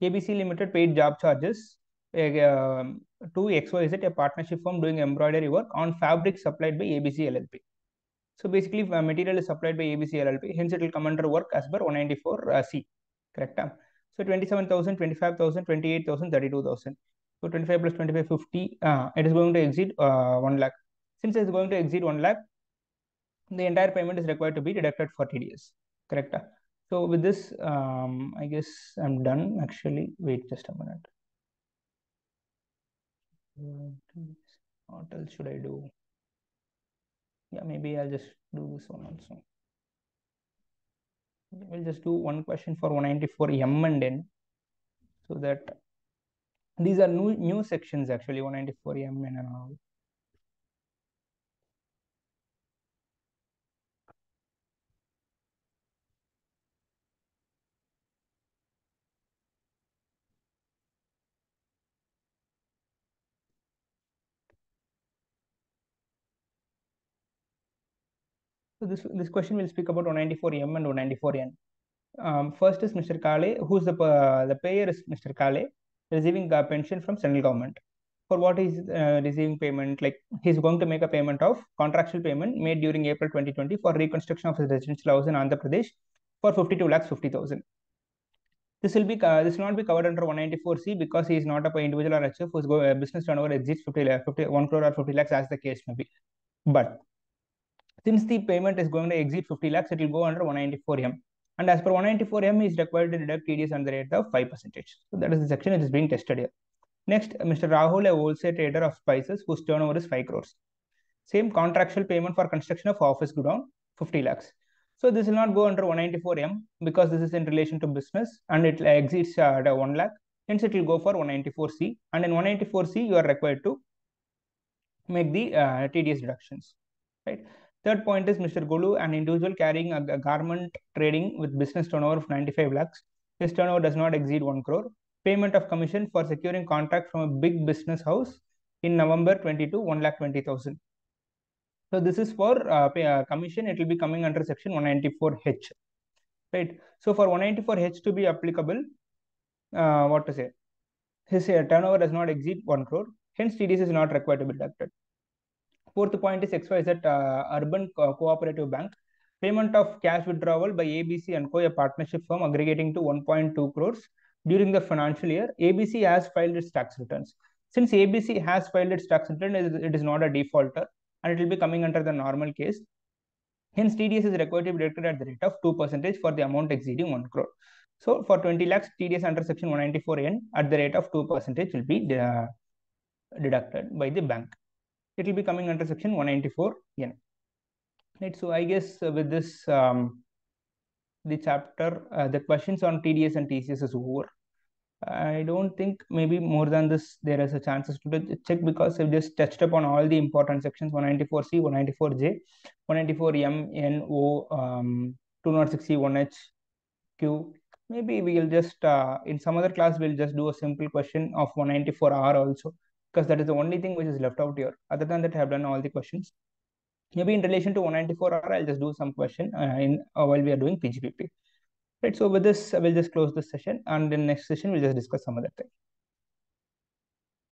ABC Limited paid job charges to XYZ, a partnership firm doing embroidery work on fabric supplied by ABC LLP. So basically, material is supplied by ABC LLP, hence it will come under work as per 194C. Correct? So 27,000, 25,000, 28,000, 32,000. So 25 plus 25, 50. It is going to exceed 1 lakh. Since it is going to exceed 1 lakh, the entire payment is required to be deducted for TDS. Correct? So with this, I guess I'm done. Actually, wait just a minute. What else should I do? Yeah, maybe I'll just do this one also. We'll just do one question for 194M and N, so that these are new sections actually, 194M and all. So this question will speak about 194M and 194N. First is Mr. Kale, who's the payer is Mr. Kale, receiving a pension from central government. For what is receiving payment? Like he's going to make a payment of contractual payment made during April 2020 for reconstruction of his residential house in Andhra Pradesh for 52 lakhs 50,000. This will not be covered under 194C because he is not a individual or HF whose business turnover exceeds 1 crore or 50 lakhs as the case may be. But since the payment is going to exceed 50 lakhs, it will go under 194M. And as per 194M, he is required to deduct TDS under the rate of 5%. So that is the section which is being tested here. Next, Mr. Rahul, a wholesale trader of spices whose turnover is 5 crores. Same contractual payment for construction of office godown, 50 lakhs. So this will not go under 194M because this is in relation to business and it exceeds 1 lakh. Hence, it will go for 194C. And in 194C, you are required to make the TDS deductions. Right. Third point is Mr. Golu, an individual carrying a garment trading with business turnover of 95 lakhs. His turnover does not exceed 1 crore. Payment of commission for securing contract from a big business house in November 22, 1,20,000. So this is for commission. It will be coming under section 194H. Right. So for 194H to be applicable, what to say? His turnover does not exceed 1 crore. Hence, TDS is not required to be deducted. Fourth point is XYZ Urban Cooperative Bank. Payment of cash withdrawal by ABC and Co, a partnership firm aggregating to 1.2 crores during the financial year. ABC has filed its tax returns. Since ABC has filed its tax return, it is not a defaulter and it will be coming under the normal case. Hence, TDS is required to be deducted at the rate of 2% for the amount exceeding 1 crore. So, for 20 lakhs, TDS under section 194N at the rate of 2% will be deducted by the bank. It will be coming under section 194N. Right. So I guess with this, the chapter, the questions on TDS and TCS is over. I don't think maybe more than this there is a chances to check because I've just touched upon all the important sections: 194C, 194J, 194M, N, O, 206C, 1H, Q. Maybe we'll just in some other class we'll just do a simple question of 194R also, because that is the only thing which is left out here. Other than that, I have done all the questions. Maybe in relation to 194R, I'll just do some question while we are doing PGPP. Right. So with this, I will just close this session, and in next session we'll just discuss some other thing.